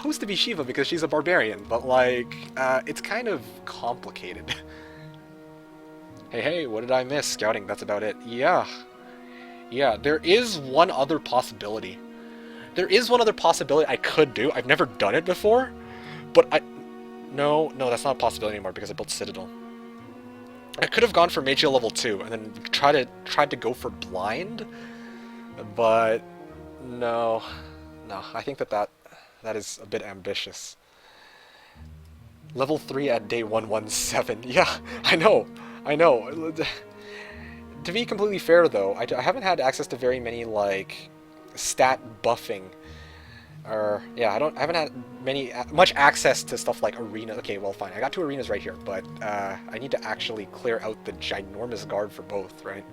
supposed to be Shiva because she's a barbarian, but like, it's kind of complicated. Hey, what did I miss? Scouting, that's about it. Yeah. Yeah, there is one other possibility. There is one other possibility I could do. I've never done it before, but No, that's not a possibility anymore because I built Citadel. I could have gone for Magia level 2 and then tried to go for Blind, but no, I think that is a bit ambitious. Level 3 at day 117. Yeah, I know. To be completely fair, though, I haven't had access to very many, like, stat buffing. Or, yeah, I haven't had much access to stuff like Arena. Okay, well, fine. I got 2 arenas right here, but I need to actually clear out the ginormous guard for both, right?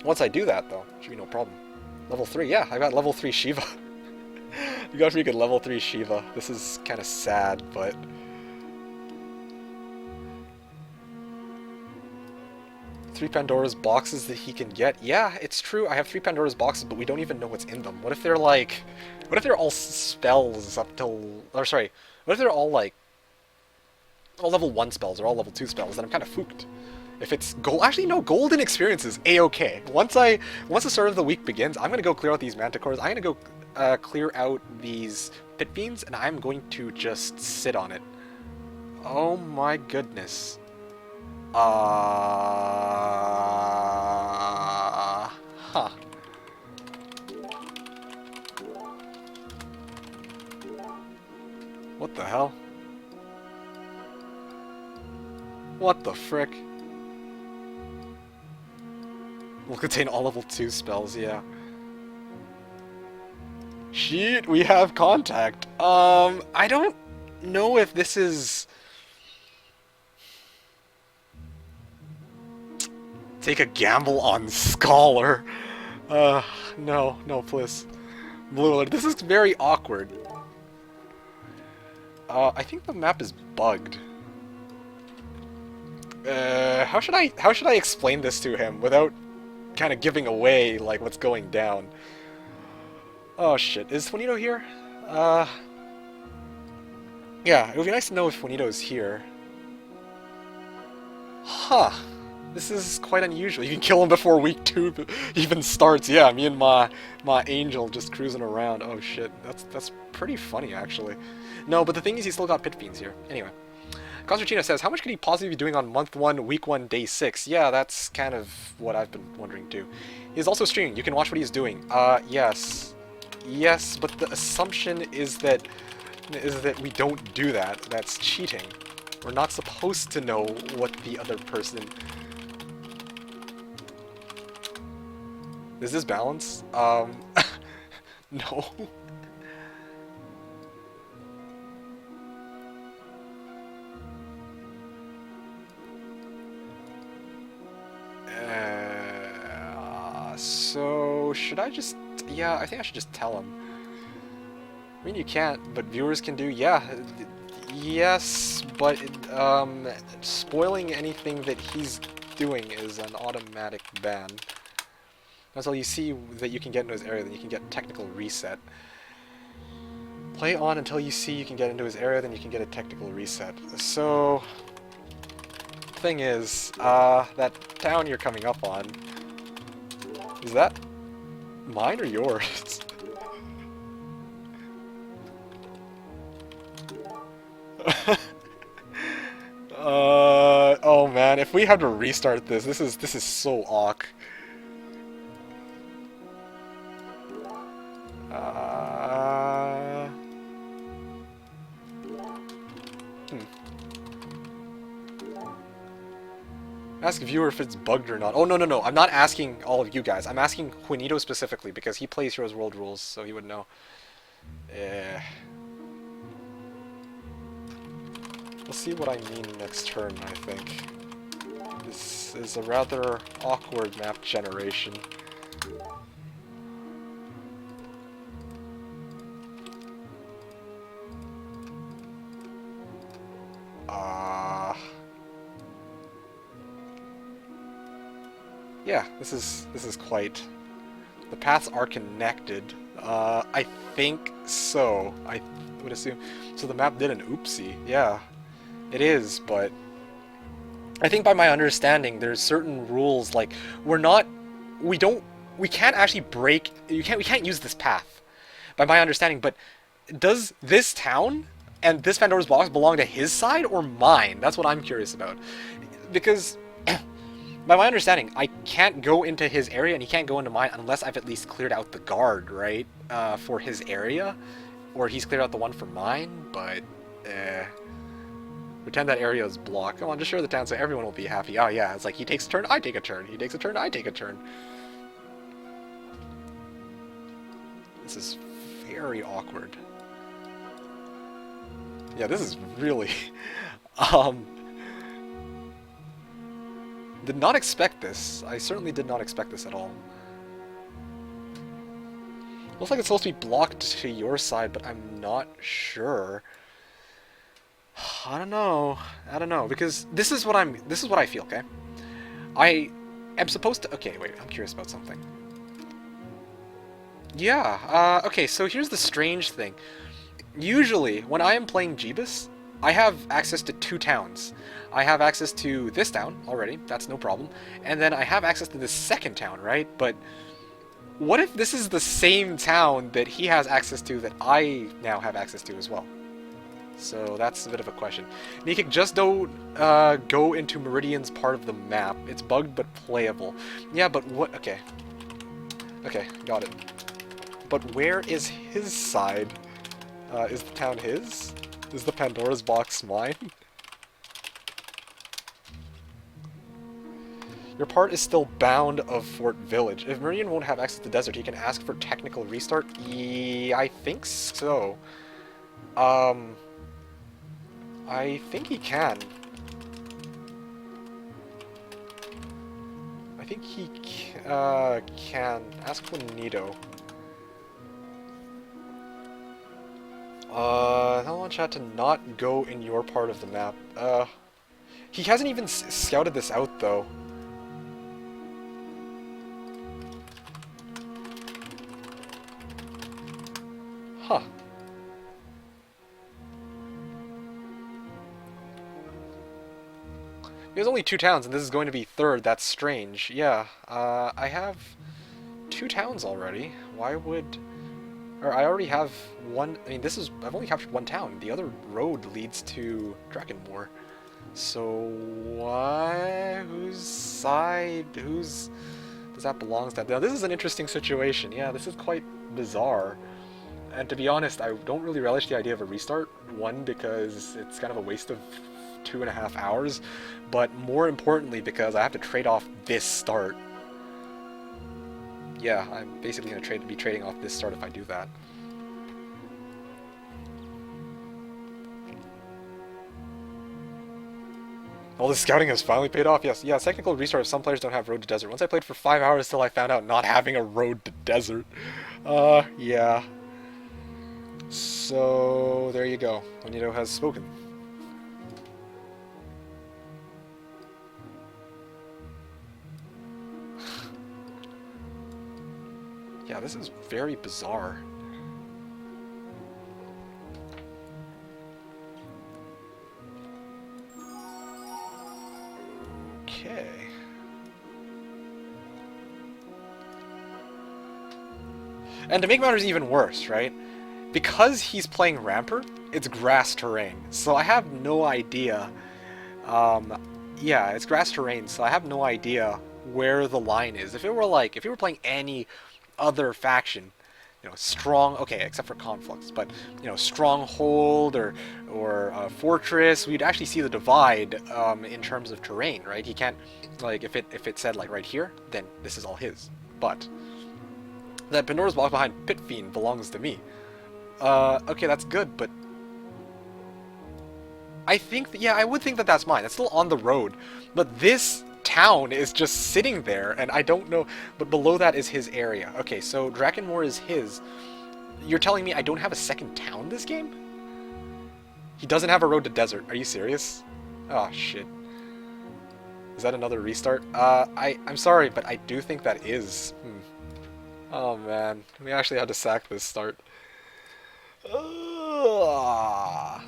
Once I do that, though, should be no problem. Level 3, yeah, I got level 3 Shiva. You got freaking level 3 Shiva. This is kind of sad, but... 3 Pandora's boxes that he can get. Yeah, it's true, I have 3 Pandora's boxes, but we don't even know what's in them. What if they're like... What if they're all spells up till... Or sorry, what if they're all like... all level 1 spells or all level 2 spells? Then I'm kind of fooked. If it's gold... Actually, no, golden experiences, A-okay. Once the start of the week begins, I'm gonna go clear out these Manticores. I'm gonna go clear out these Pit Fiends, and I'm going to just sit on it. Oh my goodness. Huh. What the hell? What the frick? Will contain all level 2 spells, yeah. Shit, we have contact. I don't know if this is... Take a gamble on Scholar. No, please. Blue alert. This is very awkward. I think the map is bugged. How should I explain this to him without kind of giving away, like, what's going down? Oh shit, is Juanito here? Yeah, it would be nice to know if Juanito is here. Huh. This is quite unusual. You can kill him before week 2 even starts. Yeah, me and my angel just cruising around. Oh shit, that's pretty funny actually. No, but the thing is, he's still got Pit Fiends here. Anyway, Concertina says, how much could he possibly be doing on month 1, week 1, day 6? Yeah, that's kind of what I've been wondering too. He's also streaming. You can watch what he's doing. Yes, but the assumption is that we don't do that. That's cheating. We're not supposed to know what the other person... Is this balance? No. So, should I just... Yeah, I think I should just tell him. I mean, you can't, but viewers can do... Yeah, yes, but spoiling anything that he's doing is an automatic ban. That's all you see that you can get into his area, then you can get technical reset. Play on until you see you can get into his area, then you can get a technical reset. So, thing is, that town you're coming up on, is that mine or yours? Oh man, if we have to restart this is so awk. Ask viewer if it's bugged or not. Oh, no. I'm not asking all of you guys. I'm asking Juanito specifically because he plays Heroes World rules, so he would know. We'll see what I mean next turn, I think. This is a rather awkward map generation. Yeah, this is quite... The paths are connected. I think so. I would assume. So the map did an oopsie. Yeah, it is, but I think by my understanding, there's certain rules, like, we can't actually we can't use this path, by my understanding, but does this town and this Pandora's box belong to his side or mine? That's what I'm curious about. Because, by my understanding, I can't go into his area and he can't go into mine unless I've at least cleared out the guard, right? For his area. Or he's cleared out the one for mine, but, pretend that area is blocked. Come on, just share the town so everyone will be happy. Oh yeah, it's like he takes a turn, I take a turn. He takes a turn, I take a turn. This is very awkward. Yeah, this is really... Did not expect this. I certainly did not expect this at all. Looks like it's supposed to be blocked to your side, but I'm not sure. I don't know, because this is what I feel, okay? I am supposed to... Okay, wait, I'm curious about something. Yeah, okay, so here's the strange thing. Usually, when I am playing Jebus, I have access to 2 towns. I have access to this town already, that's no problem. And then I have access to this second town, right? But what if this is the same town that he has access to that I now have access to as well? So that's a bit of a question. Nikik, just don't go into Meridian's part of the map. It's bugged but playable. Yeah, but what... Okay. Okay, got it. But where is his side? Is the town his? Is the Pandora's box mine? Your part is still bound of Fort Village. If Meridian won't have access to the desert, he can ask for technical restart? I think so. I think he can. I think he can. Ask Juanito. Tell one chat to not go in your part of the map. He hasn't even scouted this out, though. Huh. There's only 2 towns, and this is going to be 3rd. That's strange. Yeah, I have 2 towns already. Why would... Or I already have 1... I mean, I've only captured 1 town. The other road leads to Drakenmoor. So, why... Whose side... Does that belong to? Now, this is an interesting situation. Yeah, this is quite bizarre. And to be honest, I don't really relish the idea of a restart. 1, because it's kind of a waste of 2.5 hours, but more importantly because I have to trade off this start. Yeah, I'm basically going to be trading off this start if I do that. All the scouting has finally paid off. Yes, yeah, technical restart if some players don't have Road to Desert. Once I played for 5 hours till I found out not having a Road to Desert. Yeah. So, there you go. Juanito has spoken. Yeah, this is very bizarre. Okay. And to make matters even worse, right? Because he's playing Rampart, it's grass terrain. So I have no idea. Yeah, it's grass terrain, so I have no idea where the line is. If it were playing any other faction, you know, strong, okay, except for Conflux, but, you know, Stronghold or Fortress, we'd actually see the divide in terms of terrain, right? He can't, like, if it said, like, right here, then this is all his. But that Pandora's box behind Pit Fiend belongs to me. Okay, that's good, but I think that, yeah, I would think that that's mine. That's still on the road, but this town is just sitting there, and I don't know, but below that is his area. Okay, so Drakenmoor is his. You're telling me I don't have a second town this game? He doesn't have a Road to Desert. Are you serious? Oh, shit. Is that another restart? I'm sorry, but I do think that is. Oh man, we actually had to sack this start.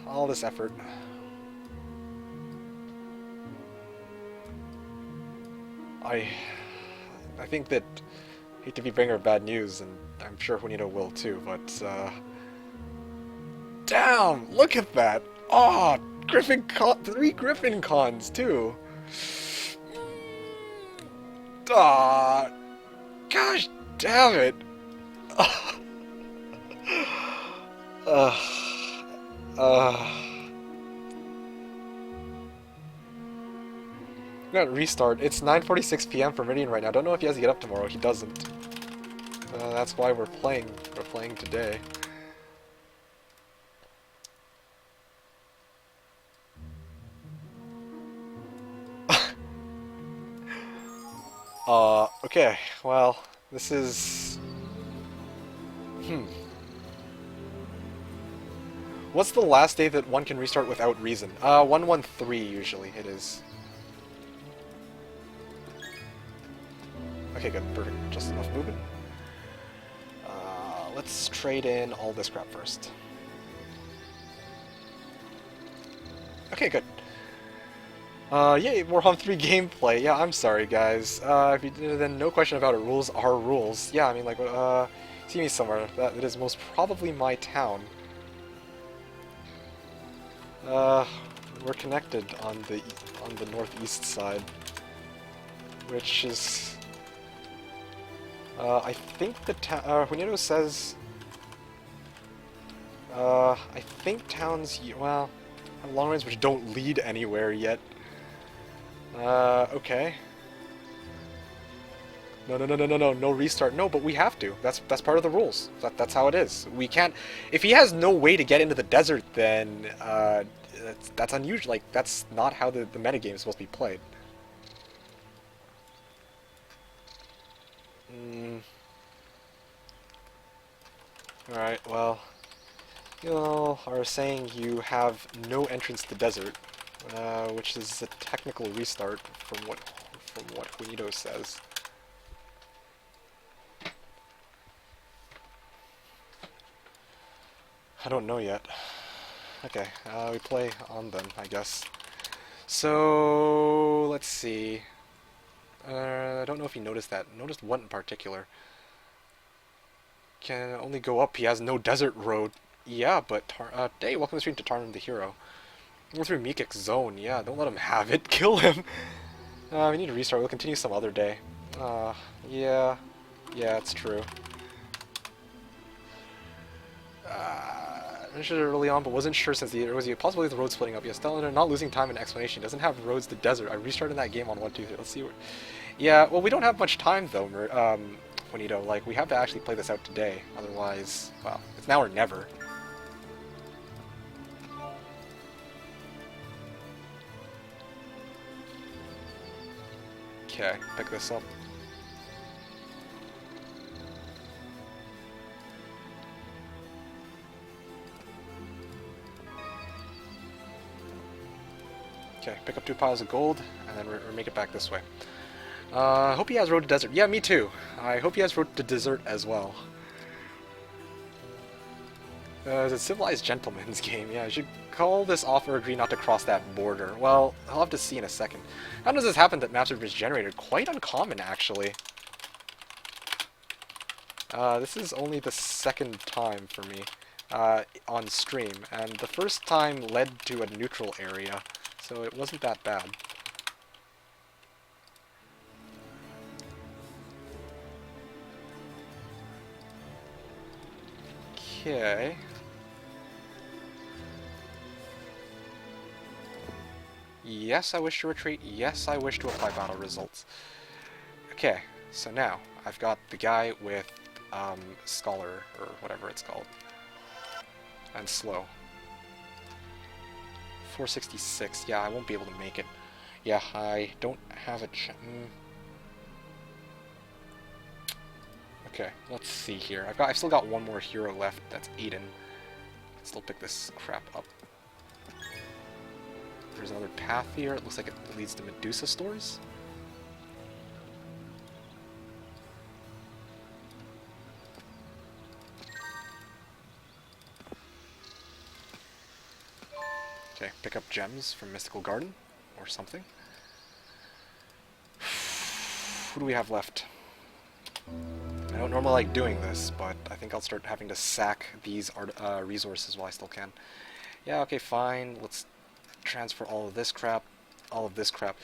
All this effort. I I think that, hate to be bringer of bad news, and I'm sure Juanito will too, but damn! Look at that! Oh, three Griffin cons too. Ah, gosh damn it! uh, uh, I'm gonna restart. It's 9:46 p.m. for Meridian right now. Don't know if he has to get up tomorrow. He doesn't. That's why we're playing. We're playing today. Okay. Well, this is. What's the last day that one can restart without reason? 113 usually it is. Okay, good. Perfect. Just enough movement. Let's trade in all this crap first. Okay, good. Yay, Warhammer 3 gameplay. Yeah, I'm sorry, guys. If you, then no question about it. Rules are rules. Yeah, I mean, like, see me somewhere. That is most probably my town. We're connected on the northeast side, which is. I think the town. Juanito says. I think towns. Well, have long range which don't lead anywhere yet. Okay. No restart. No, but we have to. That's part of the rules. That's how it is. We can't. If he has no way to get into the desert, then that's unusual. Like that's not how the metagame is supposed to be played. All right. Well, you all are saying you have no entrance to the desert, which is a technical restart from what Juanito says. I don't know yet. Okay, we play on them, I guess. So, let's see. I don't know if you noticed that. Noticed what in particular? Can only go up. He has no desert road. Yeah, but hey, welcome to the stream to Tarnum the Hero. Go through Meekik's zone. Yeah, don't let him have it. Kill him. We need to restart. We'll continue some other day. Yeah, it's true. Mentioned it early on, but wasn't sure since there was a possibility of the road splitting up. Yes, not losing time in explanation. Doesn't have roads to desert. I restarted that game on 1, 2, 3. Let's see what. Yeah, well, we don't have much time though, Juanito. Like, we have to actually play this out today. Otherwise, well, it's now or never. Okay, pick this up. Okay, pick up 2 piles of gold, and then make it back this way. Hope he has road to desert. Yeah, me too. I hope he has road to desert as well. It's a civilized gentleman's game. Yeah, I should call this off or agree not to cross that border. Well, I'll have to see in a second. How does this happen that maps are just generated? Quite uncommon, actually. This is only the second time for me on stream, and the first time led to a neutral area, so it wasn't that bad. Okay. Yes, I wish to retreat. Yes, I wish to apply battle results. Okay, so now I've got the guy with Scholar, or whatever it's called, and slow. 466. Yeah, I won't be able to make it. Yeah, I don't have a Okay, let's see here. I've still got one more hero left. That's Aiden. Still pick this crap up. There's another path here. It looks like it leads to Medusa stores. Okay, pick up gems from Mystical Garden, or something. Who do we have left? I don't normally like doing this, but I think I'll start having to sack these resources while I still can. Yeah, okay, fine. Let's transfer all of this crap. All of this crap.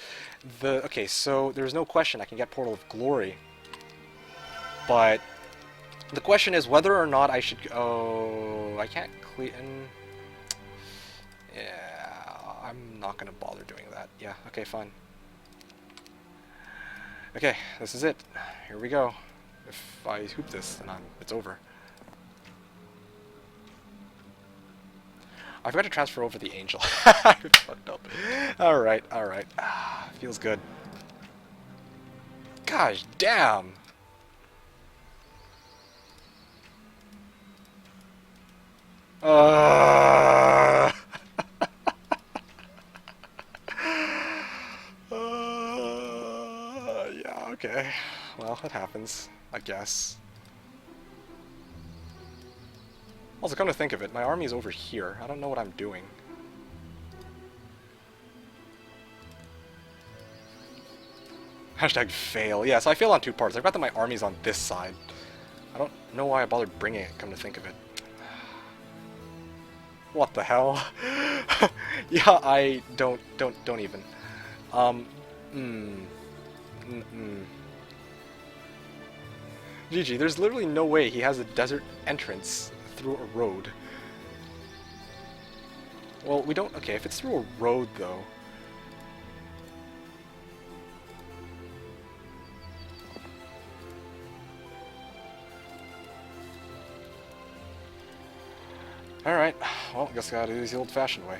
Okay, so there's no question I can get Portal of Glory. But the question is whether or not I should... Oh, I can't clear... Yeah, I'm not going to bother doing that. Yeah, okay, fine. Okay, this is it. Here we go. If I hoop this, then it's over. I forgot to transfer over the angel. I fucked up. Alright, alright. Feels good. Gosh damn! Yeah, okay. Well, it happens, I guess. Also, come to think of it, my army's over here. I don't know what I'm doing. Hashtag fail. Yeah, so I fail on two parts. I've got that my army's on this side. I don't know why I bothered bringing it, come to think of it. What the hell? Yeah, I don't even. GG, there's literally no way he has a desert entrance through a road. Well, we don't... Okay, if it's through a road, though... Alright, well, I guess I gotta do this the old-fashioned way.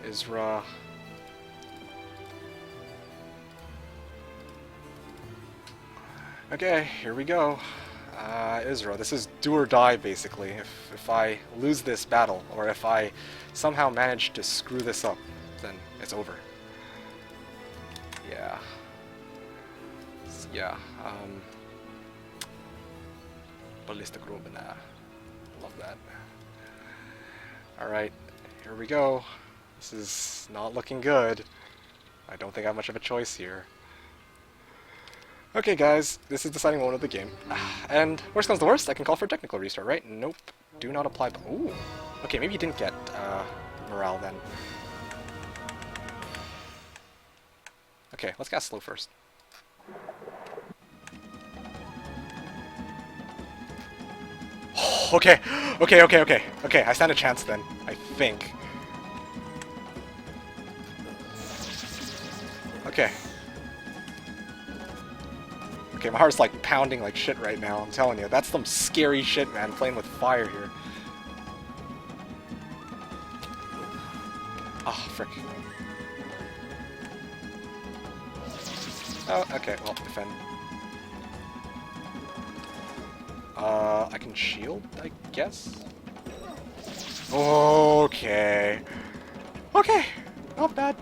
Isra... Okay, here we go. Isra, this is do or die, basically. If I lose this battle, or if I somehow manage to screw this up, then it's over. Yeah. Yeah, Ballistic Robina. Love that. Alright, here we go. This is not looking good. I don't think I have much of a choice here. Okay guys, this is the deciding moment of the game. And worst comes to worst, I can call for a technical restart, right? Nope. Do not apply... Ooh. Okay, maybe you didn't get morale then. Okay, let's cast slow first. Okay, okay, I stand a chance then, I think. Okay. Okay, my heart's like pounding like shit right now, I'm telling you. That's some scary shit, man, playing with fire here. Oh, frick. Oh, okay, well, defend. I can shield, I guess? Okay. Okay, not bad.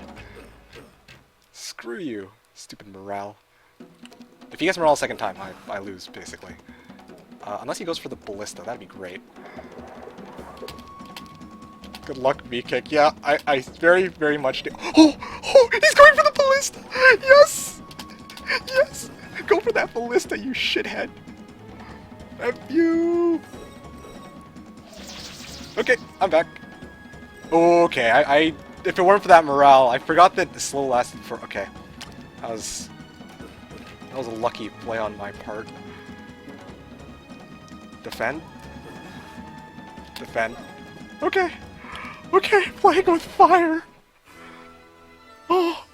Screw you, stupid morale. If he gets morale a second time, I lose, basically. Unless he goes for the ballista, that'd be great. Good luck, B-Kick. Yeah, I very, very much do. Oh! Oh! He's going for the ballista! Yes! Yes! Go for that ballista, you shithead! F you! Okay, I'm back. Okay, if it weren't for that morale, I forgot that the slow lasted for... Okay. That was a lucky play on my part. Defend? Defend. Okay. Okay, playing with fire. Oh.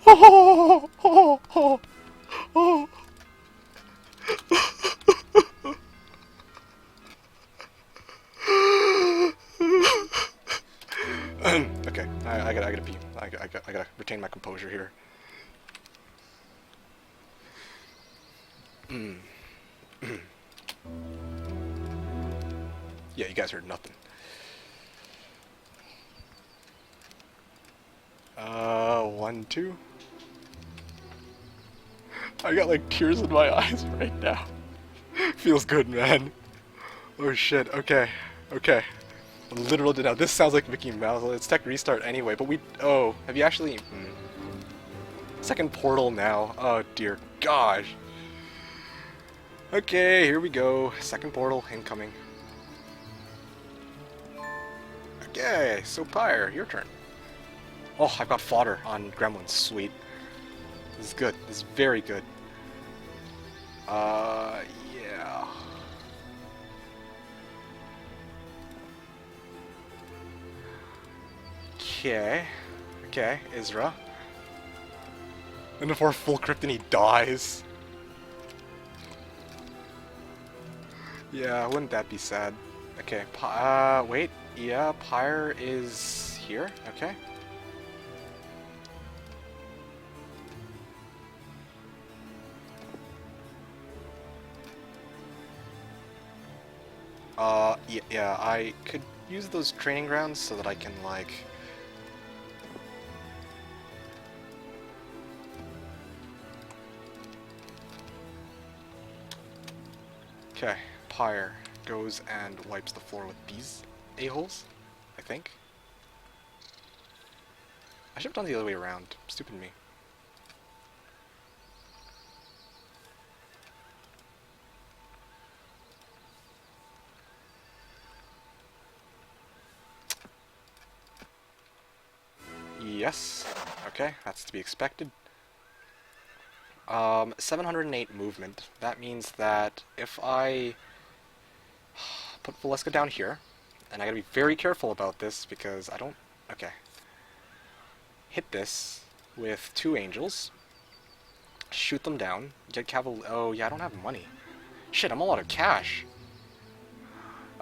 Oh. Oh. Oh. Oh. Okay, I gotta pee. I gotta retain my composure here. Yeah, you guys heard nothing. 1, 2. I got like tears in my eyes right now. Feels good, man. Oh shit, okay. Okay. Literal did now. This sounds like Mickey Mouse. It's tech restart anyway, but we... Oh, have you actually... Second portal now. Oh dear gosh. Okay, here we go. Second portal incoming. Okay, so Pyre, your turn. Oh, I've got fodder on Gremlins. Sweet. This is good. This is very good. Yeah. Okay. Okay, Isra. And before full Krypton he dies. Yeah, wouldn't that be sad? Okay, wait. Yeah, Pyre is here. Okay. Yeah, I could use those training grounds so that I can, like... Okay, Pyre goes and wipes the floor with these a-holes, I think. I should have done the other way around. Stupid me. Yes. Okay, that's to be expected. 708 movement. That means that if I put Valeska down here, and I gotta be very careful about this because I don't... Okay. Hit this with 2 angels. Shoot them down. Get caval... Oh, yeah, I don't have money. Shit, I'm all out of cash.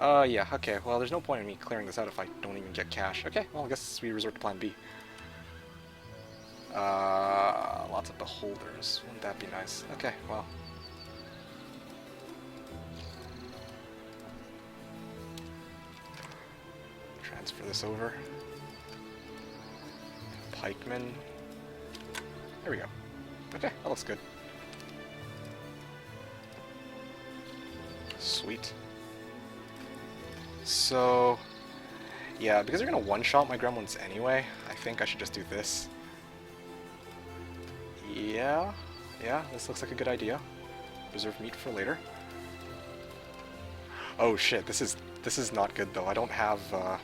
Yeah, okay. Well, there's no point in me clearing this out if I don't even get cash. Okay, well, I guess we resort to plan B. Lots of beholders. Wouldn't that be nice? Okay, well. Transfer this over. Pikeman. There we go. Okay, that looks good. Sweet. So, yeah, because they're gonna one-shot my gremlins anyway, I think I should just do this. Yeah, this looks like a good idea. Reserve meat for later. Oh shit, this is not good though. I don't have, oh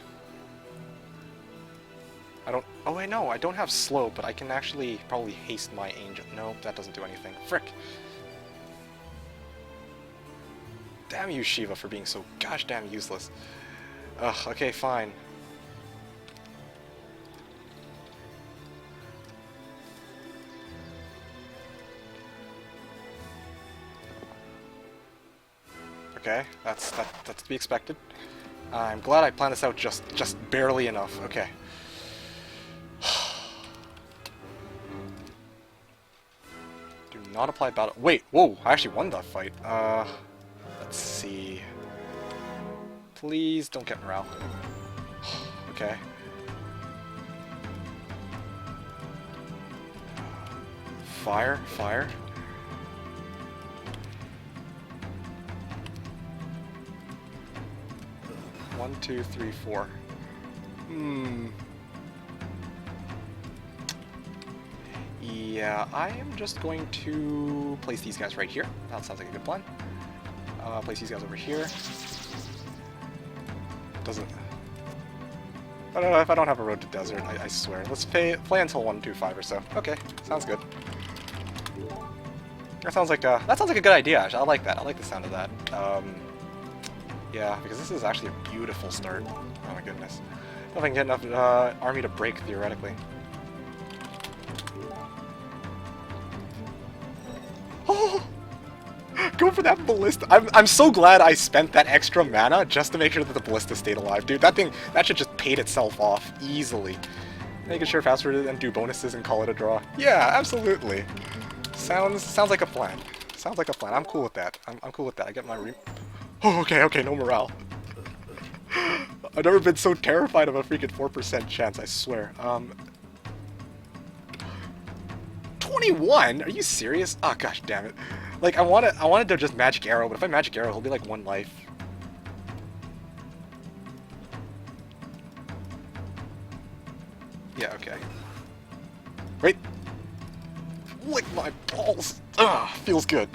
wait, no, I don't have slow, but I can actually probably haste my angel. Nope, that doesn't do anything. Frick. Damn you, Shiva, for being so gosh damn useless. Ugh, okay, fine. Okay, that's to be expected. I'm glad I planned this out just barely enough. Okay. Do not apply battle. Wait, whoa! I actually won that fight. Let's see. Please don't get morale. Okay. Fire, fire. One, two, three, four. Yeah, I am just going to place these guys right here. That sounds like a good plan. Place these guys over here. Doesn't... I don't know if I don't have a road to desert, I swear. Let's play until 125 or so. Okay, sounds good. That sounds like a good idea, actually. I like that. I like the sound of that. Yeah, because this is actually a beautiful start. Oh my goodness. I don't know if I can get enough army to break, theoretically. Oh! Go for that ballista! I'm so glad I spent that extra mana just to make sure that the ballista stayed alive, dude. That should just paid itself off easily. Making sure faster and do bonuses and call it a draw. Yeah, absolutely. Sounds like a plan. Sounds like a plan. I'm cool with that. I'm cool with that. I get my Oh, okay, no morale. I've never been so terrified of a freaking 4% chance, I swear. 21? Are you serious? Oh, gosh damn it. Like, I wanted to just magic arrow, but if I magic arrow, he'll be like 1 life. Yeah, okay. Wait! Lick my balls! Ugh, feels good.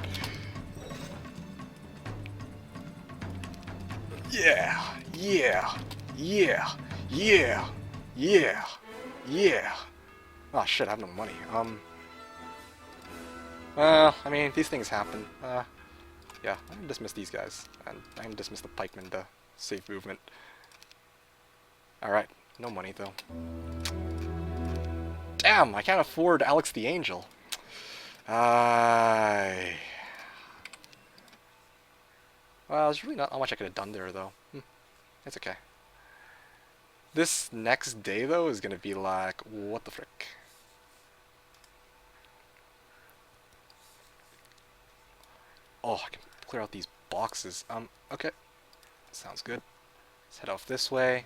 Yeah! Yeah! Yeah! Yeah! Yeah! Yeah! Oh shit, I have no money. Well, I mean, these things happen. Yeah, I'm gonna dismiss these guys. And I'm gonna dismiss the pikemen to save movement. Alright, no money though. Damn, I can't afford Alex the Angel. Well, there's really not much I could have done there though. It's okay. This next day though is gonna be like, what the frick? Oh, I can clear out these boxes. Okay. Sounds good. Let's head off this way.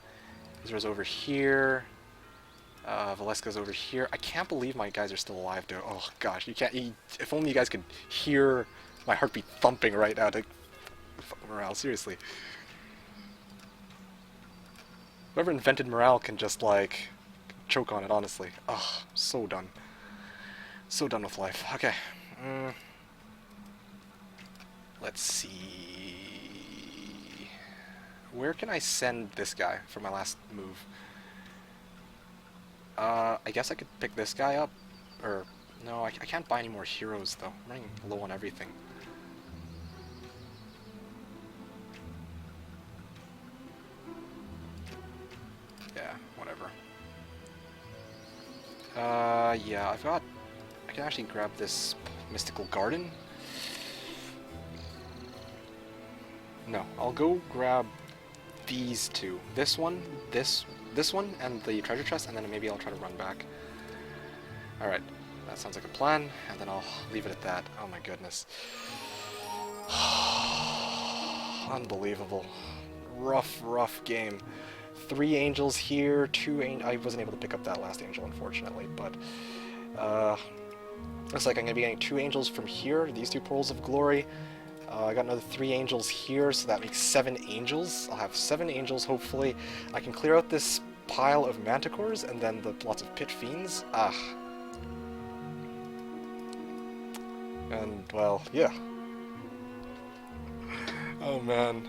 Isra's over here. Valeska's over here. I can't believe my guys are still alive, dude. Oh gosh, you can't. If only you guys could hear my heartbeat thumping right now. To morale, seriously. Whoever invented morale can just like choke on it. Honestly, oh, so done. So done with life. Okay. Let's see. Where can I send this guy for my last move? I guess I could pick this guy up. Or, no, I can't buy any more heroes, though. I'm running low on everything. Yeah, whatever. Yeah, I can actually grab this mystical garden. No, I'll go grab these two. This one, this one, and the treasure chest, and then maybe I'll try to run back. Alright, that sounds like a plan, and then I'll leave it at that. Oh my goodness. Unbelievable. Rough game. 3 angels here, 2 angels. I wasn't able to pick up that last angel, unfortunately, but looks like I'm going to be getting 2 angels from here, these 2 pearls of glory. I got another 3 angels here, so that makes 7 angels. I'll have 7 angels, hopefully. I can clear out this pile of manticores, and then lots of pit fiends. And, well, yeah. Oh man.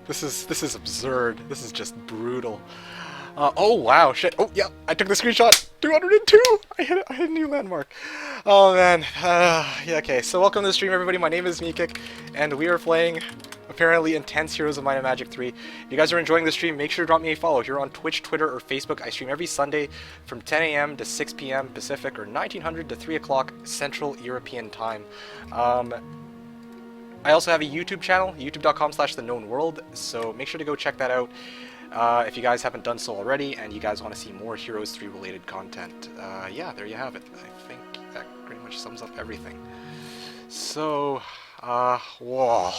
This is absurd. This is just brutal. Oh wow, shit. Oh yeah, I took the screenshot. 202! I hit a new landmark. Oh man. Yeah, okay. So welcome to the stream, everybody. My name is Meekik, and we are playing apparently intense Heroes of Might and Magic 3. If you guys are enjoying the stream, make sure to drop me a follow here on Twitch, Twitter, or Facebook. I stream every Sunday from 10 a.m. to 6 p.m. Pacific, or 1900 to 3 o'clock Central European Time. I also have a YouTube channel, youtube.com/TheKnownWorld, so make sure to go check that out if you guys haven't done so already and you guys want to see more Heroes 3 related content. Yeah, there you have it. I think that pretty much sums up everything. So, whoa.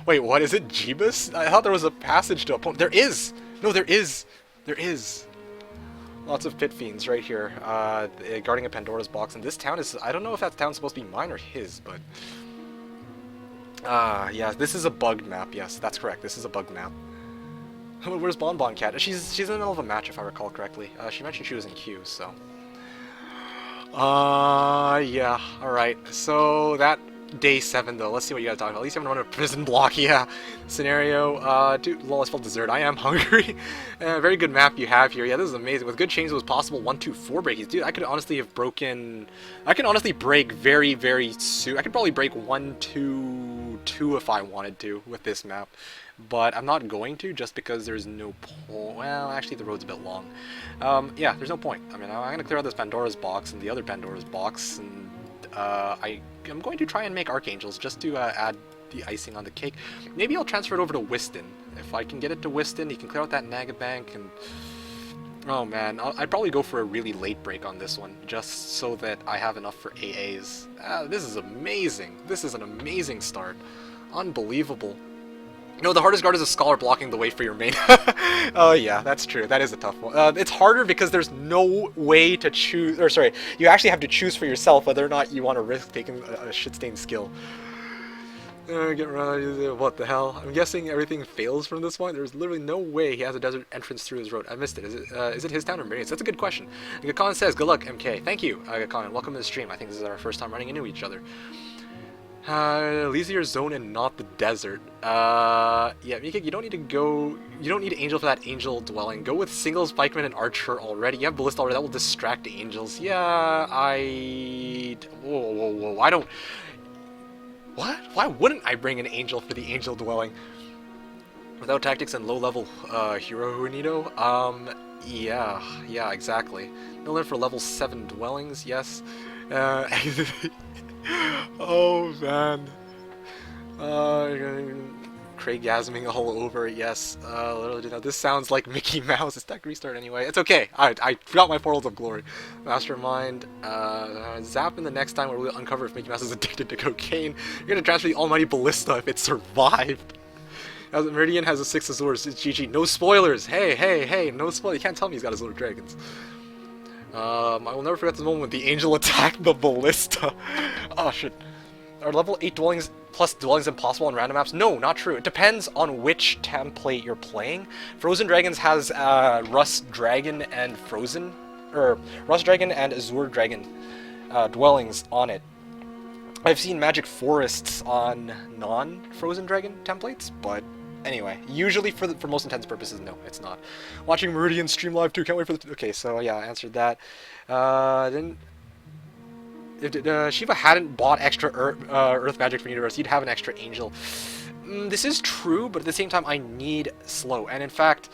Wait, what is it? Jebus? I thought there was a passage to a point. There is! No, there is! There is! Lots of pit fiends right here, guarding a Pandora's box, and this town is... I don't know if that town's supposed to be mine or his, but... yeah, this is a bugged map, yes, that's correct, this is a bugged map. Where's Bonbon Cat? She's in the middle of a match, if I recall correctly. She mentioned she was in queue, so... yeah, alright, so that... Day 7, though, let's see what you guys talk about. At least you haven't run a prison block, yeah. Scenario, dude, lol, I spelled dessert. I am hungry. Very good map you have here. Yeah, this is amazing. With good changes, it was possible 1, 2, 4 breakies. Dude, I could honestly have broken... I can honestly break very, very soon. I could probably break 1, 2, 2 if I wanted to with this map. But I'm not going to, just because there's no point. Well, actually, the road's a bit long. Yeah, there's no point. I mean, I'm going to clear out this Pandora's box and the other Pandora's box, and I'm going to try and make Archangels just to add the icing on the cake. Maybe I'll transfer it over to Whiston. If I can get it to Whiston, he can clear out that Nagabank, and... Oh man, I'd probably go for a really late break on this one, just so that I have enough for AAs. This is amazing. This is an amazing start. Unbelievable. No, the hardest guard is a scholar blocking the way for your main. Oh yeah, that's true. That is a tough one. It's harder because there's no way to choose, or sorry, you actually have to choose for yourself whether or not you want to risk taking a shit-stained skill. Get right. What the hell? I'm guessing everything fails from this point. There's literally no way he has a desert entrance through his road. I missed it. Is it his town or Meridian's? That's a good question. Gakan says, "Good luck, MK." Thank you, Gakan. Welcome to the stream. I think this is our first time running into each other. Leisier zone and not the desert. Yeah, Mikik, you don't need to go. You don't need Angel for that Angel dwelling. Go with singles, Pikeman, and Archer already. You have Ballista already. That will distract the Angels. Yeah, Whoa. I don't. What? Why wouldn't I bring an Angel for the Angel dwelling? Without tactics and low-level hero Juanito? Yeah, exactly. No limit for level 7 dwellings, yes. Oh, man. Craigasming all over, yes. Literally, this sounds like Mickey Mouse. It's tech restart anyway. It's okay. I forgot my Portals of Glory. Mastermind. Zap in the next time where we'll uncover if Mickey Mouse is addicted to cocaine. You're gonna transfer the almighty Ballista if it survived. As Meridian has a 6 Azores. It's GG. No spoilers. Hey. No spoilers. You can't tell me he's got Azure Dragons. I will never forget this moment when the Angel attacked the Ballista. Oh, shit. Are level 8 dwellings plus dwellings impossible on random maps? No, not true. It depends on which template you're playing. Frozen Dragons has Rust Dragon and Frozen, or Rust Dragon and Azure Dragon dwellings on it. I've seen Magic Forests on non-Frozen Dragon templates, but anyway, usually for most intents purposes, no, it's not. Watching Meridian stream live too, can't wait for the... Okay, so yeah, I answered that. Then... If Shiva hadn't bought extra Earth Magic for Universe, he'd have an extra Angel. This is true, but at the same time, I need slow. And in fact,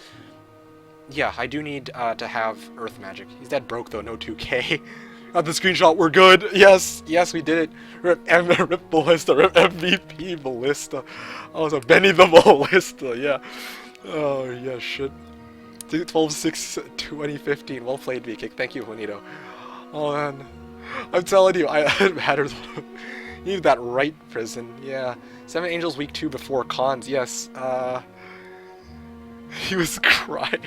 yeah, I do need to have Earth Magic. He's dead broke, though, no 2K. Got the screenshot, we're good. Yes, we did it. Rip Ballista, rip MVP Ballista. Oh, so Benny the Ballista, yeah. Oh, yeah, shit. 12-6-2015. Well played, V-Kick. Thank you, Juanito. Oh, man. I'm telling you, it matters. You need that right prison, yeah. 7 Angels week 2 before cons, yes. He was crying.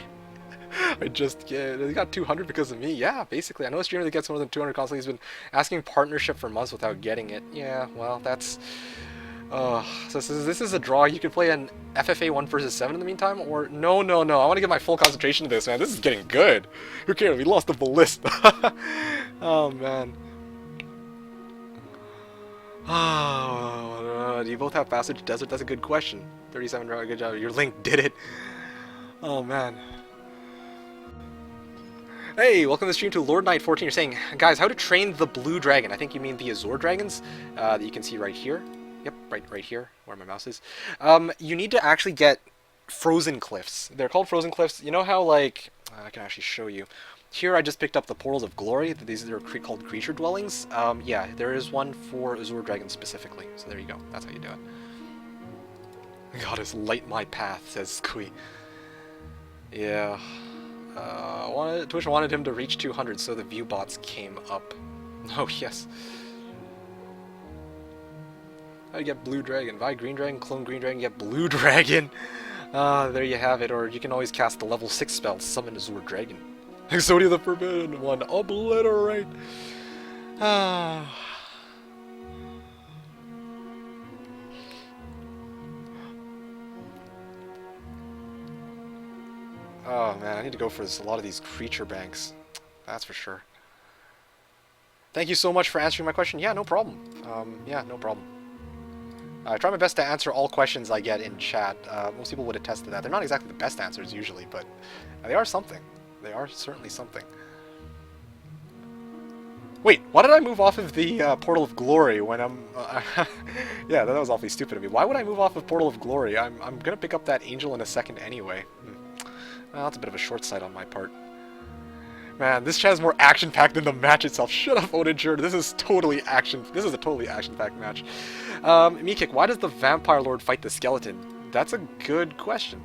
I just get. He got 200 because of me. Yeah, basically. I know a streamer that gets more than 200 constantly. He's been asking partnership for months without getting it. Yeah, well, that's. So this is a draw. You could play an FFA 1 versus 7 in the meantime, or no. I want to get my full concentration to this, man. This is getting good. Who cares? We lost the Ballista. Oh man. Do you both have Passage Desert? That's a good question. 37 draw. Good job. Your Link did it. Oh man. Hey, welcome to the stream to Lord Knight 14. You're saying, guys, how to train the blue dragon. I think you mean the Azure dragons that you can see right here. Yep, right here, where my mouse is. You need to actually get frozen cliffs. They're called frozen cliffs. You know how, like, I can actually show you. Here I just picked up the Portals of Glory. These are called creature dwellings. Yeah, there is one for Azure dragons specifically. So there you go. That's how you do it. Goddess, light my path, says Kui. Yeah. Twitch wanted him to reach 200, so the view bots came up. Oh, yes. How do you get Blue Dragon? Buy Green Dragon, clone Green Dragon, get Blue Dragon! There you have it, or you can always cast the level 6 spell, Summon Azure Dragon. Exodia the Forbidden One, obliterate! Oh man, I need to go for a lot of these creature banks. That's for sure. Thank you so much for answering my question. Yeah, no problem. Yeah, no problem. I try my best to answer all questions I get in chat. Most people would attest to that. They're not exactly the best answers usually, but they are something. They are certainly something. Wait, why did I move off of the Portal of Glory when I'm... yeah, that was awfully stupid of me. Why would I move off of Portal of Glory? I'm gonna pick up that angel in a second anyway. Well, that's a bit of a short sight on my part. Man, this chat is more action-packed than the match itself. Shut up, Odager. This is totally action. This is a totally action-packed match. Mikik, why does the Vampire Lord fight the skeleton? That's a good question.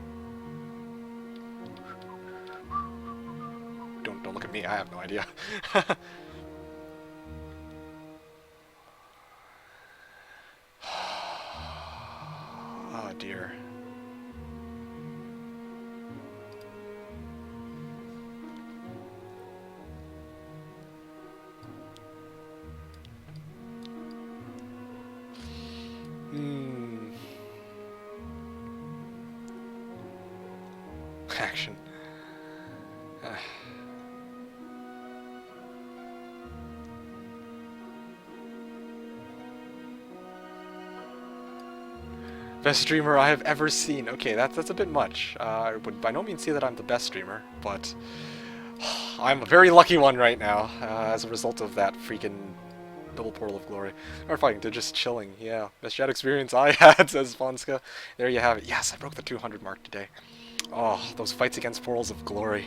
Don't look at me. I have no idea. Oh dear. action. Best streamer I have ever seen. Okay, that's a bit much. I would by no means say that I'm the best streamer, but I'm a very lucky one right now, as a result of that freaking double portal of glory. Or fighting, they're just chilling. Yeah, best chat experience I had, says Fonska. There you have it. Yes, I broke the 200 mark today. Oh, those fights against portals of glory.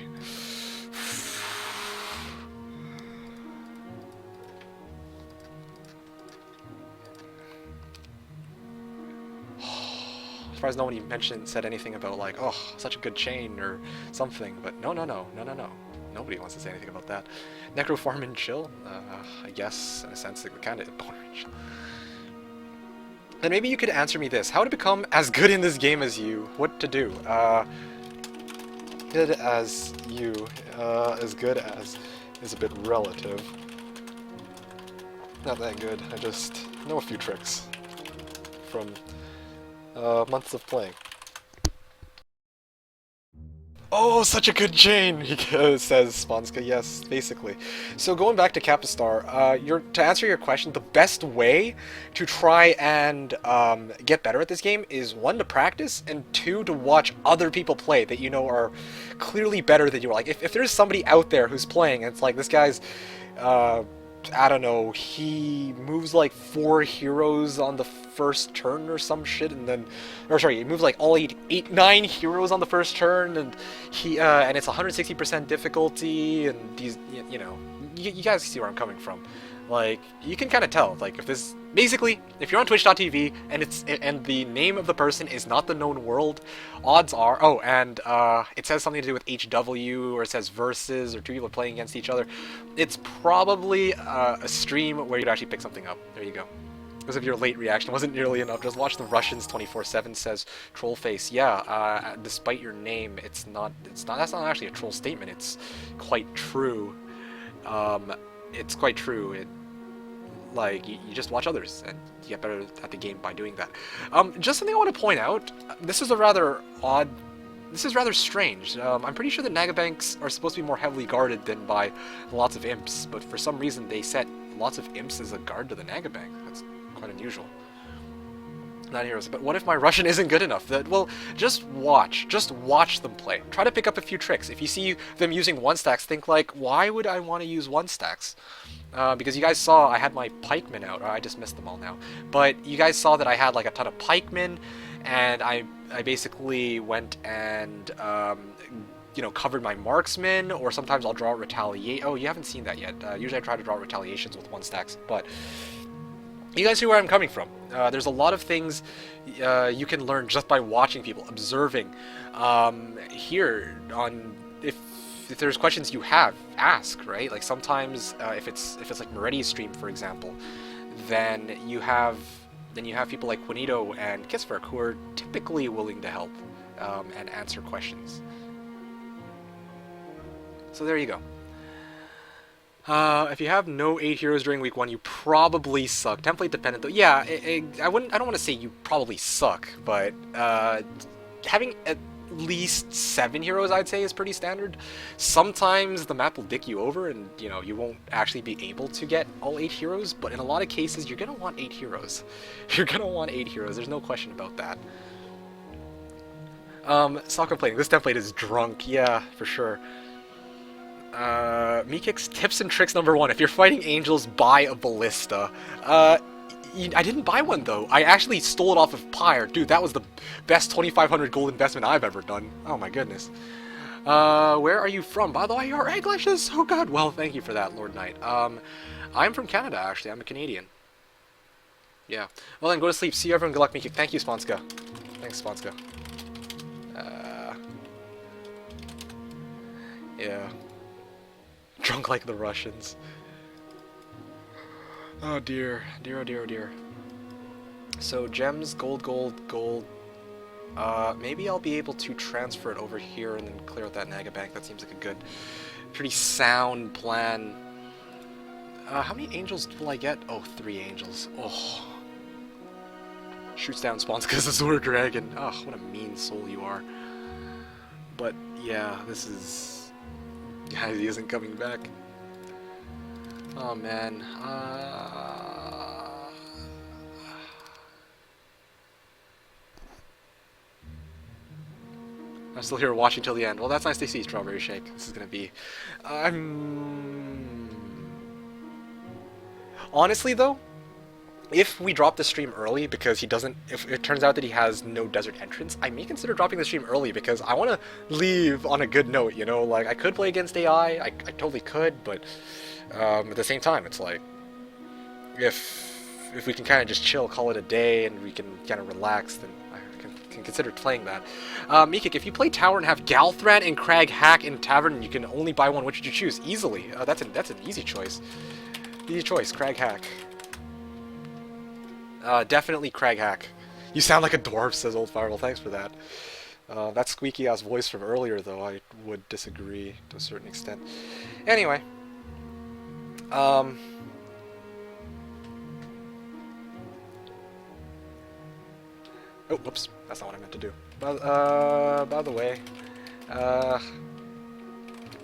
Surprised no one said anything about like, oh, such a good chain or something, but no. Nobody wants to say anything about that. Necroform and chill? I guess, in a sense, like, kind of bone range. Then maybe you could answer me this. How to become as good in this game as you? What to do? Good as you. As good as is a bit relative. Not that good. I just know a few tricks from months of playing. Oh, such a good chain, says Sponska. Yes, basically. So going back to Capistar, to answer your question, the best way to try and get better at this game is 1, to practice, and 2, to watch other people play that you know are clearly better than you are. Like, if there's somebody out there who's playing, and it's like, this guy's, I don't know, he moves like 4 heroes on the first turn or some shit, and then, or sorry, he moves like all 9 heroes on the first turn, and and it's 160% difficulty, and these, you know, you guys see where I'm coming from. Like, you can kind of tell, like, if this, basically, if you're on twitch.tv, and the name of the person is not TheKnownWorld, odds are, oh, and it says something to do with HW, or it says versus, or 2 people are playing against each other, it's probably a stream where you'd actually pick something up. There you go. Because of your late reaction wasn't nearly enough. Just watch the Russians 24/7, says Trollface. Yeah, despite your name, that's not actually a troll statement, it's quite true. It's quite true. Like, you just watch others, and you get better at the game by doing that. Just something I want to point out, this is rather strange. I'm pretty sure that Nagabanks are supposed to be more heavily guarded than by lots of imps, but for some reason they set lots of imps as a guard to the Nagabank. That's quite unusual. 9 heroes, but what if my Russian isn't good enough? Well, just watch them play. Try to pick up a few tricks. If you see them using 1-stacks, think like, why would I want to use 1-stacks? Because you guys saw I had my pikemen out. I just missed them all now. But you guys saw that I had like a ton of pikemen, and I basically went and you know, covered my marksmen, or sometimes I'll draw retaliate. Oh, you haven't seen that yet. Usually I try to draw retaliations with 1-stacks, but you guys see where I'm coming from. There's a lot of things you can learn just by watching people, observing. Here, if there's questions you have, ask, right? Like, sometimes if it's like Meridian's stream, for example, then you have people like Juanito and Kisverk who are typically willing to help and answer questions. So there you go. If you have no 8 heroes during week 1, you probably suck. Template dependent though. Yeah, I don't want to say you probably suck, but having at least 7 heroes, I'd say, is pretty standard. Sometimes the map will dick you over, and you know, you won't actually be able to get all 8 heroes, but in a lot of cases you're gonna want 8 heroes. You're gonna want 8 heroes, there's no question about that. Soccer playing. This template is drunk, yeah, for sure. Meekix tips and tricks number 1. If you're fighting angels, buy a ballista. I didn't buy one though. I actually stole it off of Pyre. Dude, that was the best 2,500 gold investment I've ever done. Oh my goodness. Where are you from? By the way, your English is so good. Well, thank you for that, Lord Knight. I'm from Canada, actually. I'm a Canadian. Yeah. Well then, go to sleep. See you everyone. Good luck, Meekix. Thank you, Sponska. Thanks, Sponska. Yeah. Drunk like the Russians. Oh dear. Dear, oh dear, oh dear. So, gems, gold, gold, gold. Maybe I'll be able to transfer it over here and then clear out that Nagabank. That seems like a good, pretty sound plan. How many angels will I get? Oh, 3 angels. Oh. Shoots down spawns because of Sword Dragon. Oh, what a mean soul you are. But yeah, this is... Yeah, he isn't coming back. Oh man. I'm still here watching till the end. Well, that's nice to see, Strawberry Shake. This is gonna be... Honestly, though, if we drop the stream early because he doesn't... If it turns out that he has no desert entrance, I may consider dropping the stream early because I want to leave on a good note, you know? Like, I could play against AI, I totally could, but at the same time, it's like... If we can kind of just chill, call it a day, and we can kind of relax, then I can consider playing that. Meekik, if you play Tower and have Galthran and Crag Hack in Tavern, and you can only buy one, which would you choose? Easily. That's an easy choice. Easy choice, Crag Hack. Definitely Crag Hack. You sound like a dwarf, says Old Firewall. Thanks for that. That squeaky-ass voice from earlier, though, I would disagree to a certain extent. Anyway. Oh, whoops. That's not what I meant to do. By the way,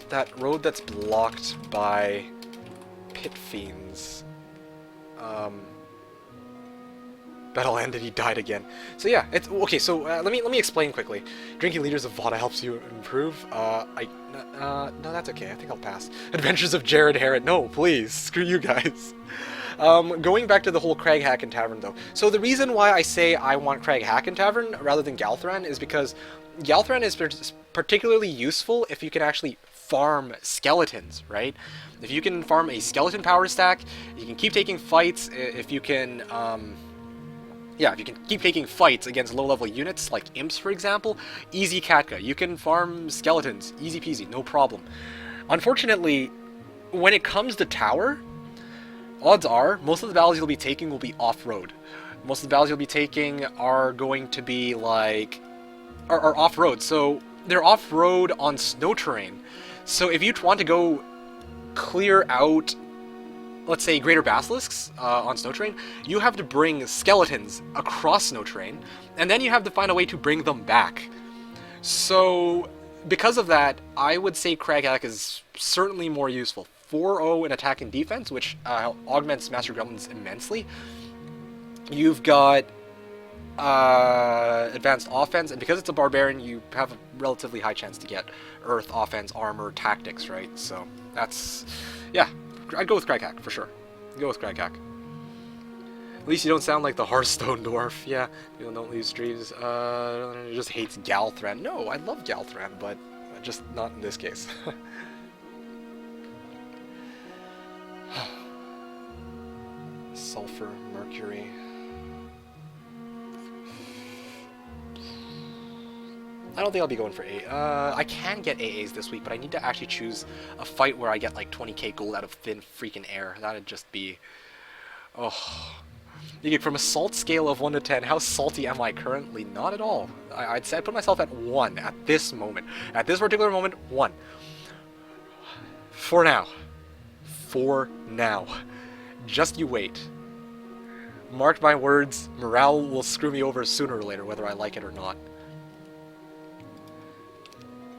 that road that's blocked by pit fiends, battle ended, he died again. So yeah, it's okay. So let me explain quickly. Drinking liters of VOD helps you improve. No, that's okay. I think I'll pass. Adventures of Jared Harrod. No, please, screw you guys. Going back to the whole Crag Hack and Tavern, though. So the reason why I say I want Crag Hack and Tavern rather than Galthran is because Galthran is particularly useful if you can actually farm skeletons, right? If you can farm a skeleton power stack, you can keep taking fights. If you can, yeah, if you can keep taking fights against low-level units, like imps, for example, easy Katka. You can farm skeletons, easy peasy, no problem. Unfortunately, when it comes to Tower, odds are, most of the battles you'll be taking will be off-road. Most of the battles you'll be taking are going to be like... are off-road. So, they're off-road on snow terrain. So if you want to go clear out, let's say, greater basilisks on snow terrain, you have to bring skeletons across snow terrain, and then you have to find a way to bring them back. So, because of that, I would say Crag Hack is certainly more useful. 4-0 in attack and defense, which augments Master Gremlins immensely. You've got advanced offense, and because it's a barbarian, you have a relatively high chance to get earth, offense, armor, tactics, right? So that's, yeah, I'd go with Crag Hack for sure. Go with Crag Hack. At least you don't sound like the Hearthstone dwarf. Yeah, people don't leave streams. Just hates Galthran. No, I love Galthran, but just not in this case. Sulfur, mercury. I don't think I'll be going for A. I can get AAs this week, but I need to actually choose a fight where I get like 20k gold out of thin freaking air. That'd just be... Oh. You get from a salt scale of 1 to 10, how salty am I currently? Not at all. I'd say I'd put myself at 1 at this moment. At this particular moment, 1. For now. For now. Just you wait. Mark my words, morale will screw me over sooner or later, whether I like it or not.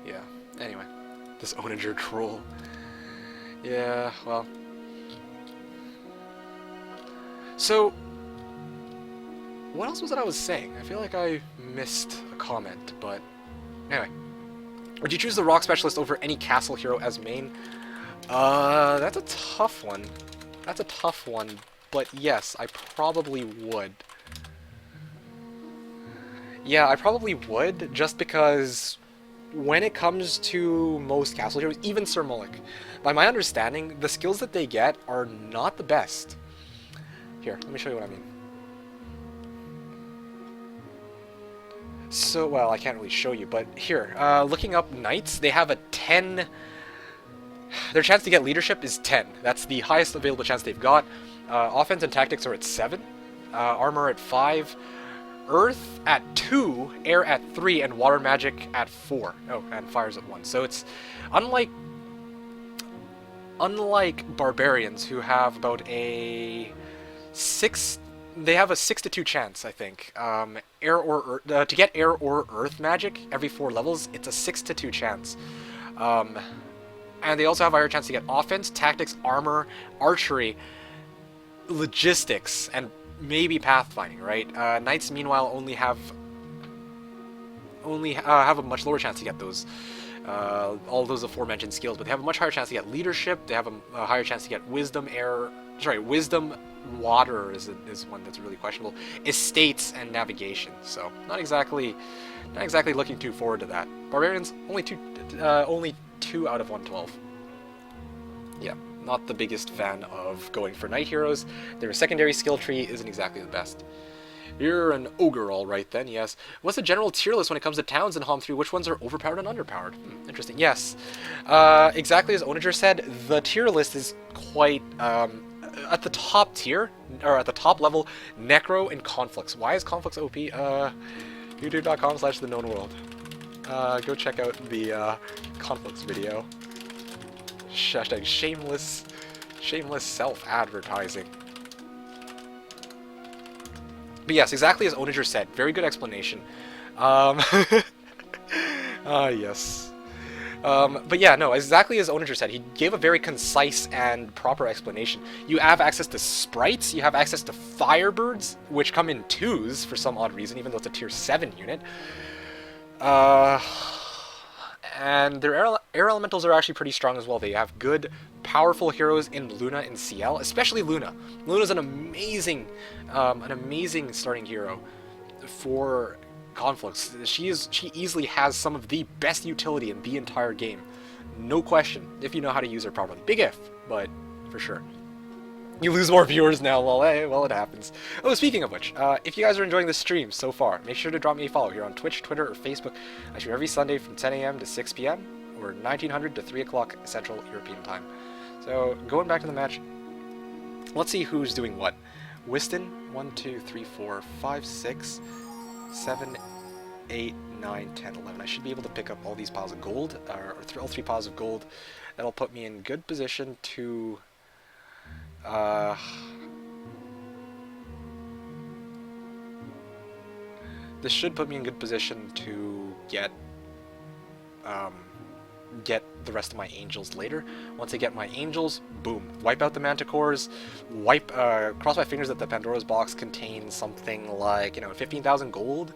Yeah, anyway. This Onager troll. Yeah, well. So, what else was it I was saying? I feel like I missed a comment, but anyway. Would you choose the Rock Specialist over any Castle Hero as main? That's a tough one. That's a tough one, but yes, I probably would. Yeah, I probably would, just because when it comes to most Castle Heroes, even Sir Mullick, by my understanding, the skills that they get are not the best. Here, let me show you what I mean. So, well, I can't really show you, but here, looking up Knights, they have a 10... Their chance to get leadership is 10. That's the highest available chance they've got. Offense and tactics are at 7. Armor at 5. Earth at 2. Air at 3. And water magic at 4. Oh, and fire's at 1. So it's unlike barbarians who have about a 6... they have a 6 to 2 chance, I think. Air or to get air or earth magic every 4 levels, it's a 6 to 2 chance. And they also have a higher chance to get offense, tactics, armor, archery, logistics, and maybe pathfinding. Right? Knights, meanwhile, only have a much lower chance to get those. All those aforementioned skills, but they have a much higher chance to get leadership. They have a higher chance to get wisdom, wisdom, water is one that's really questionable. Estates and navigation. So not exactly looking too forward to that. Barbarians only 2 out of 112. Yeah, not the biggest fan of going for knight heroes. Their secondary skill tree isn't exactly the best. You're an ogre, all right then, yes. What's the general tier list when it comes to towns in Hom 3? Which ones are overpowered and underpowered? Interesting, yes. Exactly as Onager said, the tier list is quite, at the top tier, or at the top level, Necro and Conflicts. Why is Conflicts OP? YouTube.com/TheKnownWorld. Go check out the Conflicts video. Hashtag shameless self-advertising. But yes, exactly as Onager said. Very good explanation. Yes. But yeah, no, exactly as Onager said. He gave a very concise and proper explanation. You have access to sprites, you have access to firebirds, which come in 2s for some odd reason, even though it's a tier 7 unit. And their air elementals are actually pretty strong as well. They have good, powerful heroes in Luna and CL, especially Luna. Luna's an amazing starting hero for Conflicts. She easily has some of the best utility in the entire game, no question, if you know how to use her properly. Big if, but for sure. You lose more viewers now, well, hey, well, it happens. Oh, speaking of which, if you guys are enjoying this stream so far, make sure to drop me a follow here on Twitch, Twitter, or Facebook. I stream every Sunday from 10 a.m. to 6 p.m., or 1900 to 3 o'clock Central European Time. So, going back to the match, let's see who's doing what. Whiston, 1, 2, 3, 4, 5, 6, 7, 8, 9, 10, 11. I should be able to pick up all these piles of gold, or all 3 piles of gold. That'll put me in good position to... this should put me in good position to get the rest of my angels later. Once I get my angels, boom, wipe out the manticores, cross my fingers that the Pandora's box contains something like, 15,000 gold,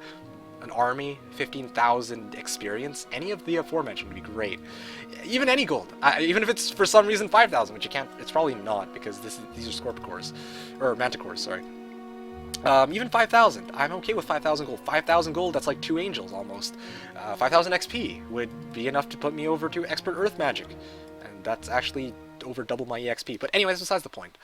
an army, 15,000 experience. Any of the aforementioned would be great. Even any gold, even if it's for some reason 5,000, which you can't. It's probably not, because these are scorpicores, or manticores. Sorry. Even 5,000. I'm okay with 5,000 gold. 5,000 gold. That's like 2 angels almost. 5,000 XP would be enough to put me over to expert earth magic, and that's actually over double my EXP. But anyways, besides the point.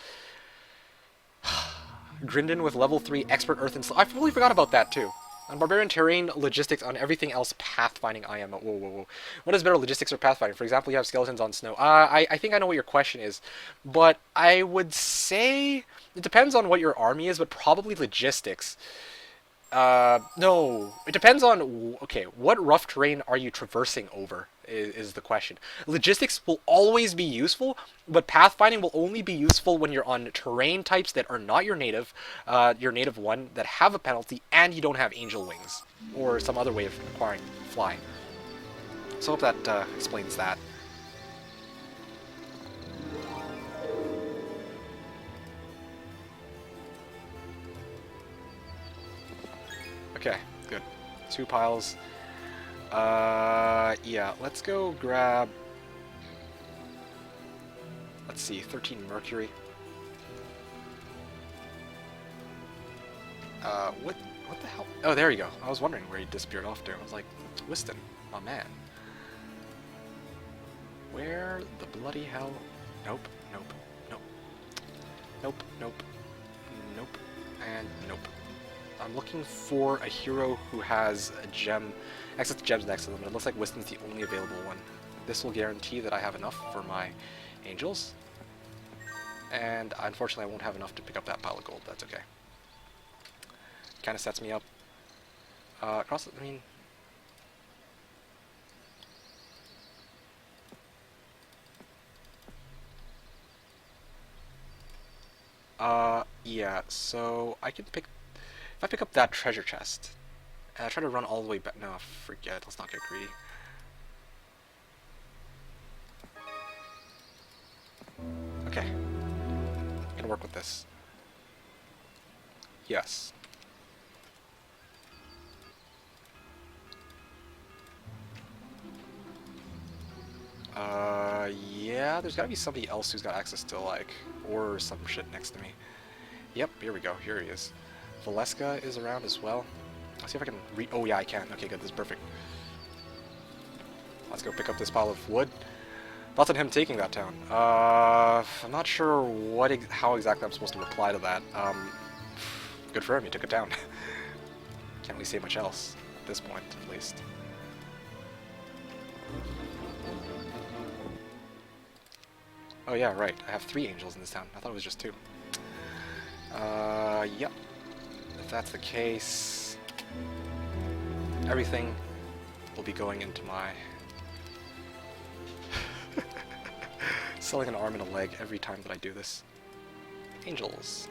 Grindin with level 3 expert earth and I fully forgot about that too. On Barbarian terrain, logistics, on everything else, pathfinding, I am... Whoa. What is better, logistics or pathfinding? For example, you have skeletons on snow. I think I know what your question is, but I would say... It depends on what your army is, but probably logistics. No. It depends on... Okay, what rough terrain are you traversing over, is the question. Logistics will always be useful, but pathfinding will only be useful when you're on terrain types that are not your native one, that have a penalty, and you don't have angel wings, or some other way of acquiring fly. So I hope that explains that. Okay, good. 2 piles. Yeah, let's go grab... Let's see, 13 mercury. What the hell? Oh, there you go. I was wondering where he disappeared off to. I was like, Whiston, my man. Where the bloody hell? Nope, nope, nope. Nope, nope, nope, and nope. I'm looking for a hero who has a gem, access to gems next to them, and it looks like Whiston's the only available one. This will guarantee that I have enough for my angels, and unfortunately I won't have enough to pick up that pile of gold. That's okay. Kind of sets me up. yeah, so I can pick... If I pick up that treasure chest, and I try to run all the way back... No, forget, let's not get greedy. Okay. I can work with this. Yes. Yeah, there's gotta be somebody else who's got access to, like, or some shit next to me. Yep, here we go, here he is. Valeska is around as well. Let's see if I can oh yeah, I can. Okay, good, this is perfect. Let's go pick up this pile of wood. Thoughts on him taking that town? I'm not sure how exactly I'm supposed to reply to that. Good for him, he took it down. Can't really say much else, at this point, at least. Oh yeah, right. I have 3 angels in this town. I thought it was just 2. Yep. If that's the case, everything will be going into my... selling an arm and a leg every time that I do this. Angels.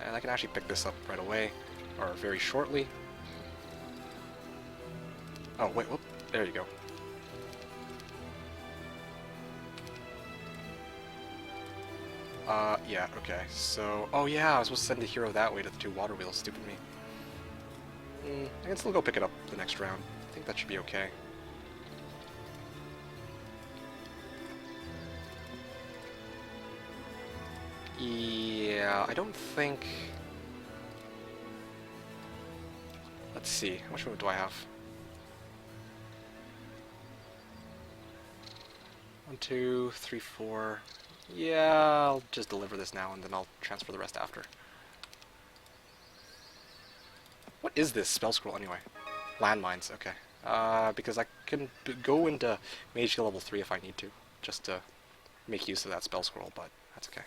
And I can actually pick this up right away, or very shortly. Oh, wait, whoop, there you go. Yeah, okay, so... Oh yeah, I was supposed to send the hero that way to the 2 water wheels, stupid me. I can still go pick it up the next round. I think that should be okay. Yeah, I don't think... Let's see, how much room do I have? 1, 2, 3, 4... Yeah, I'll just deliver this now and then I'll transfer the rest after. What is this spell scroll anyway? Landmines, okay. Because I can go into mage skill level 3 if I need to, just to make use of that spell scroll, but that's okay.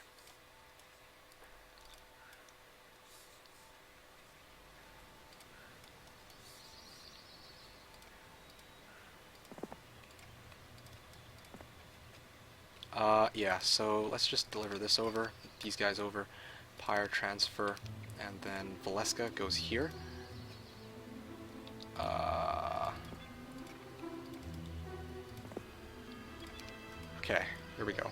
Yeah, so let's just deliver this over, these guys over, Pyre transfer, and then Valeska goes here. Okay, here we go.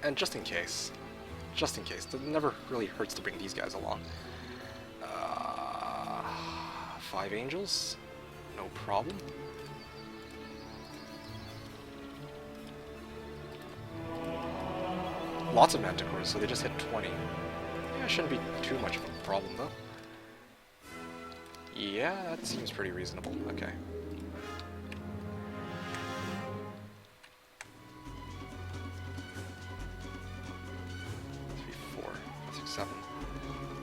And just in case, it never really hurts to bring these guys along. 5 angels, no problem. Lots of manticores, so they just hit 20. Yeah, shouldn't be too much of a problem, though. Yeah, that seems pretty reasonable. Okay. Three, 4, 6, 7.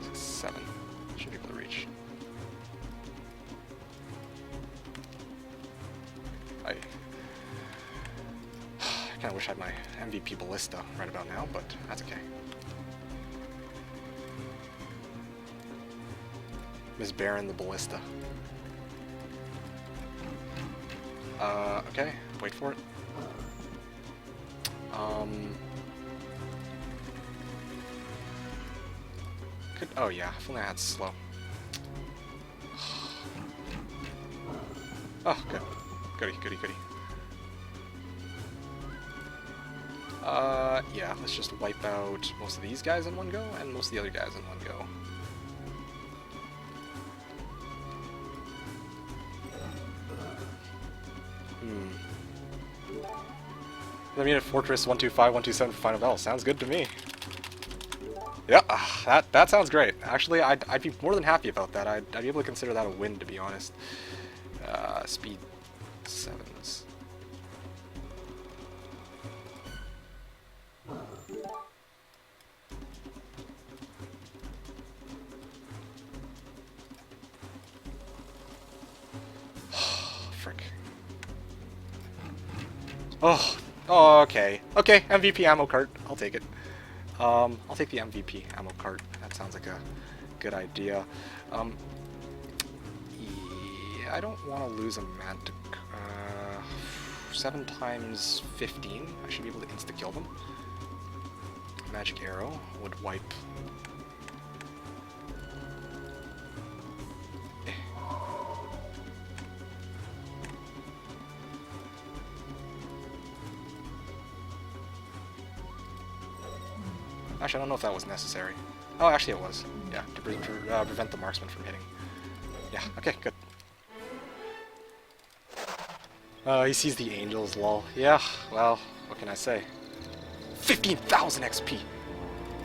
6, 7. Should be able to reach. I kind of wish I had my MVP ballista right about now, but that's okay. Miss Baron the ballista. Okay, wait for it. Oh yeah, if only I had slow. Oh, good. Goody, goody, goody. Yeah, let's just wipe out most of these guys in one go, and most of the other guys in one go. I mean, Fortress 125, 127 for final battle. Sounds good to me. Yeah, that sounds great. Actually, I'd be more than happy about that. I'd be able to consider that a win, to be honest. Speed 7s. Frick. Oh, okay. Okay, MVP ammo cart. I'll take it. I'll take the MVP ammo cart. That sounds like a good idea. Yeah, I don't want to lose a mantic. 7 times 15. I should be able to insta-kill them. Magic arrow would wipe. Actually, I don't know if that was necessary. Oh, actually it was. Yeah, to prevent the marksman from hitting. Yeah, okay, good. He sees the angels, lol. Yeah, well, what can I say? 15,000 XP!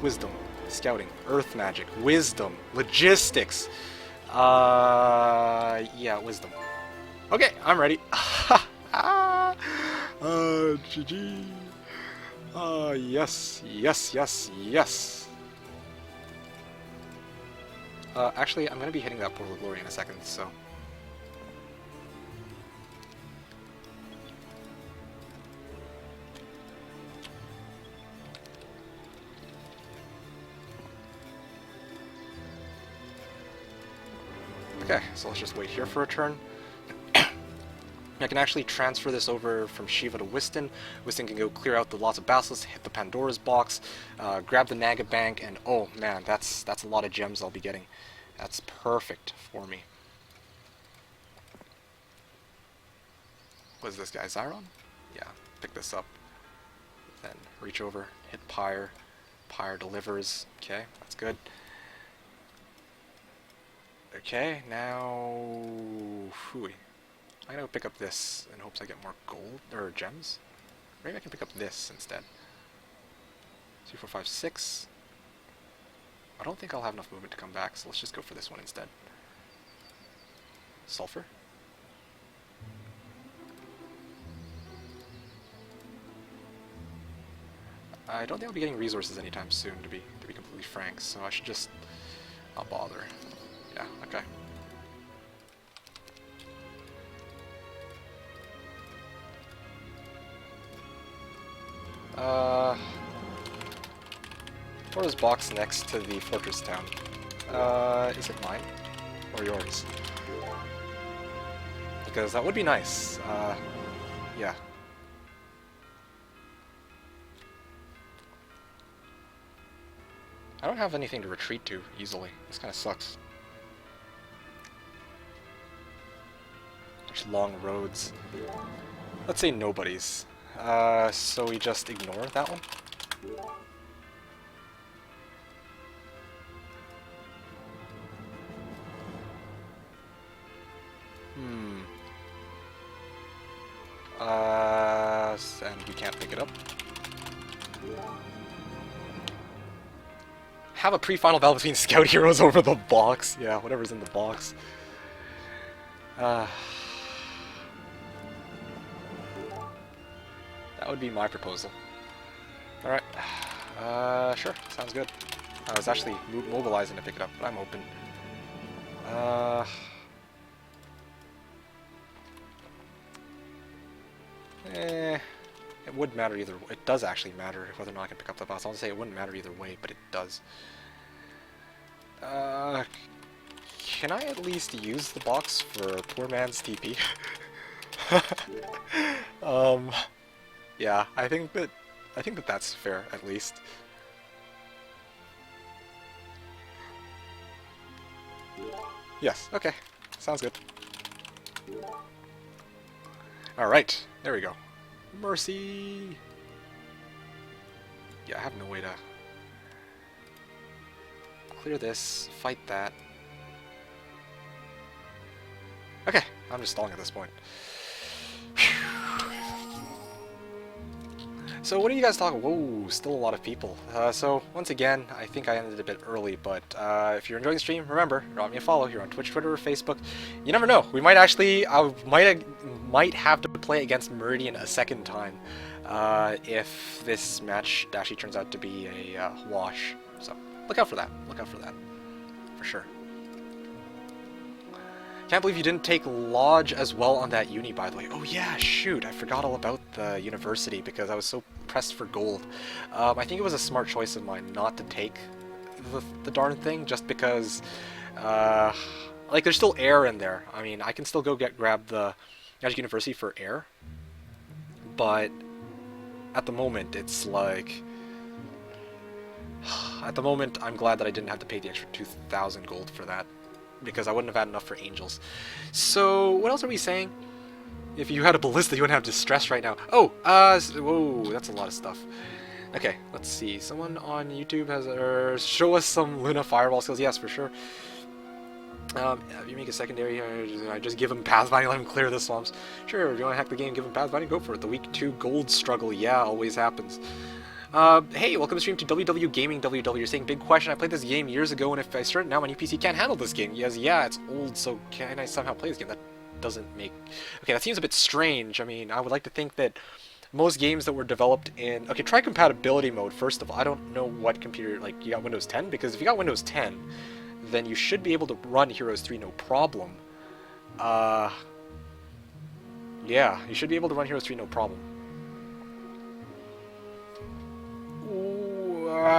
Wisdom, scouting, earth magic, wisdom, logistics. Yeah, wisdom. Okay, I'm ready. GG. Yes, yes, yes, yes. Actually, I'm gonna be hitting that Portal of Glory in a second, so... Okay, so let's just wait here for a turn. I can actually transfer this over from Shiva to Whiston. Whiston can go clear out the lots of basilisks, hit the Pandora's box, grab the Naga Bank, and oh man, that's a lot of gems I'll be getting. That's perfect for me. What is this guy, Zyron? Yeah, pick this up. Then reach over, hit Pyre. Pyre delivers. Okay, that's good. Okay, now... Phooey. I'm gonna pick up this in hopes I get more gold, or gems. Maybe I can pick up this instead. 2, 4, 5, 6. I don't think I'll have enough movement to come back, so let's just go for this one instead. Sulfur. I don't think I'll be getting resources anytime soon, to be completely frank, so I should just not bother. Yeah, okay. What is box next to the fortress town? Is it mine? Or yours? Because that would be nice. Yeah. I don't have anything to retreat to easily. This kind of sucks. There's long roads. Let's say nobody's. So we just ignore that one? And we can't pick it up. Have a pre-final battle between scout heroes over the box. Yeah, whatever's in the box. That would be my proposal. Alright. Sure. Sounds good. I was actually mobilizing to pick it up, but I'm open. It would matter either way. It does actually matter whether or not I can pick up the boss. I'll say it wouldn't matter either way, but it does. Can I at least use the box for poor man's TP? Yeah, I think that that's fair, at least. Yes, okay. Sounds good. Alright, there we go. Mercy! Yeah, I have no way to clear this, fight that. Okay, I'm just stalling at this point. So what are you guys talking? Whoa, still a lot of people. So once again, I think I ended a bit early, but if you're enjoying the stream, remember, drop me a follow here on Twitch, Twitter, or Facebook. You never know. We might actually, I might have to play against Meridian a second time if this match actually turns out to be a wash. So look out for that. Look out for that, for sure. Can't believe you didn't take Lodge as well on that uni, by the way. Oh yeah, shoot, I forgot all about the university because I was so pressed for gold. I think it was a smart choice of mine not to take the darn thing, just because, like, there's still air in there. I mean, I can still go grab the Magic University for air. but at the moment, it's like... At the moment, I'm glad that I didn't have to pay the extra 2,000 gold for that, because I wouldn't have had enough for angels. So, what else are we saying? If you had a ballista, you wouldn't have distress right now. Oh, whoa, that's a lot of stuff. Okay, let's see. Someone on YouTube has show us some Luna Fireball skills. Yes, for sure. If you make a secondary, just give him pathfinding, let him clear the swamps. Sure, if you want to hack the game, give him pathfinding, go for it. The week 2 gold struggle, yeah, always happens. Hey, welcome to stream to WW Gaming WW. You're saying, big question, I played this game years ago, and if I start it now, my new PC can't handle this game. Yes, yeah, it's old, so can I somehow play this game? That doesn't make... Okay, that seems a bit strange. I mean, I would like to think that most games that were developed in... Okay, try compatibility mode, first of all. I don't know what computer... Like, you got Windows 10? Because if you got Windows 10, then you should be able to run Heroes 3 no problem. Yeah, you should be able to run Heroes 3 no problem.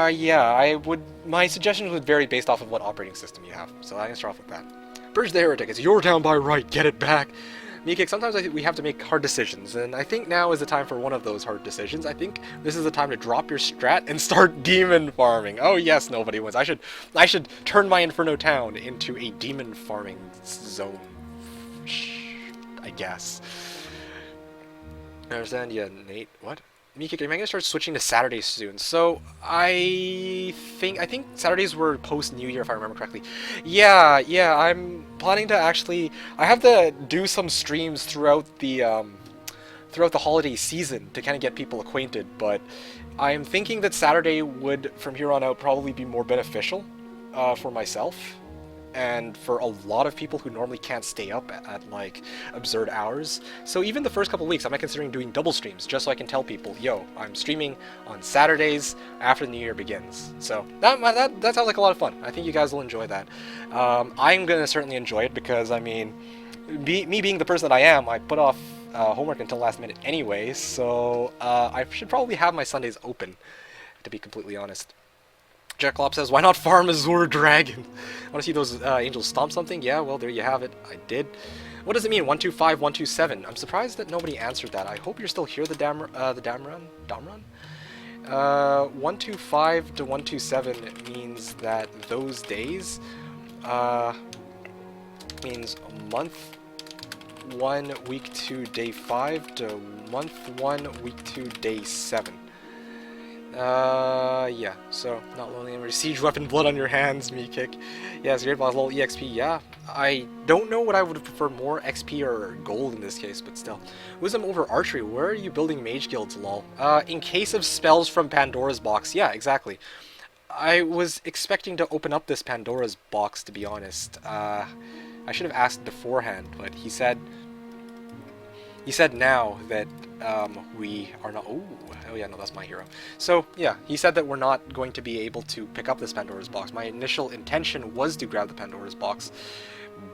Yeah, I would... My suggestions would vary based off of what operating system you have, so I'm gonna start off with that. Purge the Heretic, it's your town by right, get it back! Meekik, sometimes I think we have to make hard decisions, and I think now is the time for one of those hard decisions. I think this is the time to drop your strat and start demon farming. Oh yes, nobody wins. I should turn my Inferno town into a demon farming zone. I guess. I understand, yeah, Nate, what? Meekik, am I gonna start switching to Saturdays soon? So I think Saturdays were post New Year if I remember correctly. Yeah, I'm planning to actually. I have to do some streams throughout the holiday season to kind of get people acquainted. But I'm thinking that Saturday would, from here on out, probably be more beneficial for myself. And for a lot of people who normally can't stay up at like absurd hours. So even the first couple of weeks, I'm considering doing double streams just so I can tell people, yo, I'm streaming on Saturdays after the New Year begins. So that sounds like a lot of fun. I think you guys will enjoy that. I'm gonna certainly enjoy it because I mean, me being the person that I am, I put off homework until last minute anyway. So I should probably have my Sundays open, to be completely honest. Jacklop says, why not farm Azure Dragon? Want to see those angels stomp something? Yeah, well, there you have it. I did. What does it mean, 125, 127? I'm surprised that nobody answered that. I hope you're still here, the Damrun? 125 to 127 means that those days means month 1, week 2, day 5 to month 1, week 2, day 7. Yeah, so, not lonely anymore. Siege weapon, blood on your hands, Meekik. Yes, great boss, lol, EXP, yeah. I don't know what I would have preferred, more XP or gold in this case, but still. Wisdom over archery, where are you building mage guilds, lol? In case of spells from Pandora's box, yeah, exactly. I was expecting to open up this Pandora's box, to be honest. I should have asked beforehand, but he said now that we are not... Oh yeah, no, that's my hero. So, yeah, he said that we're not going to be able to pick up this Pandora's box. My initial intention was to grab the Pandora's box,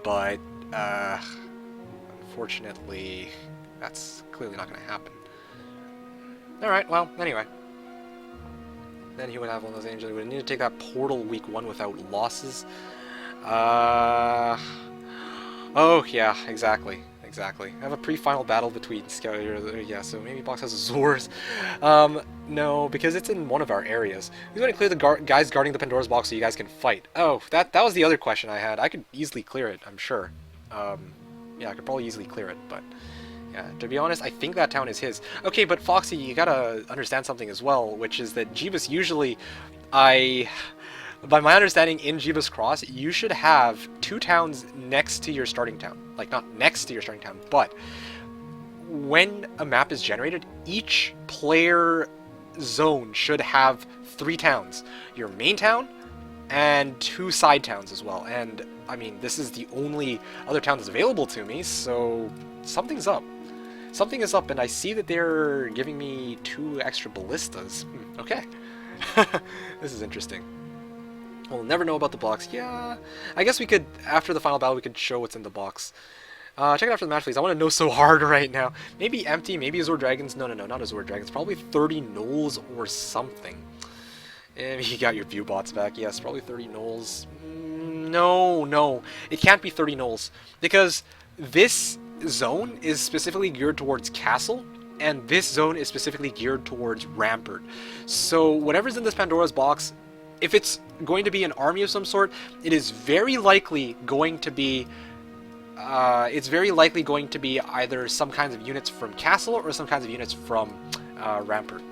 but, unfortunately, that's clearly not going to happen. Alright, well, anyway. Then he would have one of those angels. He would need to take that portal week 1 without losses. Oh, yeah, exactly. Exactly. I have a pre-final battle between Scout. Yeah, so maybe box has Azores. No, because it's in one of our areas. We want to clear the guys guarding the Pandora's box so you guys can fight. Oh, that was the other question I had. I could easily clear it, I'm sure. Yeah, I could probably easily clear it, but yeah, to be honest, I think that town is his. Okay, but Foxy, you gotta understand something as well, which is that Jebus usually, by my understanding, in Jebus Cross, you should have 2 towns next to your starting town. Like, not next to your starting town, but when a map is generated, each player zone should have 3 towns. Your main town, and 2 side towns as well. And, I mean, this is the only other town that's available to me, so something's up. Something is up, and I see that they're giving me 2 extra ballistas. Okay. This is interesting. We'll never know about the box. Yeah, I guess we could, after the final battle, we could show what's in the box. Check it after the match, please. I want to know so hard right now. Maybe empty, maybe Azure Dragons. No, not Azure Dragons. Probably 30 Knolls or something. And you got your view bots back. Yes, probably 30 Knolls. No. It can't be 30 Knolls. Because this zone is specifically geared towards Castle, and this zone is specifically geared towards Rampart. So whatever's in this Pandora's box, if it's going to be an army of some sort, it is very likely going to be either some kinds of units from Castle or some kinds of units from Rampart.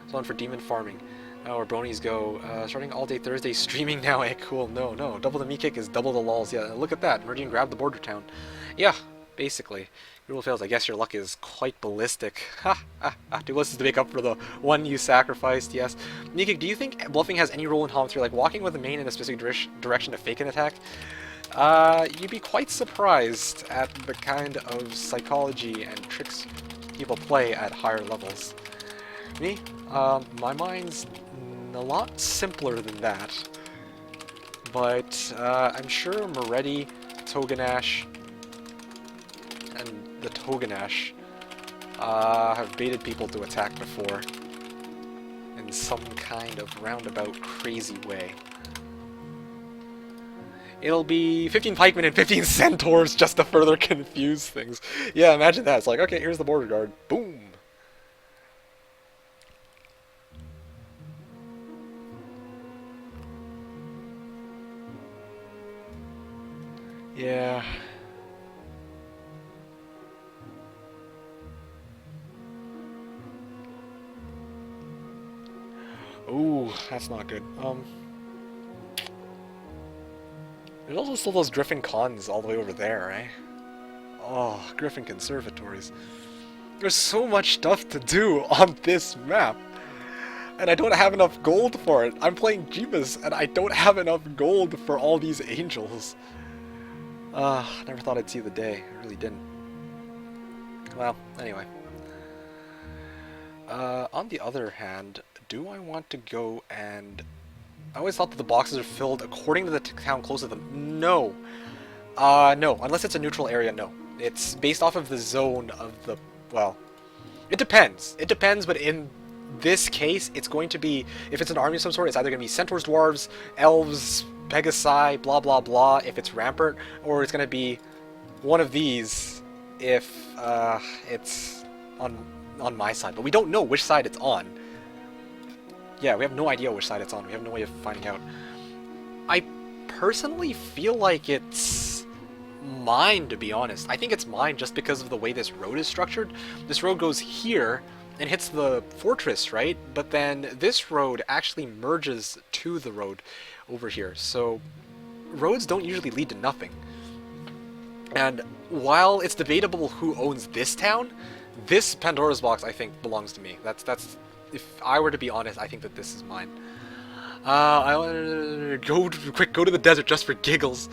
So on for demon farming. Where bronies go. Starting all day Thursday, streaming now. Eh, cool. No. Double the me kick is double the lols. Yeah, look at that. Meridian grabbed the border town. Yeah, basically. Rule fails. I guess your luck is quite ballistic. Ha. Too ballistic to make up for the one you sacrificed. Yes. Me kick, do you think bluffing has any role in Hom 3? Like walking with the main in a specific direction to fake an attack? You'd be quite surprised at the kind of psychology and tricks people play at higher levels. Me? My mind's a lot simpler than that. But I'm sure Meridian, Toganash, and the Toganash have baited people to attack before in some kind of roundabout crazy way. It'll be 15 pikemen and 15 centaurs just to further confuse things. Yeah, imagine that. It's like, okay, here's the border guard. Boom! Yeah. Ooh, that's not good. There's also still those Griffin cons all the way over there, right? Oh, Griffin conservatories. There's so much stuff to do on this map. And I don't have enough gold for it. I'm playing Jebus, and I don't have enough gold for all these angels. Never thought I'd see the day. I really didn't. Well, anyway. On the other hand, do I want to go and... I always thought that the boxes are filled according to the town close to them. No. No. Unless it's a neutral area, no. It's based off of the zone of the... Well, it depends. It depends, but in this case, it's going to be... If it's an army of some sort, it's either going to be centaurs, dwarves, elves, Pegasi, blah blah blah, if it's Rampart, or it's going to be one of these if it's on my side. But we don't know which side it's on. Yeah, we have no idea which side it's on. We have no way of finding out. I personally feel like it's mine, to be honest. I think it's mine just because of the way this road is structured. This road goes here and hits the fortress, right? But then this road actually merges to the road over here. So roads don't usually lead to nothing. And while it's debatable who owns this town, this Pandora's box, I think, belongs to me. That's if I were to be honest, I think that this is mine. I want to go to the desert just for giggles.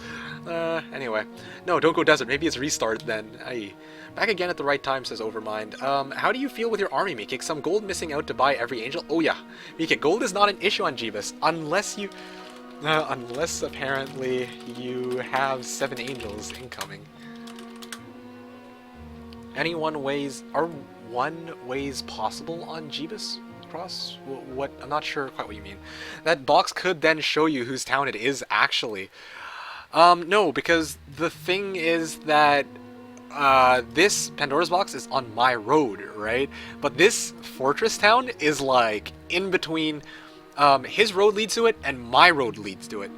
Anyway. No, don't go desert. Maybe it's restart then. Aye. Back again at the right time, says Overmind. How do you feel with your army, Mikik? Some gold missing out to buy every angel? Oh yeah. Mikik, gold is not an issue on Jebus. Unless you... unless apparently you have 7 angels incoming. Any one-ways... Are one-ways possible on Jebus? Cross? What? I'm not sure quite what you mean. That box could then show you whose town it is actually. No, because the thing is that this Pandora's box is on my road, right? But this fortress town is like in between. His road leads to it, and my road leads to it.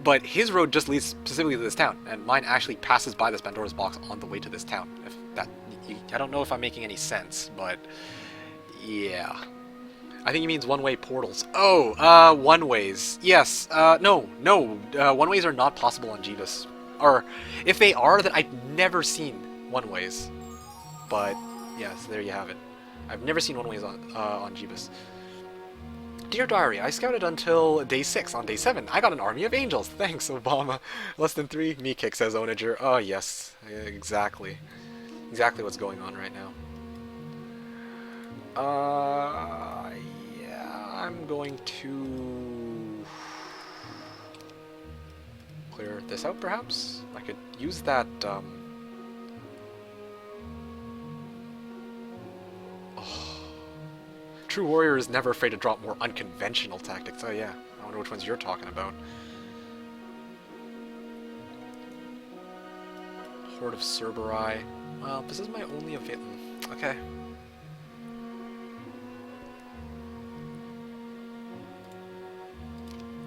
But his road just leads specifically to this town, and mine actually passes by this Pandora's box on the way to this town. If that, I don't know if I'm making any sense, but yeah. I think he means one-way portals. Oh, one-ways. Yes. No. One-ways are not possible on Jebus. Or, if they are, then I've never seen one-ways. But, yes, there you have it. I've never seen one-ways on Jebus. Dear Diary, I scouted until day 6. On day 7, I got an army of angels. Thanks, Obama. Less than 3, me kick, says Onager. Oh, yes. Exactly. Exactly what's going on right now. Yeah, I'm going to clear this out, perhaps? I could use that, oh. True warrior is never afraid to drop more unconventional tactics. Oh yeah, I wonder which ones you're talking about. Horde of Cerberus. Well, this is my only available... Okay.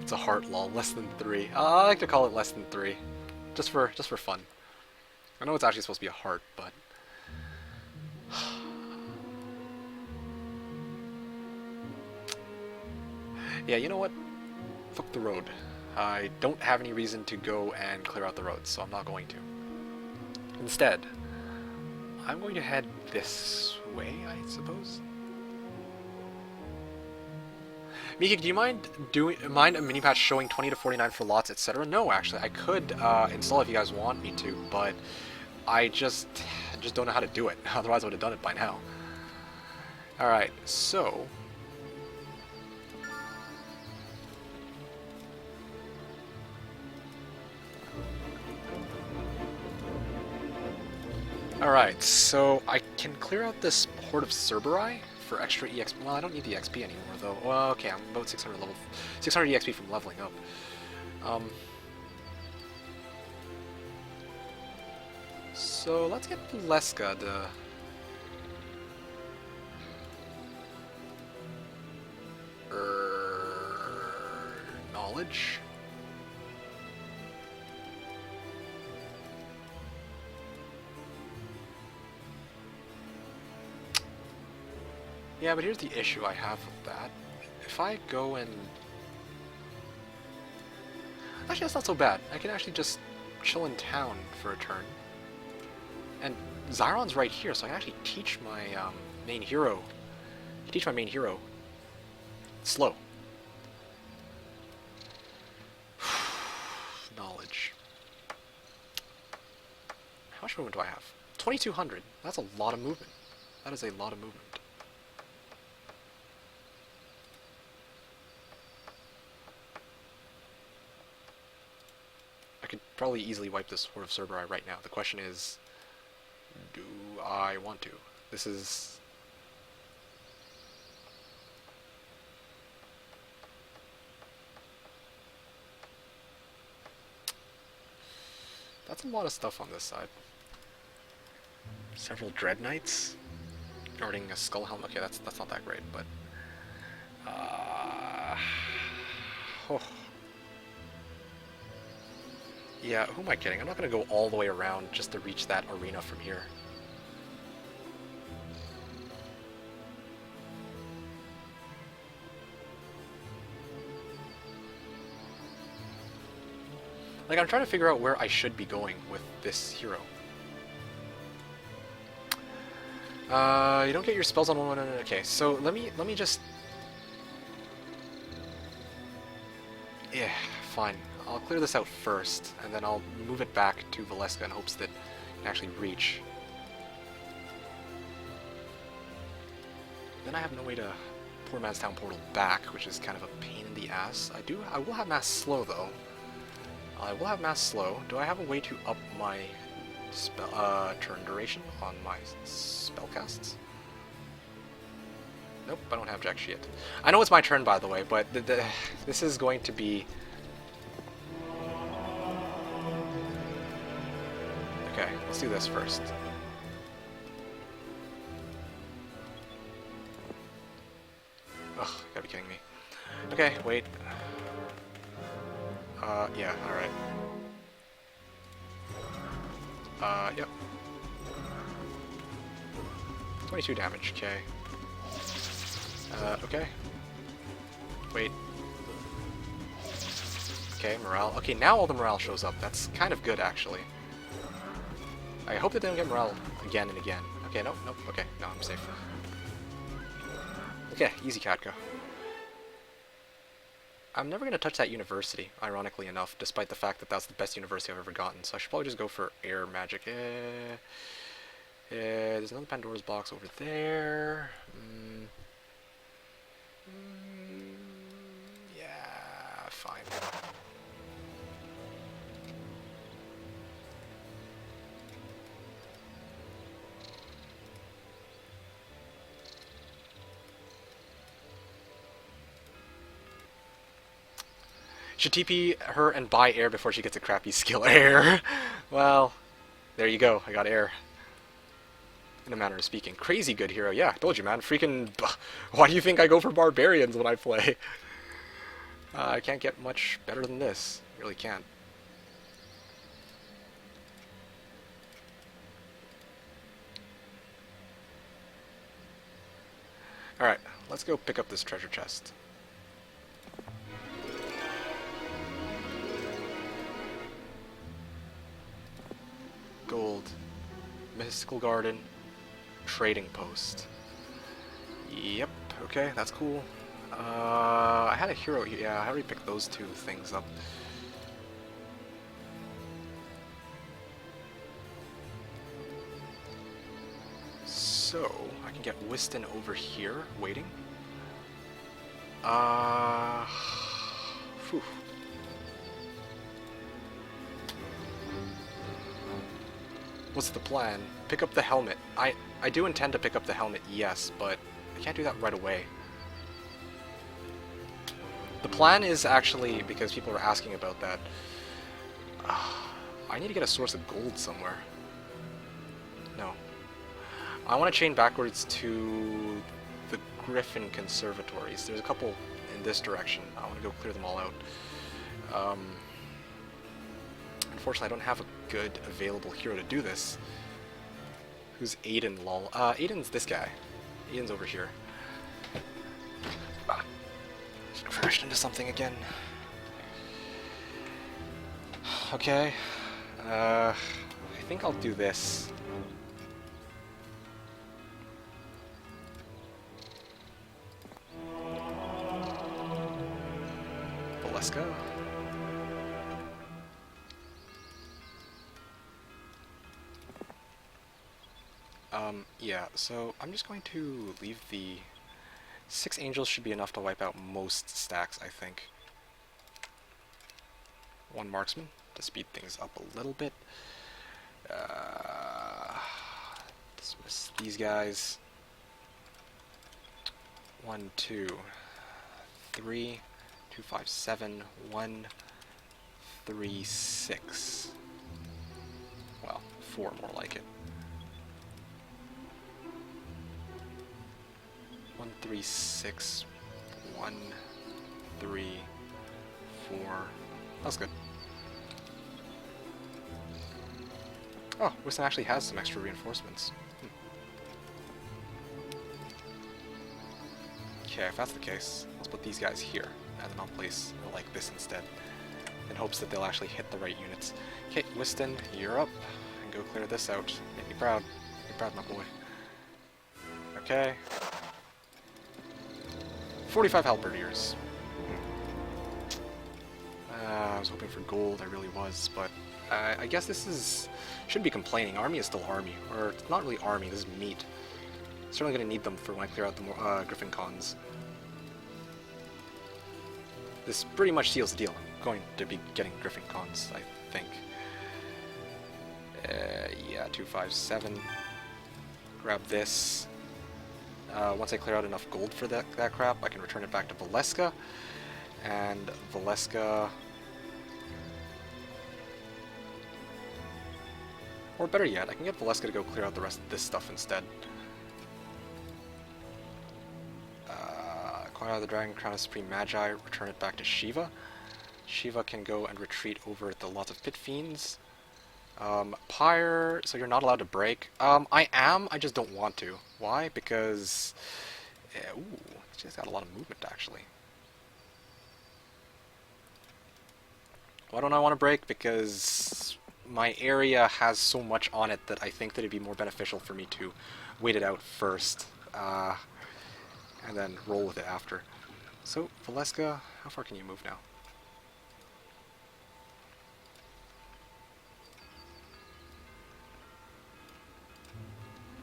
It's a heart, lol. Less than 3. I like to call it less than 3. Just for fun. I know it's actually supposed to be a heart, but... Yeah, you know what? Fuck the road. I don't have any reason to go and clear out the road, so I'm not going to. Instead, I'm going to head this way, I suppose. Mika, do you mind a mini patch showing 20 to 49 for lots, etc.? No, actually, I could install if you guys want me to, but I just don't know how to do it. Otherwise, I would have done it by now. All right, so. Alright, so I can clear out this Horde of Cerberus for extra EXP. Well, I don't need the XP anymore, though. Well, okay, I'm about 600 EXP from leveling up. So let's get Leska to... knowledge? Yeah, but here's the issue I have with that. If I go and... Actually, that's not so bad. I can actually just chill in town for a turn. And Zyron's right here, so I can actually teach my main hero. Teach my main hero. Slow. Knowledge. How much movement do I have? 2,200. That's a lot of movement. That is a lot of movement. I could probably easily wipe this Horde of Cerberus right now. The question is, do I want to? This is... That's a lot of stuff on this side. Several Dread Knights guarding a Skull Helm. Okay, that's not that great, but oh. Yeah, who am I kidding? I'm not gonna go all the way around just to reach that arena from here. Like, I'm trying to figure out where I should be going with this hero. You don't get your spells on one. Okay, so let me just. Yeah, fine. I'll clear this out first, and then I'll move it back to Valeska in hopes that it can actually reach. Then I have no way to Poor Man's Town portal back, which is kind of a pain in the ass. I will have mass slow though. I will have mass slow. Do I have a way to up my spell turn duration on my spellcasts? Nope, I don't have jack shit. I know it's my turn, by the way, but this is going to be... Okay, let's do this first. Ugh, you gotta be kidding me. Okay, wait. Yeah, alright. Yep. 22 damage, okay. Okay. Wait. Okay, morale. Okay, now all the morale shows up. That's kind of good, actually. I hope that they don't get morale again and again. Okay, nope, nope. Okay, no, I'm safe. Okay, easy, Katka. I'm never going to touch that university, ironically enough, despite the fact that that's the best university I've ever gotten. So I should probably just go for air magic. There's another Pandora's box over there. Yeah, fine. Should TP her and buy air before she gets a crappy skill. Air! Well, there you go. I got air. in a manner of speaking. Crazy good hero, yeah, I told you, man. Freaking, why do you think I go for barbarians when I play? I can't get much better than this. Really can't. Alright, let's go pick up this treasure chest. Gold. Mystical Garden. Trading Post. Yep, okay, that's cool. I had a hero here. Yeah, I already picked those two things up. So, I can get Whiston over here, waiting. Phew. What's the plan? Pick up the helmet. I do intend to pick up the helmet, yes, but I can't do that right away. The plan is actually, because people are asking about that, I need to get a source of gold somewhere. No. I want to chain backwards to the Griffin Conservatories. There's a couple in this direction. I want to go clear them all out. Unfortunately, I don't have a good available hero to do this. Who's Aiden, lol? Aiden's this guy. Aiden's over here. Just crashed into something again. Okay. I think I'll do this. Valeska. Yeah, so I'm just going to leave the 6 angels should be enough to wipe out most stacks, I think. 1 marksman to speed things up a little bit. Dismiss these guys. 1, 2, 3, 2, 5, 7, 1, 3, 6. Well, 4 more like it. 1, 3, 6, 1, 3, 4. That's good. Oh, Whiston actually has some extra reinforcements. Okay, if that's the case, let's put these guys here, and then I'll place like this instead, in hopes that they'll actually hit the right units. Okay, Whiston, you're up, and go clear this out. Make me proud. Make me proud, my boy. Okay. 45 halberdiers. I was hoping for gold, I really was, but I guess this is... shouldn't be complaining. Army is still army. Or, it's not really army, this is meat. Certainly going to need them for when I clear out the more, Griffin cons. This pretty much seals the deal. I'm going to be getting Griffin cons, I think. Yeah, 2, 5, 7. Grab this. Once I clear out enough gold for that crap, I can return it back to Valeska. And Valeska... or better yet, I can get Valeska to go clear out the rest of this stuff instead. Acquire the Dragon Crown of Supreme Magi, return it back to Shiva. Shiva can go and retreat over the lots of Pit Fiends. Pyre, so you're not allowed to break. I am, I just don't want to. Why? Because... ooh, she's got a lot of movement, actually. Why don't I want to break? Because my area has so much on it that I think that it'd be more beneficial for me to wait it out first. And then roll with it after. So, Valeska, how far can you move now?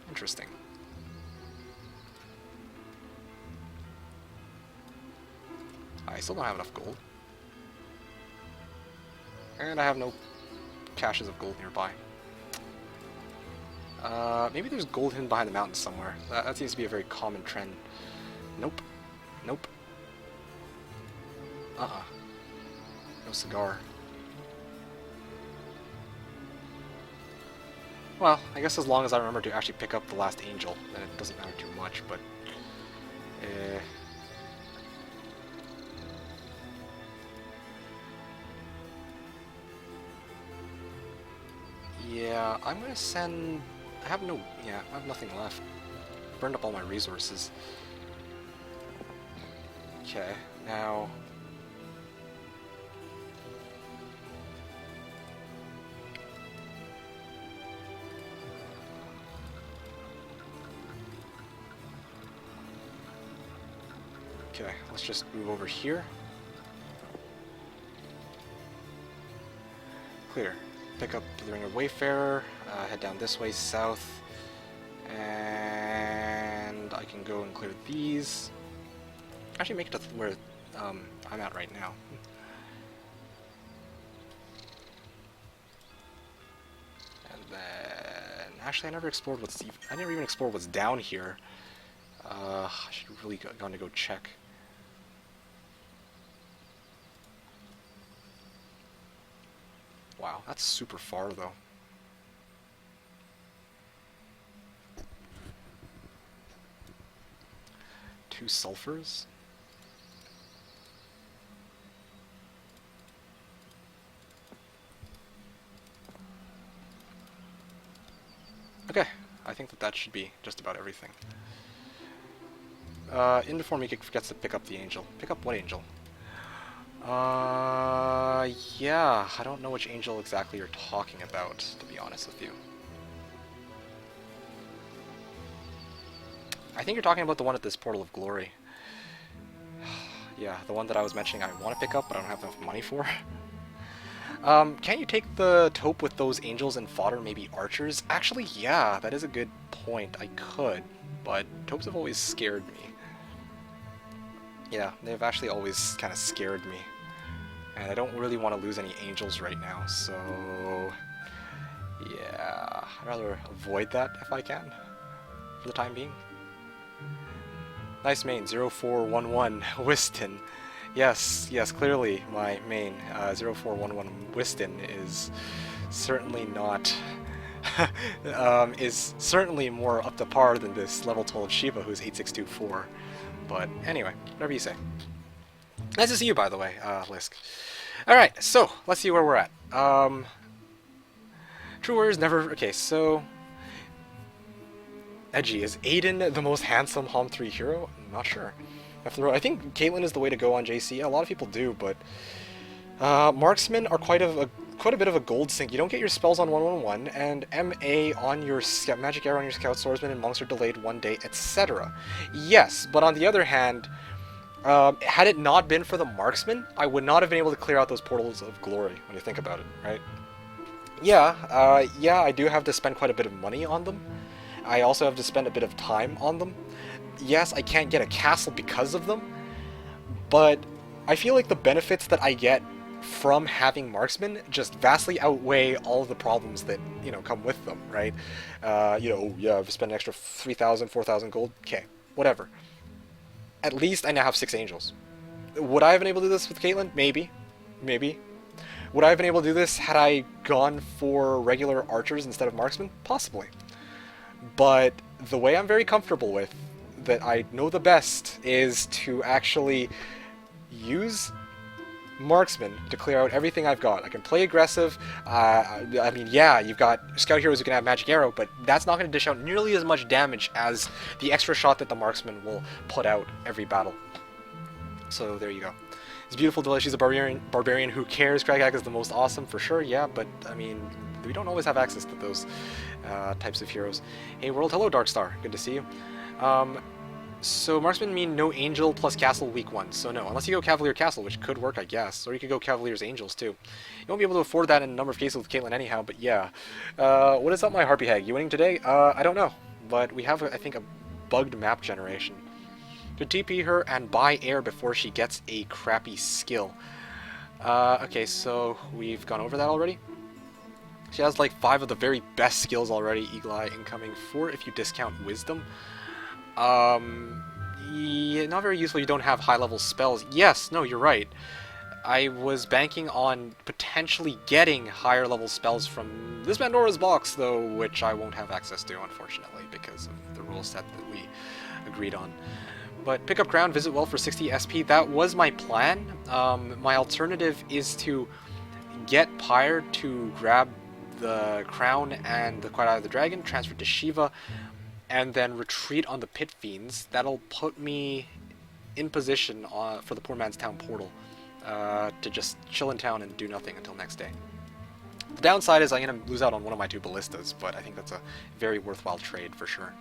Interesting. I still don't have enough gold. And I have no caches of gold nearby. Maybe there's gold hidden behind the mountains somewhere. That seems to be a very common trend. Nope. Nope. No cigar. Well, I guess as long as I remember to actually pick up the last angel, then it doesn't matter too much, but... Yeah, I'm gonna send... I have no... Yeah, I have nothing left. Burned up all my resources. Okay, now... Okay, let's just move over here. Clear. Pick up the Ring of Wayfarer, head down this way, south, and I can go and clear these. Actually make it to where I'm at right now. And then... Actually, I never explored what's... I never even explored what's down here. I should really gone to go check. Wow, that's super far, though. Two sulfurs? Okay, I think that should be just about everything. In before Mika forgets to pick up the angel. Pick up what angel? Yeah, I don't know which angel exactly you're talking about, to be honest with you. I think you're talking about the one at this Portal of Glory. Yeah, the one that I was mentioning I want to pick up, but I don't have enough money for. Can't you take the taupe with those angels and fodder maybe archers? Actually, yeah, that is a good point. I could, but taupes have always scared me. Yeah, they've actually always kind of scared me. And I don't really want to lose any angels right now, so... Yeah, I'd rather avoid that if I can, for the time being. Nice main, 0411 Whiston. Yes, clearly my main, 0411 Whiston is certainly not... is certainly more up to par than this level 12 Shiva who's 8624. But anyway, whatever you say. Nice to see you, by the way, Lisk. Alright, so, let's see where we're at. True Warriors never... Okay, so... Edgy, is Aiden the most handsome Hom 3 hero? I'm not sure. I think Caitlyn is the way to go on JC. A lot of people do, but... marksmen are quite a bit of a gold sink. You don't get your spells on 111, and MA on your magic arrow on your scout swordsman and monks are delayed 1 day, etc. Yes, but on the other hand, had it not been for the marksman, I would not have been able to clear out those portals of glory, when you think about it, right? Yeah, yeah, I do have to spend quite a bit of money on them. I also have to spend a bit of time on them. Yes, I can't get a castle because of them, but I feel like the benefits that I get from having marksmen just vastly outweigh all of the problems that, you know, come with them, right? You know, yeah, I've spent an extra 3,000, 4,000 gold. Okay, whatever. At least I now have 6 angels. Would I have been able to do this with Caitlyn? Maybe. Maybe. Would I have been able to do this had I gone for regular archers instead of marksmen? Possibly. But the way I'm very comfortable with, that I know the best, is to actually use marksman to clear out everything I've got. I can play aggressive. I mean, yeah, you've got scout heroes who can have magic arrow, but that's not going to dish out nearly as much damage as the extra shot that the marksman will put out every battle. So there you go. It's beautiful, Delicious. She's a barbarian who cares. Kragak is the most awesome for sure, yeah, but I mean, we don't always have access to those types of heroes. Hey world, hello Darkstar, good to see you. So marksmen mean no angel plus castle week 1, so no, unless you go Cavalier Castle, which could work I guess, or you could go Cavalier's Angels too. You won't be able to afford that in a number of cases with Caitlyn anyhow, but yeah. What is up my Harpy Hag? You winning today? I don't know, but we have I think a bugged map generation. Could TP her and buy air before she gets a crappy skill. Okay, so we've gone over that already. She has like 5 of the very best skills already. Eagle Eye incoming 4 if you discount Wisdom. Yeah, not very useful. You don't have high level spells. Yes, no, you're right. I was banking on potentially getting higher level spells from this Pandora's box, though, which I won't have access to, unfortunately, because of the rule set that we agreed on. But pick up crown, visit well for 60 SP. That was my plan. My alternative is to get Pyre to grab the crown and the Quiet Eye of the Dragon, transfer to Shiva, and then retreat on the Pit Fiends. That'll put me in position for the Poor Man's Town portal to just chill in town and do nothing until next day. The downside is I'm going to lose out on one of my 2 ballistas, but I think that's a very worthwhile trade for sure.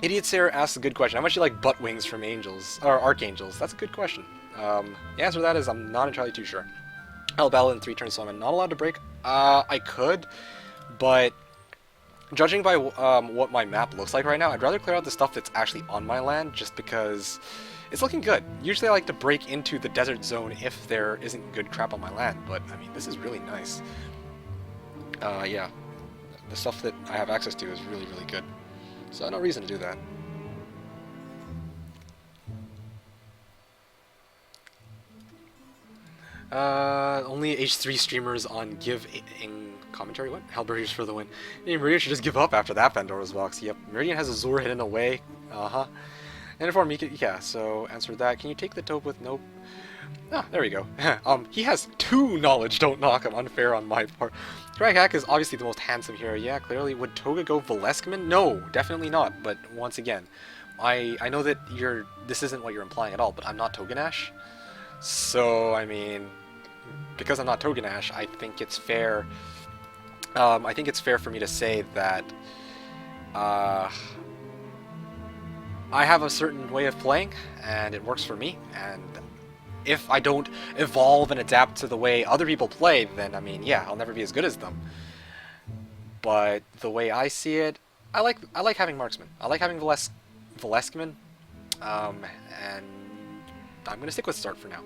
Idiot Sarah asks a good question. How much do you like butt wings from angels or archangels? That's a good question. The answer to that is I'm not entirely too sure. I'll battle in 3 turns, so I'm not allowed to break. I could, but judging by what my map looks like right now, I'd rather clear out the stuff that's actually on my land, just because it's looking good. Usually I like to break into the desert zone if there isn't good crap on my land, but I mean, this is really nice. Yeah, the stuff that I have access to is really, really good. So no reason to do that. Only H3 streamers on in commentary. What? Hellbreakers for the win. Hey, Meridian should just give up after that Pandora's box. Yep, Meridian has Azure hidden away. And for Mika, yeah. So answer that. Can you take the taupe with nope? Ah, there we go. He has 2 knowledge. Don't knock him. Unfair on my part. Kraghack is obviously the most handsome hero. Yeah, clearly. Would Toga go Valeskman? No, definitely not. But once again, I know that this isn't what you're implying at all, but I'm not Toganash. So, I mean, because I'm not Toganash, I think it's fair. I think it's fair for me to say that I have a certain way of playing, and it works for me. And if I don't evolve and adapt to the way other people play, then I mean, yeah, I'll never be as good as them. But the way I see it, I like having marksman. I like having Valeskman, and I'm gonna stick with start for now.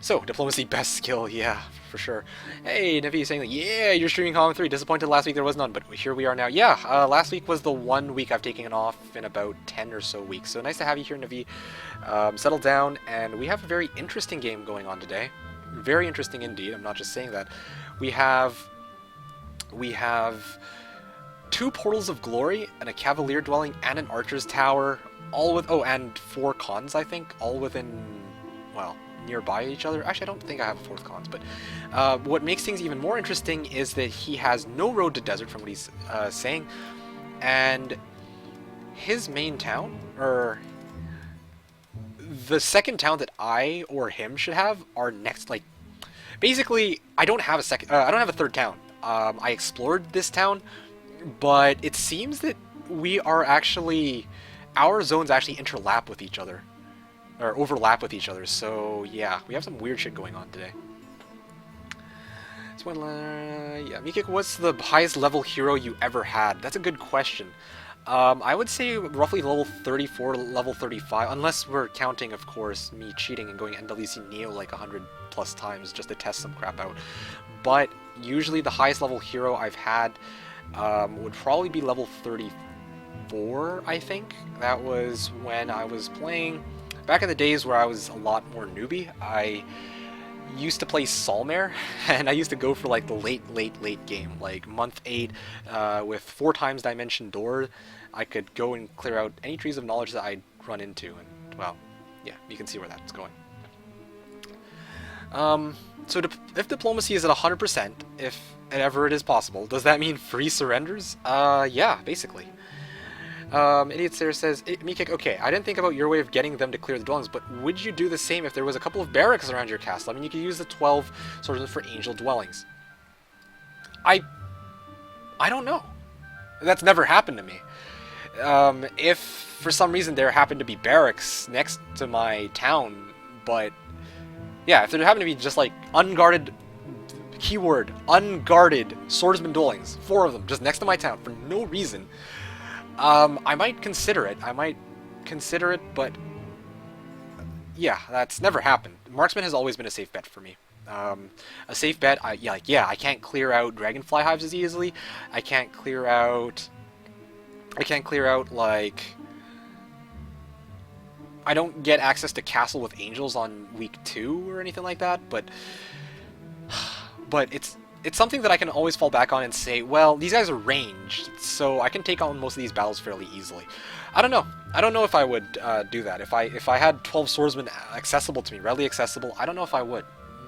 So, diplomacy best skill, yeah, for sure. Hey, Navi saying that, yeah, you're streaming Column 3. Disappointed last week there was none, but here we are now. Yeah, last week was the 1 week I've taken off in about 10 or so weeks. So nice to have you here, Navi. Settle down, and we have a very interesting game going on today. Very interesting indeed, I'm not just saying that. We have 2 Portals of Glory, and a Cavalier Dwelling, and an Archer's Tower, all with, oh, and 4 cons, I think, all within, well, nearby each other. Actually, I don't think I have a 4th cons, but what makes things even more interesting is that he has no road to desert from what he's saying, and his main town, or the second town that I or him should have, are next, like, basically, I don't have a 3rd town. I explored this town, but it seems that our zones actually overlap with each other. So yeah, we have some weird shit going on today. Yeah, Mikik, what's the highest level hero you ever had? That's a good question. I would say roughly level 34, level 35, unless we're counting, of course, me cheating and going NWC Neo like 100 plus times just to test some crap out. But usually the highest level hero I've had would probably be level 34, I think. That was when I was playing. Back in the days where I was a lot more newbie, I used to play Solmare, and I used to go for like the late game, like month 8, with 4 times Dimension Door. I could go and clear out any trees of knowledge that I'd run into, and well, yeah, you can see where that's going. So if diplomacy is at 100%, if ever it is possible, does that mean free surrenders? Yeah, basically. Idiot Sarah says, Mikik, okay, I didn't think about your way of getting them to clear the dwellings, but would you do the same if there was a couple of barracks around your castle? I mean, you could use the 12 swordsmen for angel dwellings. I don't know. That's never happened to me. If for some reason there happened to be barracks next to my town, but yeah, if there happened to be just like unguarded, keyword, unguarded swordsman dwellings, 4 of them just next to my town for no reason, I might consider it. But yeah, that's never happened. Marksman has always been a safe bet for me. A safe bet, I can't clear out dragonfly hives as easily. I can't clear out like I don't get access to Castle with Angels on week 2 or anything like that, but it's something that I can always fall back on and say, well, these guys are ranged, so I can take on most of these battles fairly easily. I don't know. I don't know if I would do that. If I had 12 swordsmen accessible to me, readily accessible, I don't know if I would.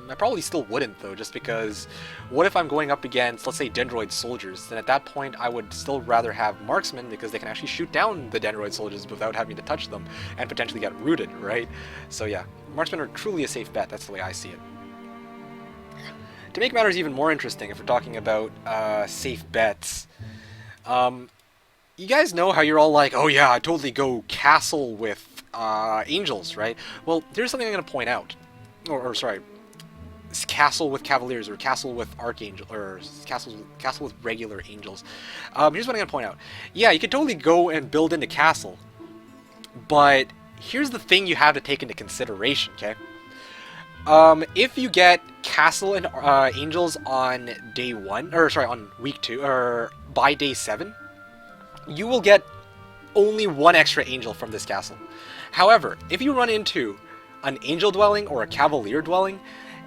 I probably still wouldn't, though, just because what if I'm going up against, let's say, Dendroid soldiers? Then at that point, I would still rather have marksmen, because they can actually shoot down the Dendroid soldiers without having to touch them, and potentially get rooted, right? So yeah, marksmen are truly a safe bet. That's the way I see it. To make matters even more interesting, if we're talking about safe bets, you guys know how you're all like, oh yeah, I'd totally go castle with angels, right? Well, here's something I'm going to point out. Or sorry, castle with cavaliers, or castle with archangel, or castle with regular angels. Here's what I'm going to point out. Yeah, you could totally go and build into castle, but here's the thing you have to take into consideration, okay? If you get castle and angels on day 1, or sorry, on week 2, or by day 7, you will get only 1 extra angel from this castle. However, if you run into an angel dwelling or a cavalier dwelling,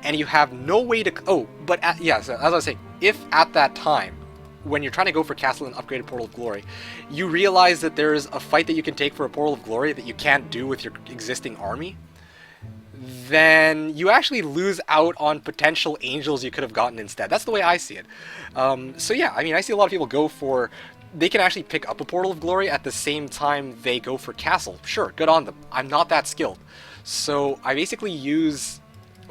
and you have no way to... Oh, but yeah, so as I was saying, if at that time, when you're trying to go for castle and upgraded Portal of Glory, you realize that there's a fight that you can take for a Portal of Glory that you can't do with your existing army, then you actually lose out on potential angels you could have gotten instead. That's the way I see it. So yeah, I mean, I see a lot of people go for... They can actually pick up a Portal of Glory at the same time they go for castle. Sure, good on them. I'm not that skilled. So I basically use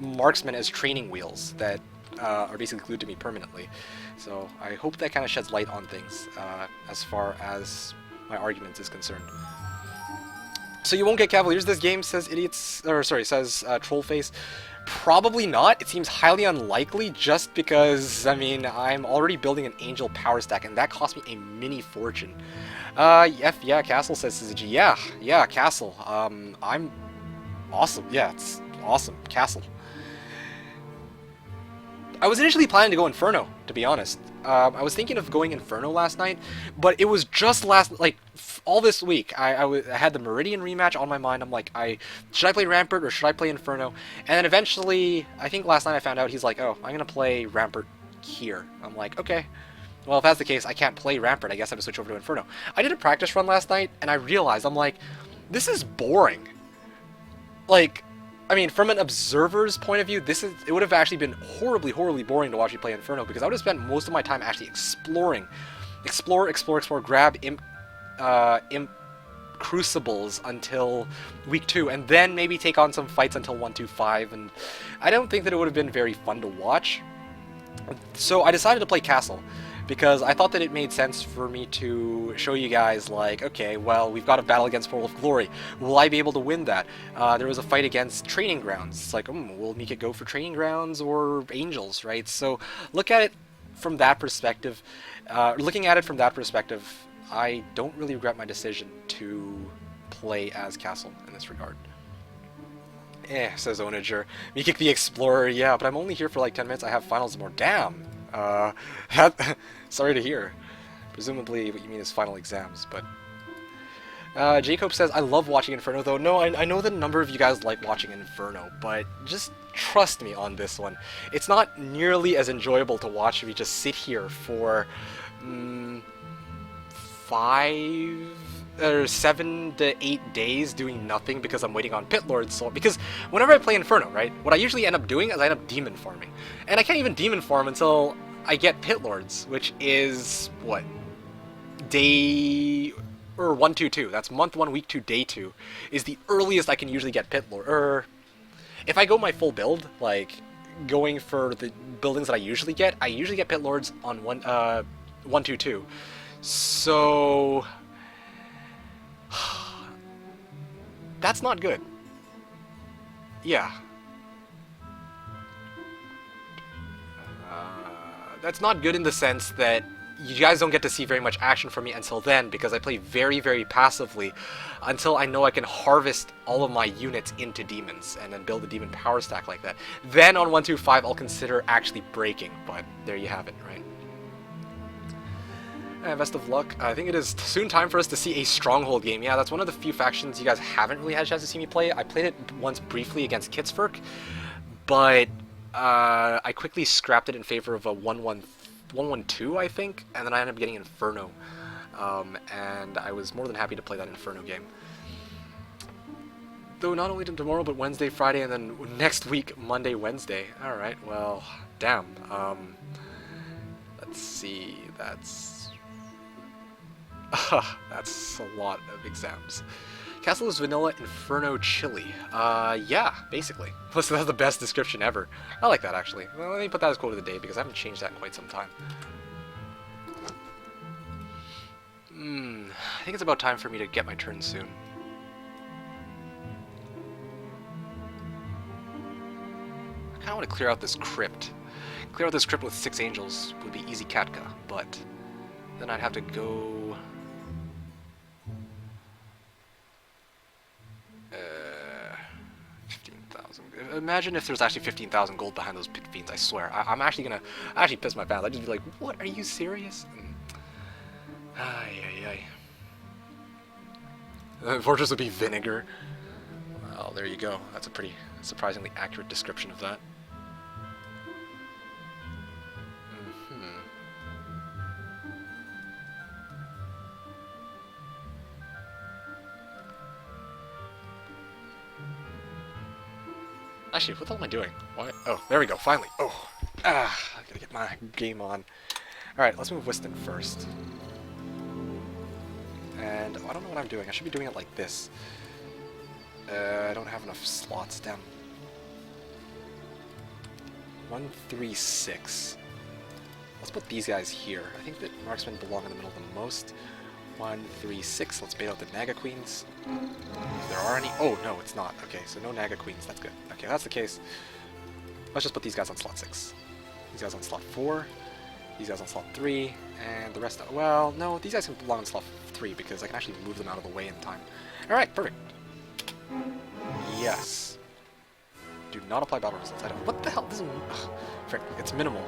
marksmen as training wheels that are basically glued to me permanently. So I hope that kind of sheds light on things as far as my argument is concerned. So you won't get cavaliers this game, says idiots, or sorry, says Trollface. Probably not. It seems highly unlikely, just because, I mean, I'm already building an angel power stack, and that cost me a mini fortune. Yeah, Castle, says Syzygy. Yeah, Castle. I'm awesome. Yeah, it's awesome. Castle. I was initially planning to go Inferno, to be honest. I was thinking of going Inferno last night, but it was just all this week. I had the Meridian rematch on my mind. I'm like, should I play Rampart or should I play Inferno? And then eventually, I think last night I found out he's like, oh, I'm going to play Rampart here. I'm like, okay. Well, if that's the case, I can't play Rampart. I guess I have to switch over to Inferno. I did a practice run last night, and I realized, I'm like, this is boring. Like, I mean, from an observer's point of view, it would have actually been horribly, horribly boring to watch me play Inferno, because I would have spent most of my time actually exploring. Explore, grab imp crucibles until week 2, and then maybe take on some fights until 125, and I don't think that it would have been very fun to watch. So I decided to play Castle, because I thought that it made sense for me to show you guys, like, okay, well, we've got a battle against Portal of Glory. Will I be able to win that? There was a fight against Training Grounds. It's like, will Mika go for Training Grounds or Angels, right? So look at it from that perspective. Looking at it from that perspective, I don't really regret my decision to play as Castle in this regard. Says Onager. Mika the Explorer, yeah, but I'm only here for like 10 minutes. I have finals tomorrow. Damn! Sorry to hear. Presumably what you mean is final exams, but... Jacob says, I love watching Inferno, though. No, I know that a number of you guys like watching Inferno, but just trust me on this one. It's not nearly as enjoyable to watch me just sit here for 7 to 8 days doing nothing because I'm waiting on Pit Lords. So, because whenever I play Inferno, right, what I usually end up doing is I end up demon farming. And I can't even demon farm until I get Pit Lords, which is, what, day... or 122. That's month 1, week 2, day 2, is the earliest I can usually get Pit Lord. Or if I go my full build, like going for the buildings that I usually get Pit Lords on 122. So that's not good. Yeah. That's not good in the sense that you guys don't get to see very much action from me until then, because I play very, very passively until I know I can harvest all of my units into demons and then build a demon power stack like that. Then on 125 I'll consider actually breaking, but there you have it, right? Best of luck. I think it is soon time for us to see a Stronghold game. Yeah, that's one of the few factions you guys haven't really had a chance to see me play. I played it once briefly against Kitsverk, but I quickly scrapped it in favor of a 1-1-2, I think, and then I ended up getting Inferno. And I was more than happy to play that Inferno game. Though not only tomorrow, but Wednesday, Friday, and then next week, Monday, Wednesday. Alright, well, damn. Let's see, that's a lot of exams. Castle is vanilla, Inferno chili. Yeah, basically. Listen, that's the best description ever. I like that, actually. Well, let me put that as quote of the day, because I haven't changed that in quite some time. I think it's about time for me to get my turn soon. I kind of want to clear out this crypt. Clear out this crypt with 6 angels would be easy Katka, but then I'd have to go... 15,000. Imagine if there's actually 15,000 gold behind those pit fiends, I swear. I'm actually gonna... I actually piss my pants. I'd just be like, what, are you serious? Fortress would be vinegar. Well, there you go. That's a pretty surprisingly accurate description of that. Actually, what the hell am I doing? Why? Oh, there we go, finally. Oh, I gotta get my game on. Alright, let's move Wiston first. And, I don't know what I'm doing. I should be doing it like this. I don't have enough slots, damn. 1, 3, 6. Let's put these guys here. I think that marksmen belong in the middle the most. 1, 3, 6. Let's bait out the Naga Queens. If there are any. Oh, no, it's not. Okay, so no Naga Queens. That's good. Okay, if that's the case. Let's just put these guys on slot 6. These guys on slot 4. These guys on slot 3. And the rest. Well, no, these guys can belong on slot 3 because I can actually move them out of the way in time. Alright, perfect. Yes. Do not apply battle results. I don't. What the hell? This is. Ugh, frick, it's minimal.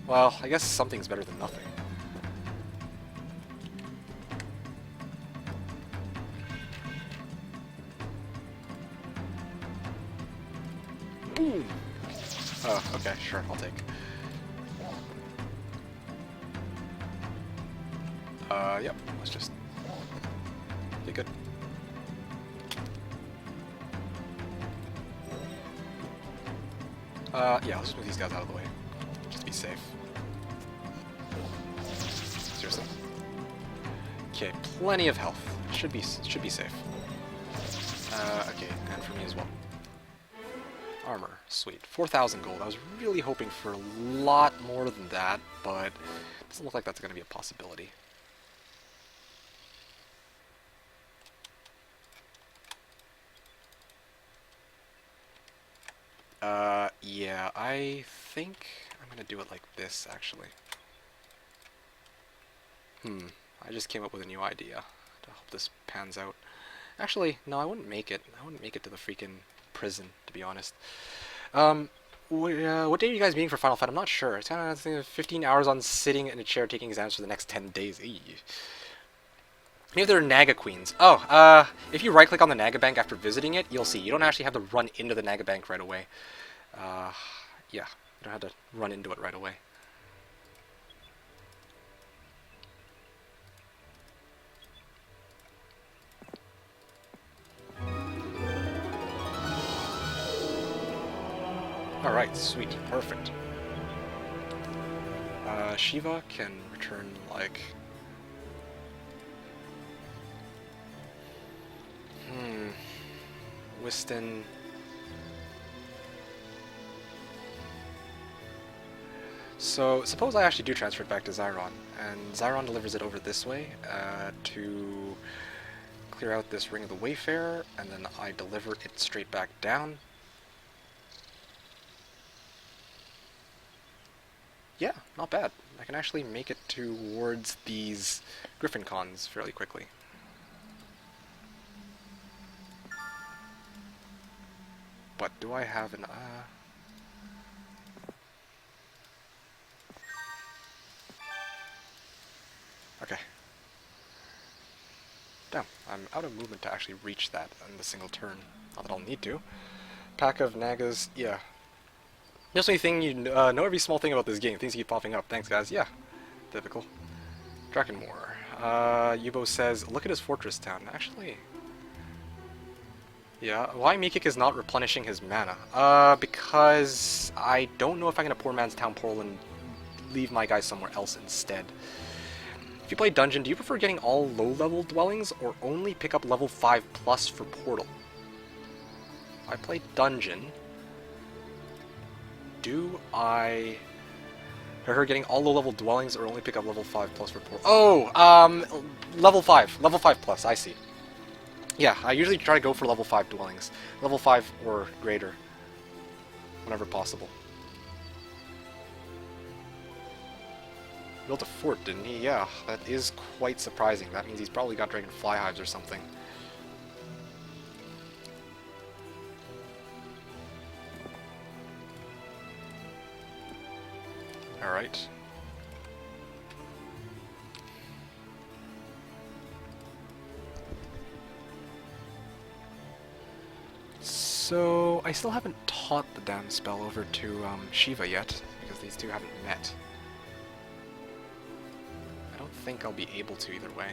Well, I guess something's better than nothing. Ooh. Oh, okay, sure, I'll take. Yep, let's just... Okay, good. Yeah, let's just move these guys out of the way. Just to be safe. Seriously. Okay, plenty of health. Should be safe. Okay, and for me as well. Armor, sweet. 4,000 gold. I was really hoping for a lot more than that, but it doesn't look like that's going to be a possibility. Yeah, I think I'm going to do it like this, actually. I just came up with a new idea to hope this pans out. Actually, no, I wouldn't make it. I wouldn't make it to the freaking prison, to be honest. What day are you guys meeting for Final Fight? I'm not sure. It's kind of 15 hours on sitting in a chair taking exams for the next 10 days. Maybe there are Naga Queens. Oh, if you right-click on the Naga Bank after visiting it, you'll see. You don't actually have to run into the Naga Bank right away. Yeah, you don't have to run into it right away. Alright, sweet, perfect. Shiva can return, like... Wiston... So, suppose I actually do transfer it back to Zyron, and Zyron delivers it over this way, to clear out this Ring of the Wayfarer, and then I deliver it straight back down. Yeah, not bad. I can actually make it towards these Griffin Cons fairly quickly. But do I have an... out of movement to actually reach that in the single turn. Not that I'll need to. Pack of Nagas, yeah. Just anything you know every small thing about this game. Things keep popping up. Thanks, guys. Yeah, typical. Drakenmoor. Jebus says, look at his fortress town. Actually, yeah. Why Mikik is not replenishing his mana? Because I don't know if I'm gonna Poor Man's Town portal and leave my guys somewhere else instead. If you play Dungeon, do you prefer getting all low-level dwellings or only pick up level 5+ for Portal? If I play Dungeon, do I prefer getting all low-level dwellings or only pick up level 5+ for Portal? Oh, level 5. Level 5+, I see. Yeah, I usually try to go for level 5 dwellings. Level 5 or greater, whenever possible. Built a fort, didn't he? Yeah, that is quite surprising. That means he's probably got Dragonfly Hives or something. Alright. So, I still haven't taught the damn spell over to Shiva yet, because these two haven't met. I don't think I'll be able to either way.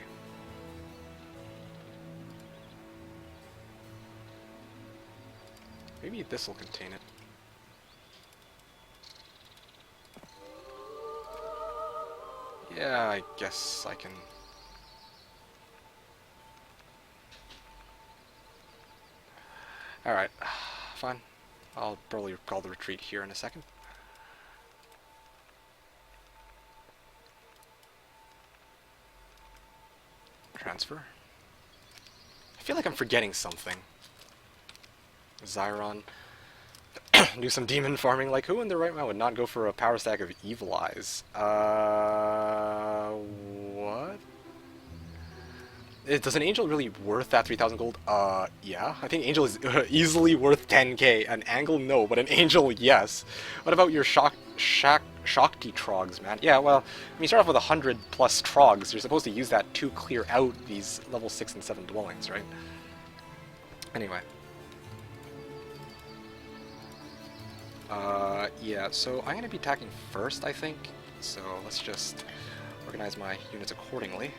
Maybe this will contain it. Yeah, I guess I can... Alright, fine. I'll probably call the retreat here in a second. Transfer. I feel like I'm forgetting something. Zyron. Do some demon farming. Like, who in their right mind would not go for a power stack of Evil Eyes? What? Does an angel really worth that 3,000 gold? Yeah. I think angel is easily worth 10k. An angle, no, but an angel, yes. What about your Shakti trogs, man? Yeah, well, when you start off with 100+ trogs, you're supposed to use that to clear out these level 6 and 7 dwellings, right? Anyway. Yeah, so I'm going to be attacking first, I think. So let's just organize my units accordingly.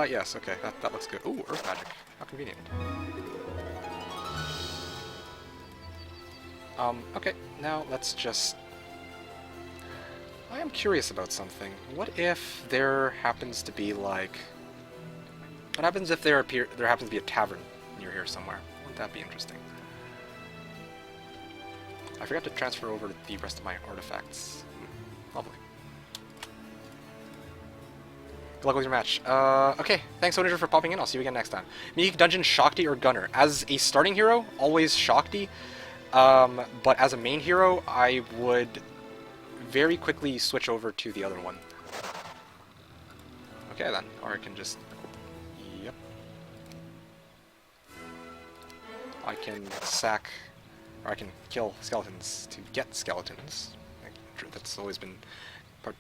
Yes, okay, that looks good. Ooh, Earth Magic. How convenient. Okay, now let's just... I am curious about something. What if there happens to be, like... What happens if there happens to be a tavern near here somewhere? Wouldn't that be interesting? I forgot to transfer over the rest of my artifacts. Lovely. Good luck with your match. Okay, thanks Onager for popping in. I'll see you again next time. Unique Dungeon, Shakti or Gunner? As a starting hero, always Shakti. But as a main hero, I would very quickly switch over to the other one. Okay then, or I can just... Yep. I can sack... Or I can kill skeletons to get skeletons. That's always been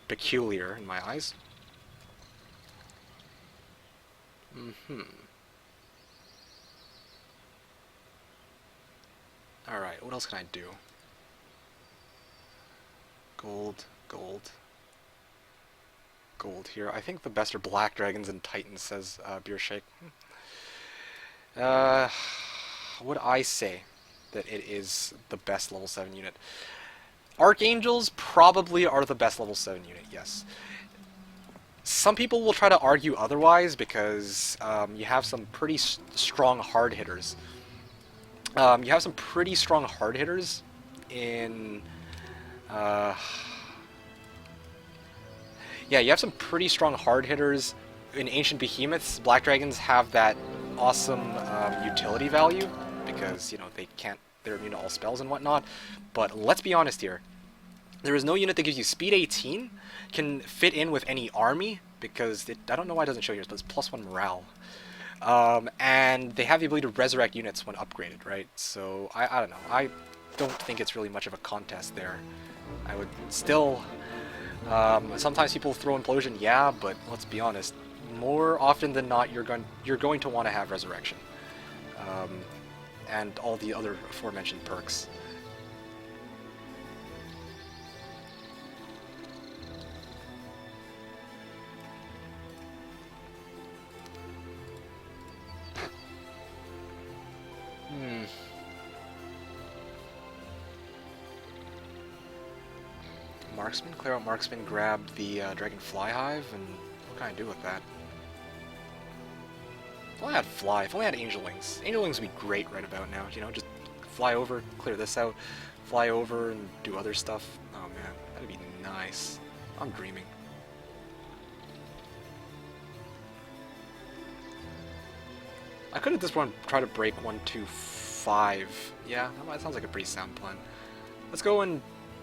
peculiar in my eyes. Alright, what else can I do? Gold, gold. Gold here. I think the best are Black Dragons and Titans, says Beer Shake. Would I say that it is the best level 7 unit? Archangels probably are the best level 7 unit, yes. Some people will try to argue otherwise because you have some pretty strong hard hitters. You have some pretty strong hard hitters in... yeah, you have some pretty strong hard hitters in Ancient Behemoths. Black Dragons have that awesome utility value because, you know, they're immune to all spells and whatnot. But let's be honest here. There is no unit that gives you speed 18, can fit in with any army, because I don't know why it doesn't show here, but it's +1 morale. And they have the ability to resurrect units when upgraded, right? So, I don't know. I don't think it's really much of a contest there. I would still... sometimes people throw Implosion, yeah, but let's be honest. More often than not, you're going to want to have Resurrection. And all the other aforementioned perks. Marksman? Clear out Marksman, grab the Dragonfly Hive, and what can I do with that? If only I had Fly, if only I had Angel Wings. Angel Wings would be great right about now, you know, just fly over, clear this out, fly over and do other stuff. Oh man, that'd be nice. I'm dreaming. I could at this point try to break 1, 2, 5. Yeah, that sounds like a pretty sound plan. Let's go and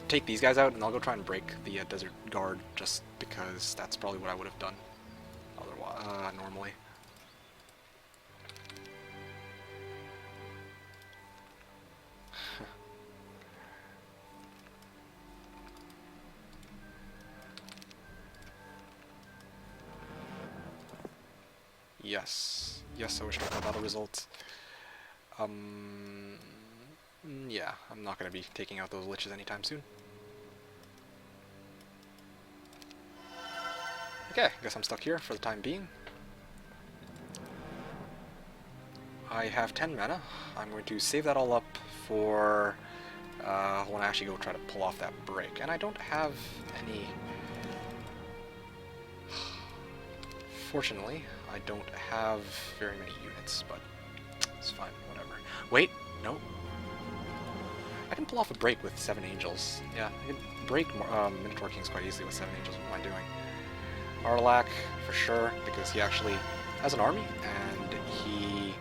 take these guys out, and I'll go try and break the Desert Guard, just because that's probably what I would have done otherwise, normally. Yes. Yes, I wish I had battle results. Yeah, I'm not going to be taking out those liches anytime soon. Okay, guess I'm stuck here for the time being. I have 10 mana. I'm going to save that all up for when I actually go try to pull off that break. And I don't have any... Fortunately, I don't have very many units, but it's fine, whatever. Wait, no. I can pull off a break with 7 angels. Yeah, I can break Minotaur Kings quite easily with 7 angels. What am I doing? Arlac, for sure, because he actually has an army, and he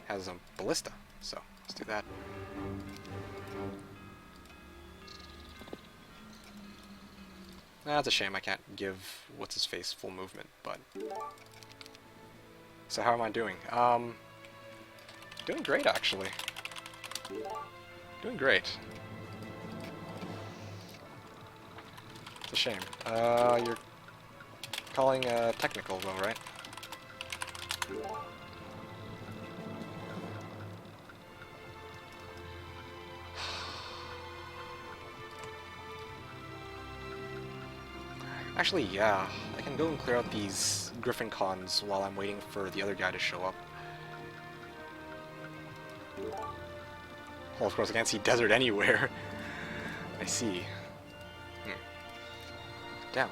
has a ballista. So, let's do that. That's a shame I can't give what's-his-face full movement, but... So how am I doing? Doing great, actually. Doing great. It's a shame. You're calling technical, though, right? Actually, yeah. I can go and clear out these Griffin Cons while I'm waiting for the other guy to show up. Well, of course, I can't see desert anywhere. I see. Damn.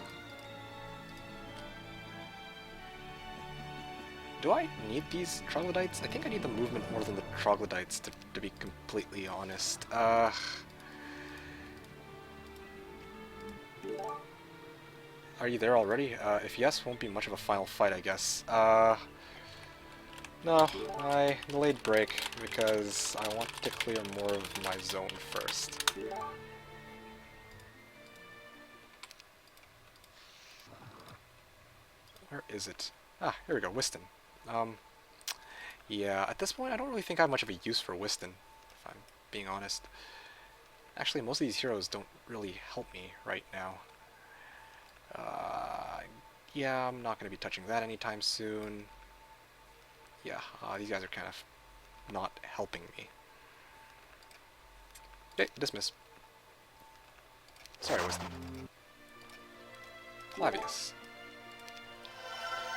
Do I need these troglodytes? I think I need the movement more than the troglodytes, to be completely honest. Are you there already? If yes, won't be much of a final fight, I guess. No, I delayed break because I want to clear more of my zone first. Where is it? Ah, here we go, Whiston. Yeah, at this point I don't really think I have much of a use for Whiston, if I'm being honest. Actually, most of these heroes don't really help me right now. Yeah, I'm not going to be touching that anytime soon. Yeah, these guys are kind of not helping me. Okay, dismiss. Sorry, Wisdom. Flavius.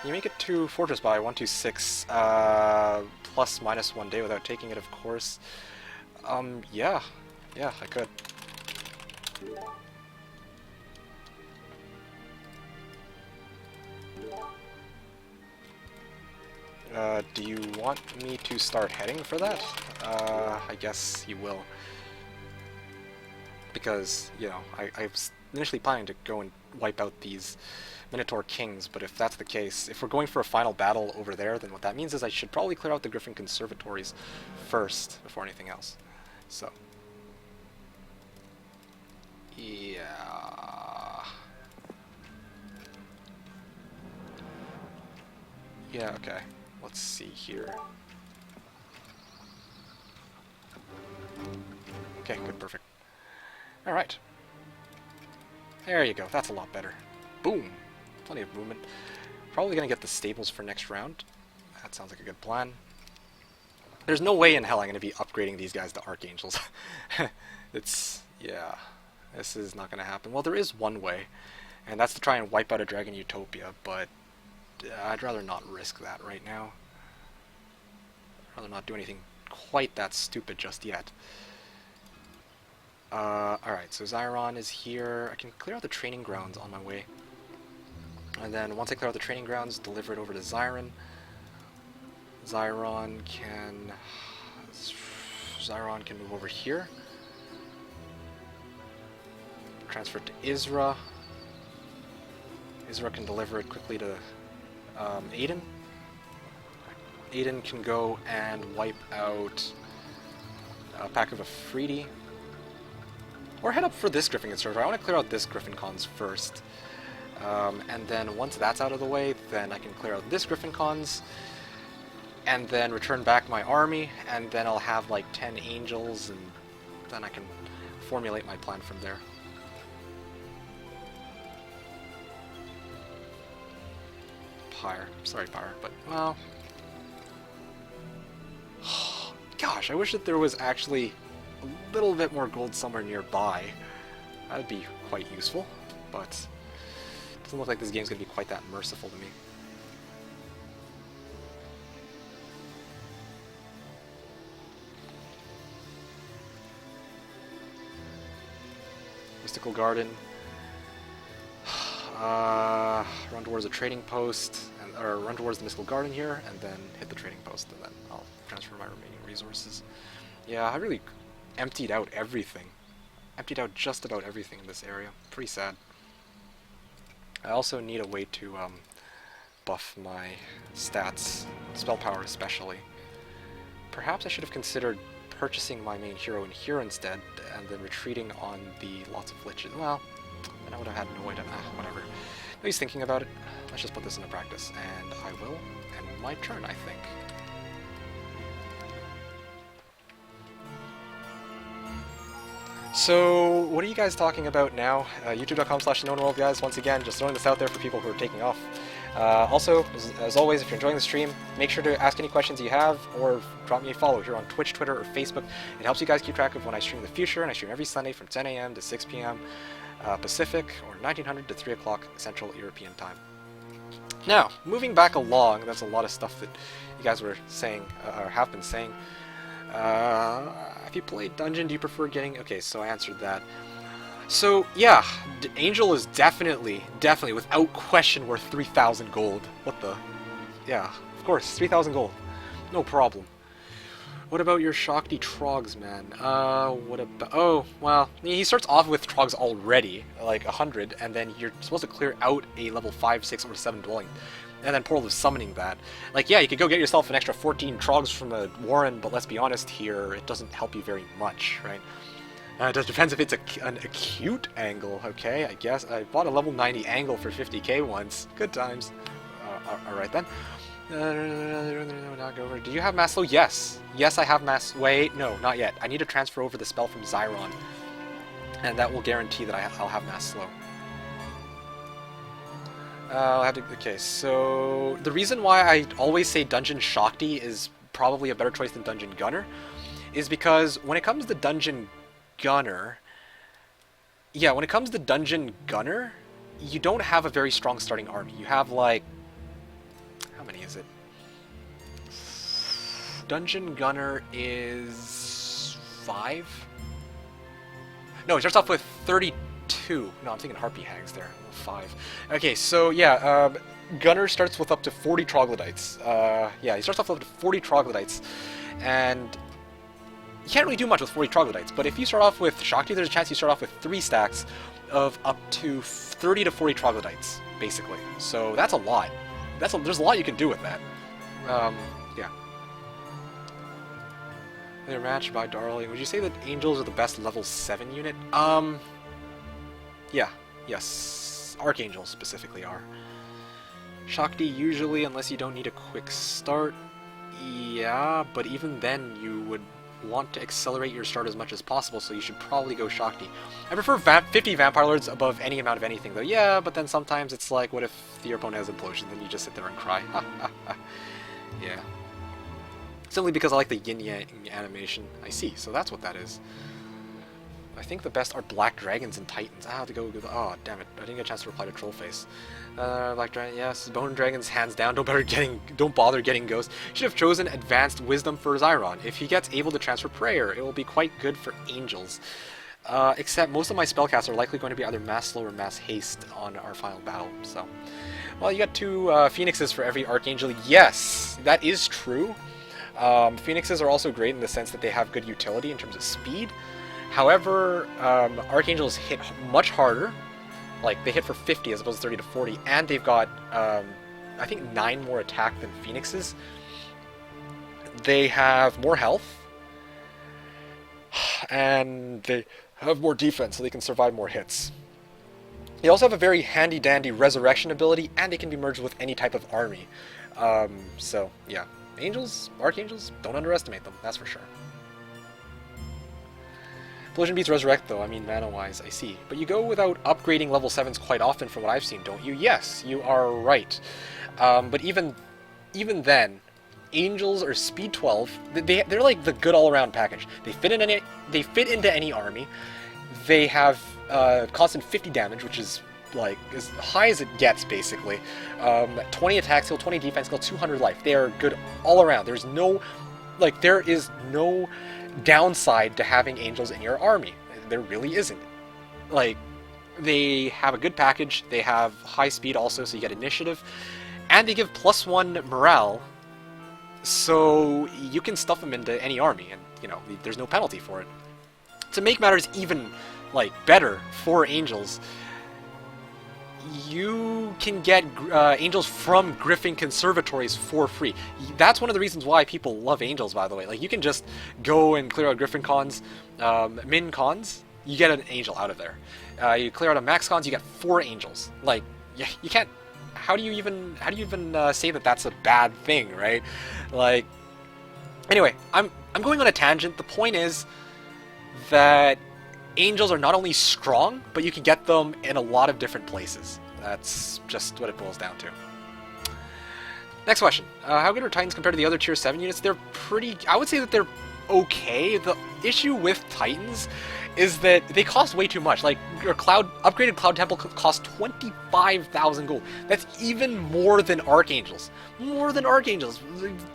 You make it to Fortress by 126, plus minus 1 day without taking it, of course. Yeah. Yeah, I could. Do you want me to start heading for that? I guess you will. Because, you know, I was initially planning to go and wipe out these Minotaur Kings, but if that's the case, if we're going for a final battle over there, then what that means is I should probably clear out the Griffin Conservatories first, before anything else. So. Yeah. Yeah, okay. Let's see here. Okay, good, perfect. Alright. There you go, that's a lot better. Boom! Plenty of movement. Probably gonna get the stables for next round. That sounds like a good plan. There's no way in hell I'm gonna be upgrading these guys to Archangels. Yeah, this is not gonna happen. Well, there is one way, and that's to try and wipe out a Dragon Utopia, but I'd rather not risk that right now. I'd rather not do anything quite that stupid just yet. Alright, so Xiron is here. I can clear out the training grounds on my way. And then once I clear out the training grounds, deliver it over to Xiron. Xiron can move over here. Transfer it to Isra. Isra can deliver it quickly to Aiden. Aiden can go and wipe out a pack of Afridi. Or head up for this Griffin Conservator. I want to clear out this Griffin Cons first. And then once that's out of the way, then I can clear out this Griffin Cons. And then return back my army. And then I'll have like 10 Angels. And then I can formulate my plan from there. Pyre. Sorry, Pyre, but, well... Gosh, I wish that there was actually a little bit more gold somewhere nearby. That would be quite useful, but it doesn't look like this game's going to be quite that merciful to me. Mystical Garden. Run towards a trading post, or run towards the Mystical Garden here, and then hit the trading post, and then I'll transfer my remaining resources. Yeah, I really emptied out everything. Emptied out just about everything in this area. Pretty sad. I also need a way to buff my stats, spell power especially. Perhaps I should have considered purchasing my main hero in here instead, and then retreating on the lots of liches. Well, then I would have had no way to... whatever. No use thinking about it. Let's just put this into practice, and I will end my turn, I think. So, what are you guys talking about now? YouTube.com/TheKnownWorld, guys. Once again, just throwing this out there for people who are taking off. Also, as always, if you're enjoying the stream, make sure to ask any questions you have, or drop me a follow here on Twitch, Twitter, or Facebook. It helps you guys keep track of when I stream in the future, and I stream every Sunday from 10 a.m. to 6 p.m. Pacific, or 1900 to 3 o'clock Central European Time. Now, moving back along, that's a lot of stuff that you guys were saying, or have been saying. If you play Dungeon, do you prefer getting... Okay, so I answered that. So, yeah, Angel is definitely, without question, worth 3,000 gold. What the... Yeah, of course, 3,000 gold. No problem. What about your Shakti Trogs, man? What about... Oh, well, he starts off with Trogs already, like 100, and then you're supposed to clear out a level 5, 6, or 7 dwelling. And then Portal of Summoning that. Like, yeah, you could go get yourself an extra 14 Trogs from a Warren, but let's be honest here, it doesn't help you very much, right? It just depends if it's an acute angle, okay? I guess. I bought a level 90 angle for 50k once. Good times. Alright then. Not go over. Do you have mass slow? Yes. Yes, I have mass... Wait, no, not yet. I need to transfer over the spell from Xiron. And that will guarantee that I'll have mass slow. I'll have to... Okay, so... The reason why I always say Dungeon Shakti is probably a better choice than Dungeon Gunner is because when it comes to Dungeon Gunner... Yeah, when it comes to Dungeon Gunner, you don't have a very strong starting army. You have, like... How many is it? Dungeon Gunner is... 5? No, it starts off with 32. No, I'm thinking Harpy Hags there. 5. Okay, so yeah, Gunner starts with up to 40 Troglodytes. Yeah, he starts off with up to 40 Troglodytes. And you can't really do much with 40 Troglodytes, but if you start off with Shakti, there's a chance you start off with 3 stacks of up to 30 to 40 Troglodytes, basically. So that's a lot. There's a lot you can do with that. Yeah. They're matched by Darling. Would you say that Angels are the best level 7 unit? Yeah. Yes. Archangels specifically are. Shakti usually, unless you don't need a quick start. Yeah, but even then you would want to accelerate your start as much as possible, so you should probably go Shakti. I prefer 50 Vampire Lords above any amount of anything, though. Yeah, but then sometimes it's like, what if your opponent has Implosion? Then you just sit there and cry. Yeah. Simply because I like the yin-yang animation. I see, so that's what that is. I think the best are Black Dragons and Titans. Ah, to go. Oh, damn it! I didn't get a chance to reply to Trollface. Black Dragon, yes. Bone Dragons, hands down. Don't bother getting Ghost. Should have chosen Advanced Wisdom for Zyron. If he gets able to transfer Prayer, it will be quite good for Angels. Except most of my spellcasts are likely going to be either Mass Slow or Mass Haste on our final battle. So, well, you got 2 Phoenixes for every Archangel. Yes, that is true. Phoenixes are also great in the sense that they have good utility in terms of speed. However, Archangels hit much harder. Like, they hit for 50 as opposed to 30 to 40, and they've got, I think, 9 more attack than Phoenixes. They have more health, and they have more defense, so they can survive more hits. They also have a very handy-dandy resurrection ability, and they can be merged with any type of army. So, yeah. Archangels, don't underestimate them, that's for sure. Collision beats Resurrect, though, I mean, mana-wise, I see. But you go without upgrading level 7s quite often from what I've seen, don't you? Yes, you are right. But even then, Angels are speed 12. They're like the good all-around package. They fit into any army. They have constant 50 damage, which is like as high as it gets, basically. 20 attack skill, 20 defense skill, 200 life. They are good all around. There is no downside to having Angels in your army. There really isn't. Like, they have a good package, they have high speed also, so you get initiative, and they give +1 morale, so you can stuff them into any army, and, you know, there's no penalty for it. To make matters even, like, better for Angels, you can get Angels from Griffin Conservatories for free. That's one of the reasons why people love Angels, by the way. Like, you can just go and clear out Griffin cons, min cons, you get an Angel out of there. You clear out a max cons, you get 4 Angels. Like, you can't. How do you even say that that's a bad thing, right? Like, anyway, I'm going on a tangent. The point is that Angels are not only strong, but you can get them in a lot of different places. That's just what it boils down to. Next question. How good are Titans compared to the other Tier 7 units? They're pretty... I would say that they're okay. The issue with Titans is that they cost way too much. Like, your upgraded Cloud Temple costs 25,000 gold. That's even more than Archangels. More than Archangels.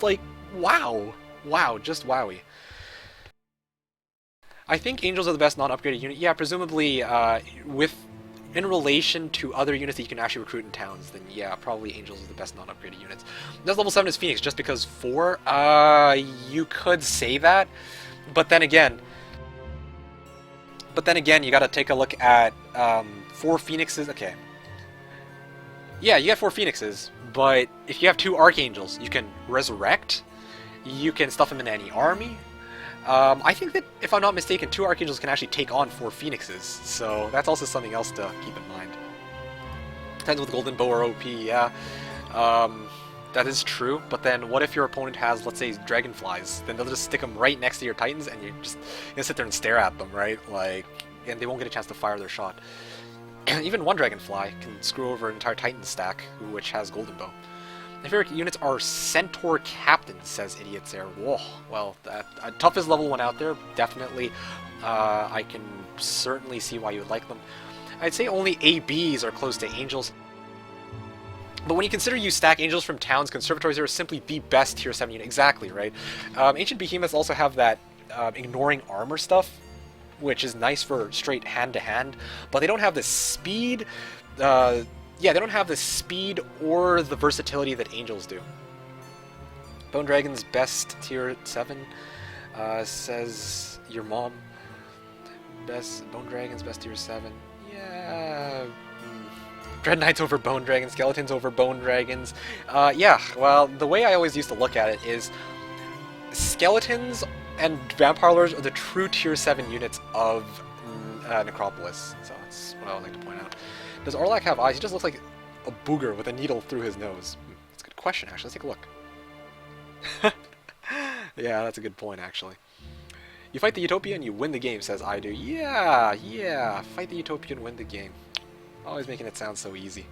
Like, wow. Wow, just wowie. I think Angels are the best non-upgraded unit. Yeah, presumably in relation to other units that you can actually recruit in towns, then yeah, probably Angels are the best non-upgraded units. This level 7 is Phoenix, just because 4, you could say that, but then again, you gotta take a look at 4 Phoenixes. Okay. Yeah, you get 4 Phoenixes, but if you have 2 Archangels, you can resurrect, you can stuff them in any army. I think that, if I'm not mistaken, 2 Archangels can actually take on 4 Phoenixes, so that's also something else to keep in mind. Titans with Golden Bow are OP, yeah. That is true, but then what if your opponent has, let's say, Dragonflies? Then they'll just stick them right next to your Titans, and you're gonna sit there and stare at them, right? Like, and they won't get a chance to fire their shot. Even one Dragonfly can screw over an entire Titan stack, which has Golden Bow. My favorite units are Centaur Captains, says Idiots there. Whoa, well, toughest level 1 out there, definitely. I can certainly see why you would like them. I'd say only ABs are close to Angels. But when you consider you stack Angels from towns, Conservatories are simply the best Tier 7 unit. Exactly, right? Ancient Behemoths also have that ignoring armor stuff, which is nice for straight hand-to-hand, but they don't have the speed... yeah, they don't have the speed or the versatility that Angels do. Bone Dragon's best Tier 7, says your mom. Bone Dragon's best Tier 7. Yeah. Dread Knights over Bone Dragons, Skeletons over Bone Dragons. Yeah, well, the way I always used to look at it is Skeletons and Vampire Lords are the true Tier 7 units of Necropolis. So that's what I would like to point out. Does Orlak have eyes? He just looks like a booger with a needle through his nose. That's a good question, actually. Let's take a look. Yeah, that's a good point, actually. You fight the Utopia and you win the game, says I do. Yeah, yeah. Fight the Utopia and win the game. Always making it sound so easy.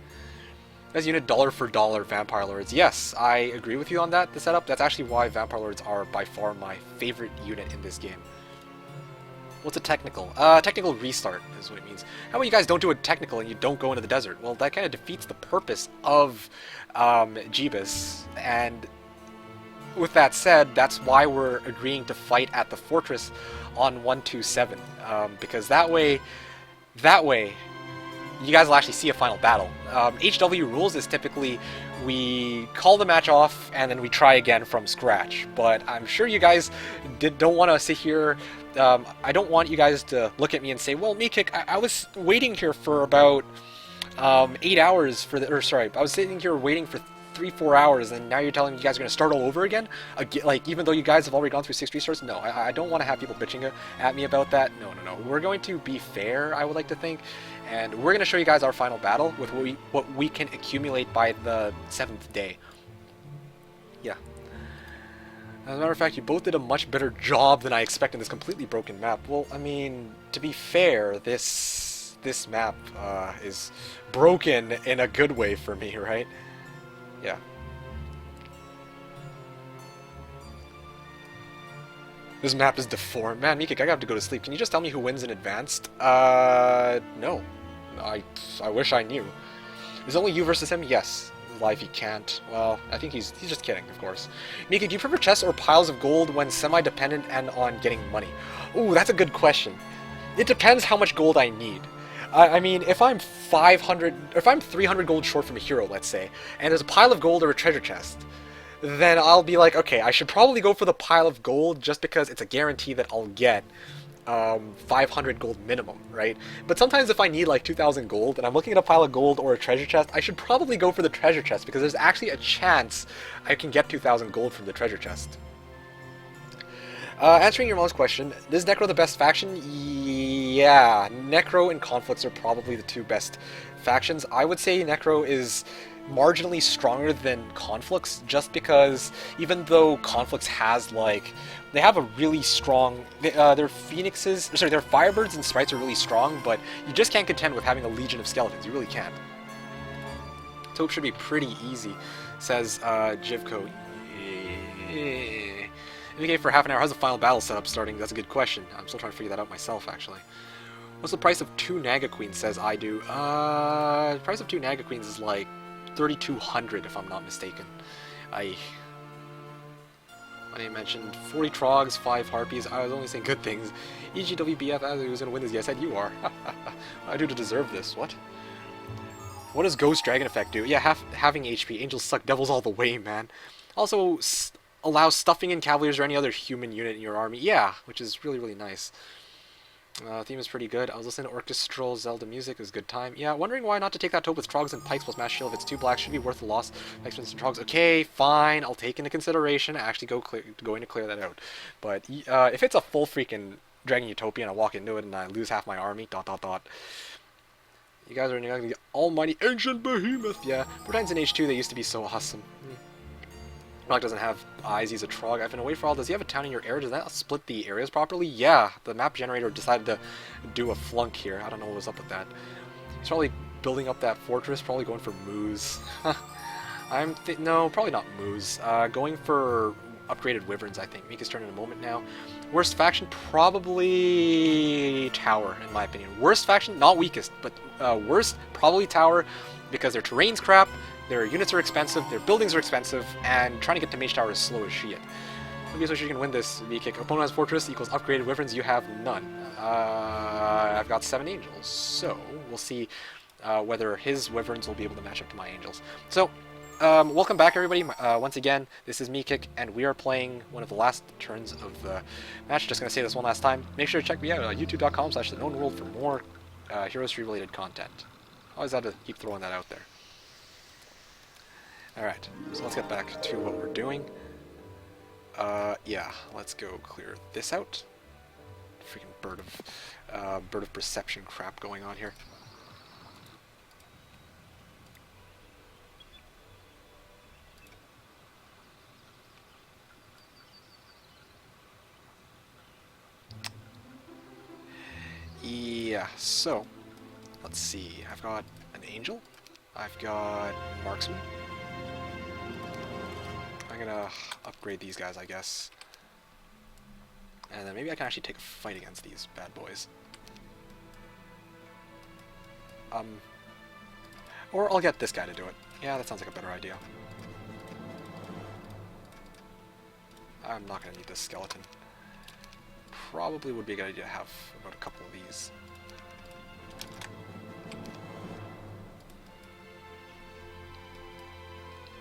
As unit dollar for dollar Vampire Lords. Yes, I agree with you on that, the setup. That's actually why Vampire Lords are by far my favorite unit in this game. What's a technical? Technical restart is what it means. How about you guys don't do a technical and you don't go into the desert? Well, that kind of defeats the purpose of Jebus. And with that said, that's why we're agreeing to fight at the fortress on 127. Because that way, you guys will actually see a final battle. HW rules is typically we call the match off and then we try again from scratch. But I'm sure you guys don't want to sit here. I don't want you guys to look at me and say, well, Mekick, I was waiting here for about 8 hours for the, or sorry, I was sitting here waiting for 3-4 hours, and now you're telling me you guys are going to start all over again? Like, even though you guys have already gone through 6 restarts? No, I don't want to have people bitching at me about that. No. We're going to be fair, I would like to think, and we're going to show you guys our final battle with what we can accumulate by the 7th day. Yeah. As a matter of fact, you both did a much better job than I expected in this completely broken map. Well, I mean, to be fair, this map is broken in a good way for me, right? Yeah. This map is deformed. Man, Mekick, I have to go to sleep. Can you just tell me who wins in advanced? No. I wish I knew. Is only you versus him? Yes. Life he can't. Well, I think he's just kidding, of course. Mekick, do you prefer chests or piles of gold when semi-dependent and on getting money? Ooh, that's a good question. It depends how much gold I need. I mean, if I'm 300 gold short from a hero, let's say, and there's a pile of gold or a treasure chest, then I'll be like, okay, I should probably go for the pile of gold just because it's a guarantee that I'll get 500 gold minimum, right? But sometimes if I need like 2,000 gold and I'm looking at a pile of gold or a treasure chest, I should probably go for the treasure chest because there's actually a chance I can get 2,000 gold from the treasure chest. Answering your mom's question, is Necro the best faction? Yeah, Necro and Conflicts are probably the two best factions. I would say Necro is marginally stronger than Conflicts, just because even though Conflicts has like, they have a really strong, their Phoenixes, sorry, their Firebirds and Sprites are really strong, but you just can't contend with having a Legion of Skeletons, you really can't. Taupe should be pretty easy, says Jivko. Okay, for half an hour. How's the final battle setup starting? That's a good question. I'm still trying to figure that out myself, actually. What's the price of 2 Naga Queens, says I do. The price of 2 Naga Queens is like 3,200, if I'm not mistaken. My name mentioned 40 Trogs, 5 Harpies. I was only saying good things. EGWBF, I was going to win this. Yes, I said you are. What do I do to deserve this? What? What does Ghost Dragon Effect do? Yeah, having HP. Angels suck devils all the way, man. Also, allows stuffing in Cavaliers or any other human unit in your army. Yeah, which is really, really nice. Theme is pretty good. I was listening to orchestral Zelda music. It was a good time. Yeah, wondering why not to take that Taupe with Trogs and Pikes plus Mass Shield. If it's 2 black, should be worth the loss. Pikes and Trogs. Okay, fine. I'll take into consideration. I actually going to clear that out. But if it's a full freaking Dragon Utopia and I walk into it and I lose half my army, ... You guys are the almighty ancient behemoth. Yeah, Bretagne in H2, they used to be so awesome. Rock doesn't have eyes, he's a Trog. I've been away for all. Does he have a town in your area? Does that split the areas properly? Yeah, the map generator decided to do a flunk here. I don't know what was up with that. He's probably building up that fortress, probably going for Moose. No, probably not Moose. Going for upgraded Wyverns, I think. Mika's turn in a moment now. Worst faction, probably Tower, in my opinion. Worst faction, not weakest, but worst, probably Tower, because their terrain's crap, their units are expensive, their buildings are expensive, and trying to get to Mage Tower is slow as shit. Maybe so you can win this V-Kick. Opponent has Fortress equals upgraded Wyverns, you have none. I've got 7 Angels, so we'll see whether his Wyverns will be able to match up to my Angels. So, welcome back everybody. Once again, this is Mekick, and we are playing one of the last turns of the match. Just gonna say this one last time. Make sure to check me out at youtube.com/TheKnownWorld for more Hero 3 related content. Always have to keep throwing that out there. Alright, so let's get back to what we're doing. Yeah, let's go clear this out. Freaking bird of perception crap going on here. yeah, so, let's see. I've got an angel. I've got marksman. I'm gonna upgrade these guys, I guess. And then maybe I can actually take a fight against these bad boys. Or I'll get this guy to do it. Yeah, that sounds like a better idea. I'm not gonna need this skeleton. Probably would be a good idea to have about a couple of these.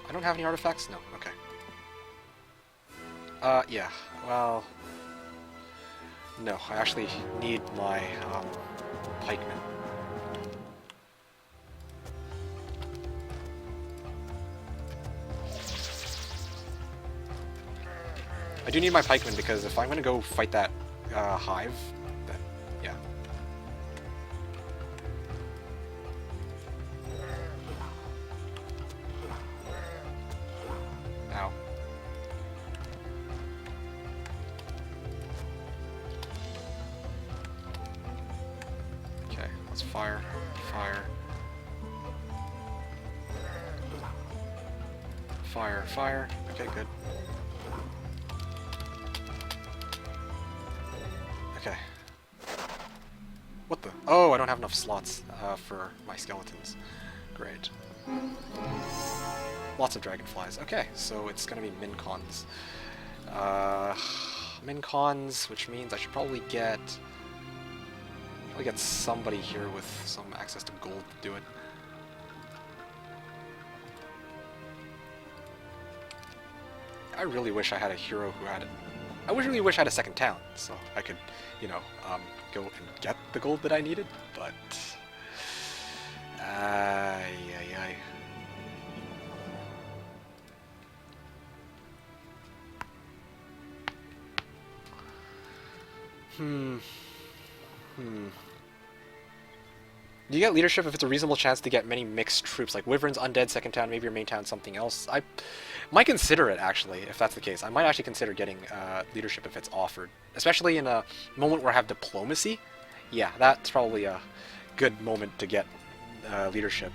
I don't have any artifacts? No, okay. Yeah, well... No, I actually need my, pikemen. I do need my pikemen because if I'm gonna go fight that, hive, then, yeah. Ow. Okay, let's fire, fire. Fire, fire. Okay, good. Okay. What the? Oh, I don't have enough slots for my skeletons. Great. Lots of dragonflies. Okay, so it's gonna be mincons. Mincons, which means I should probably get somebody here with some access to gold to do it. I really wish I had a hero who had it. I really wish I had a second town, so I could, you know, go and get the gold that I needed, but... Ay. You get leadership if it's a reasonable chance to get many mixed troops, like Wyverns, Undead, second town, maybe your main town, something else. I might consider it, actually, if that's the case. I might actually consider getting leadership if it's offered. Especially in a moment where I have diplomacy. Yeah, that's probably a good moment to get leadership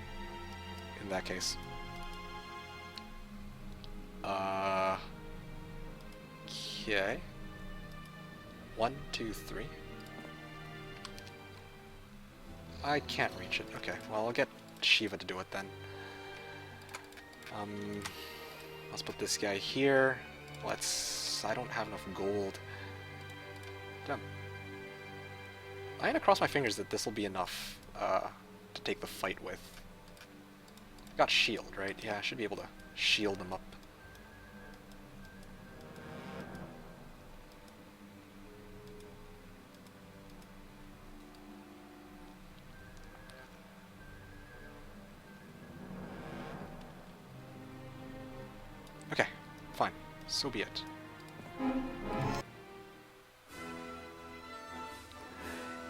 in that case. Okay. 1, 2, 3. I can't reach it. Okay, well, I'll get Shiva to do it then. Let's put this guy here. I don't have enough gold. Damn. I'm gonna cross my fingers that this will be enough to take the fight with. Got shield, right? Yeah, I should be able to shield them up. Okay, fine. So be it.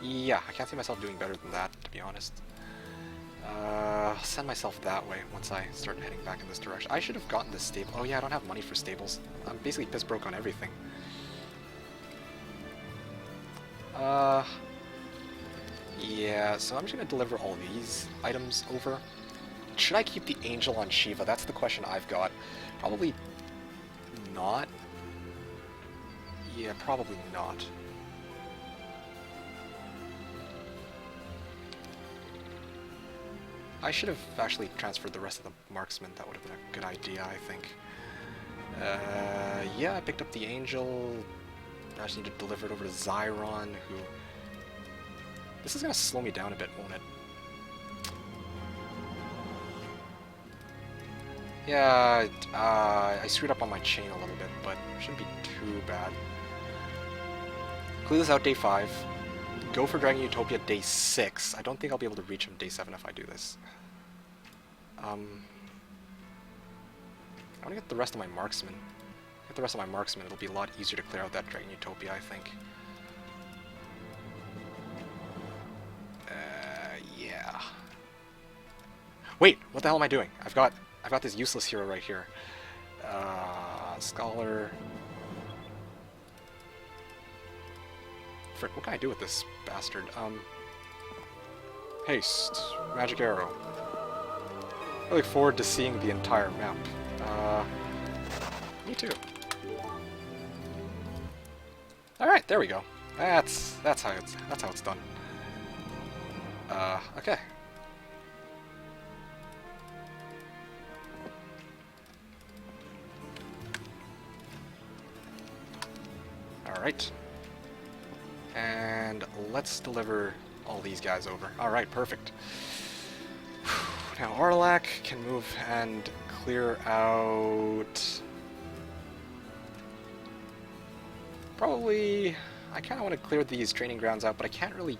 Yeah, I can't see myself doing better than that, to be honest. I'll send myself that way once I start heading back in this direction. I should have gotten this stable. Oh yeah, I don't have money for stables. I'm basically piss broke on everything. Yeah, so I'm just gonna deliver all these items over. Should I keep the angel on Shiva? That's the question I've got. Probably not. Yeah, probably not. I should have actually transferred the rest of the marksmen. That would have been a good idea, I think. Yeah, I picked up the angel. I just need to deliver it over to Zyron, who... This is going to slow me down a bit, won't it? Yeah, I screwed up on my chain a little bit, but it shouldn't be too bad. Clear this out day 5. Go for Dragon Utopia day 6. I don't think I'll be able to reach him day 7 if I do this. I want to get the rest of my marksmen. Get the rest of my marksmen, it'll be a lot easier to clear out that Dragon Utopia, I think. Yeah. Wait, what the hell am I doing? I've got this useless hero right here. Scholar. Frick, what can I do with this bastard? Haste. Magic arrow. I look forward to seeing the entire map. Me too. Alright, there we go. That's how it's done. Okay. Alright. And let's deliver all these guys over. Alright, perfect. Now Arlac can move and clear out... Probably... I kind of want to clear these training grounds out, but I can't really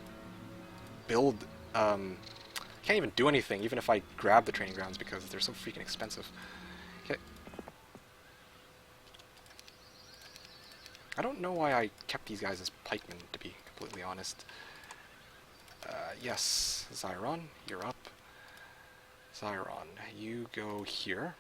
build... can't even do anything, even if I grab the training grounds, because they're so freaking expensive. Okay. I don't know why I kept these guys as pikemen, to be completely honest. Yes, Zyron, you're up. Zyron, you go here.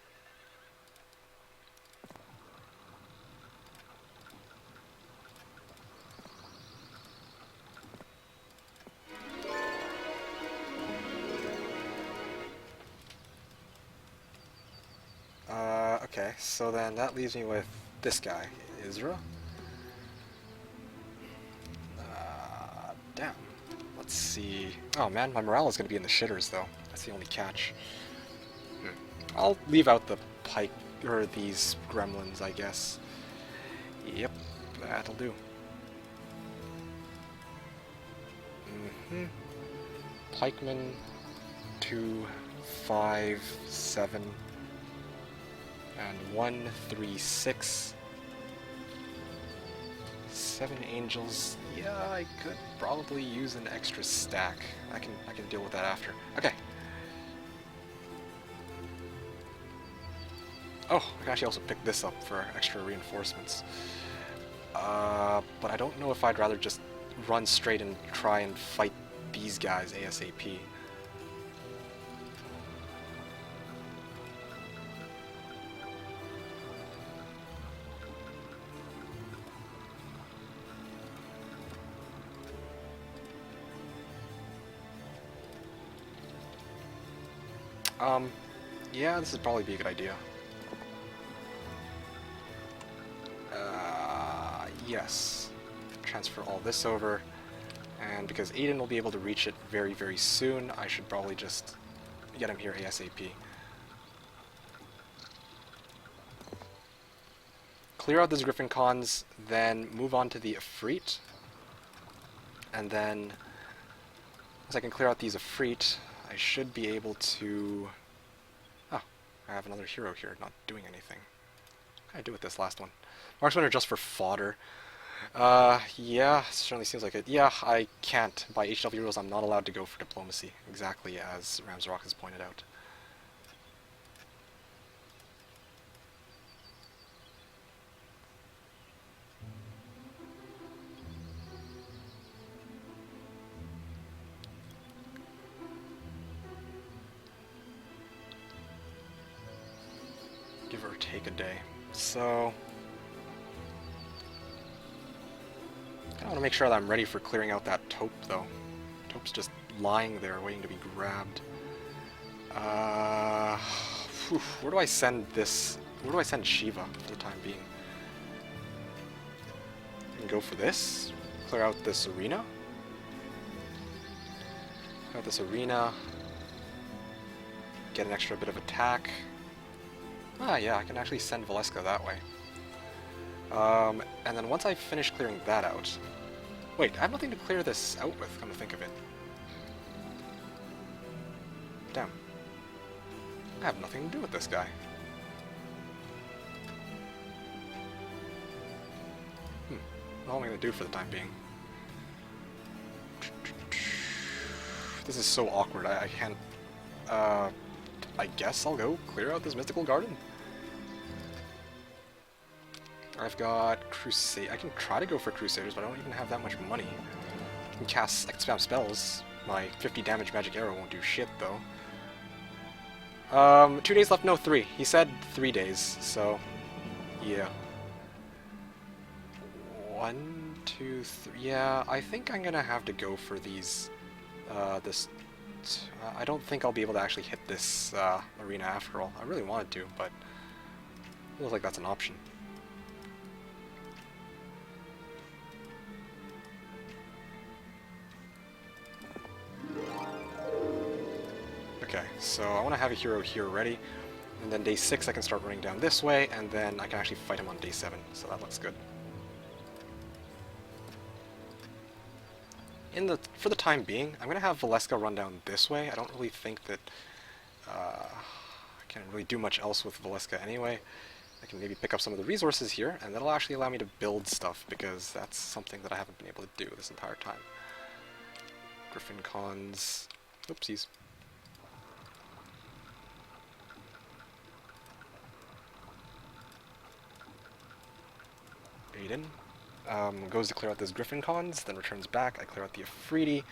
Okay, so then that leaves me with this guy, Isra. Damn. Let's see. Oh man, my morale is going to be in the shitters though. That's the only catch. I'll leave out the pike, or these gremlins, I guess. Yep, that'll do. Pikemen, 2, 5, 7, and 1, 3, 6. 7 angels. Yeah, I could probably use an extra stack. I can deal with that after. Okay. Oh, I can actually also pick this up for extra reinforcements. But I don't know if I'd rather just run straight and try and fight these guys ASAP. Yeah, this would probably be a good idea. Yes. Transfer all this over, and because Aiden will be able to reach it very, very soon, I should probably just get him here ASAP. Clear out these Griffin Cons, then move on to the Efreet, and then once I can clear out these Efreet, I should be able to... Oh, I have another hero here not doing anything. What can I do with this last one? Marksmen are just for fodder. Yeah, certainly seems like it. Yeah, I can't. By HW rules, I'm not allowed to go for diplomacy, exactly as Ramsrock has pointed out. Give or take a day. So... I want to make sure that I'm ready for clearing out that taupe, though. Taupe's just lying there, waiting to be grabbed. Where do I send this? Where do I send Shiva for the time being? I can go for this. Clear out this arena. Clear out this arena. Get an extra bit of attack. Ah, yeah, I can actually send Valeska that way. And then once I finish clearing that out... Wait, I have nothing to clear this out with, come to think of it. Damn. I have nothing to do with this guy. What am I going to do for the time being? This is so awkward, I can't... I guess I'll go clear out this mystical garden. I've got Crusade. I can try to go for Crusaders, but I don't even have that much money. I can cast spam spells. My 50 damage magic arrow won't do shit, though. 2 days left? No, 3. He said 3 days, so... yeah. 1, 2, 3... yeah, I think I'm gonna have to go for these... this I don't think I'll be able to actually hit this arena after all. I really wanted to, but it looks like that's an option. Okay, so I want to have a hero here ready, and then day 6 I can start running down this way, and then I can actually fight him on day 7, so that looks good. For the time being, I'm going to have Valeska run down this way. I don't really think that I can really do much else with Valeska anyway. I can maybe pick up some of the resources here, and that'll actually allow me to build stuff, because that's something that I haven't been able to do this entire time. Griffin cons... Oopsies. Aiden. Goes to clear out those Griffin cons, then returns back, I clear out the Afridi,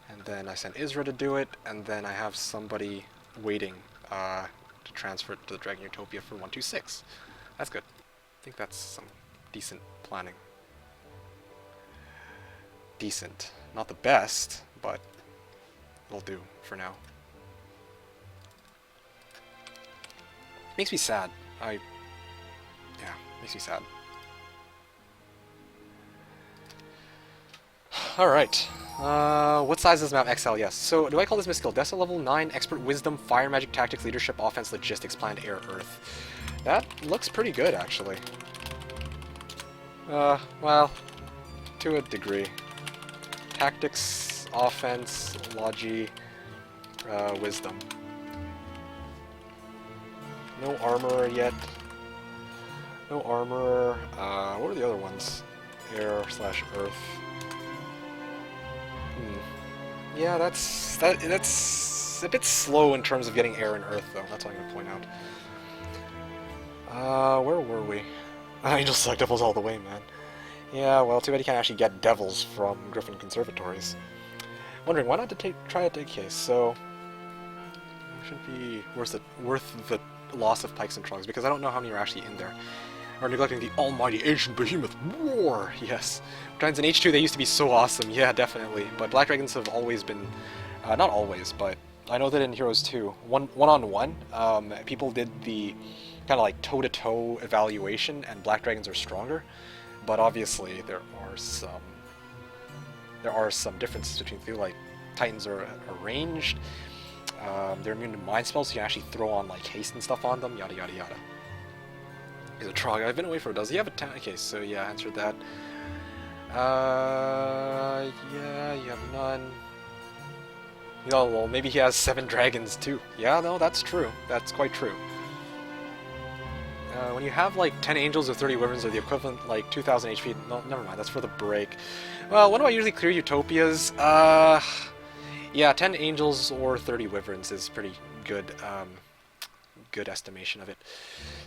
and then I send Isra to do it, and then I have somebody waiting to transfer it to the Dragon Utopia for 126. That's good. I think that's some decent planning. Decent. Not the best, but it'll do for now. Makes me sad. Yeah, makes me sad. Alright. What size is this map? XL, yes. So, do I call this mystical? Dessa level 9, expert wisdom, fire, magic, tactics, leadership, offense, logistics, planned, air, earth. That looks pretty good, actually. Well, to a degree. Tactics, offense, logi, wisdom. No armor yet. No armor. What are the other ones? Air / earth. Yeah, that's a bit slow in terms of getting air and earth, though. That's all I'm going to point out. Where were we? Angel Select Devils all the way, man. Yeah, well, too bad you can't actually get devils from Griffin Conservatories. Wondering, why not to try it? Okay, so... It shouldn't be worth the loss of pikes and trogs, because I don't know how many are actually in there. Or neglecting the almighty ancient behemoth roar. Yes, dragons in H2, they used to be so awesome. Yeah, definitely. But black dragons have always been, not always, but I know that in Heroes 2, one-on-one, people did the kind of like toe-to-toe evaluation, and black dragons are stronger. But obviously there are some differences between the two. Like Titans are ranged. They're immune to mind spells, so you can actually throw on like haste and stuff on them. Yada yada yada. He's a Trog. I've been away for. Does he have a 10? Okay, so yeah, answered that. Yeah, you have none. No, well, maybe he has 7 dragons too. Yeah, no, that's true. That's quite true. When you have like 10 angels or 30 wyverns, or the equivalent, like 2,000 HP. No, never mind. That's for the break. Well, when do I usually clear utopias? Yeah, 10 angels or 30 wyverns is pretty good. Good estimation of it.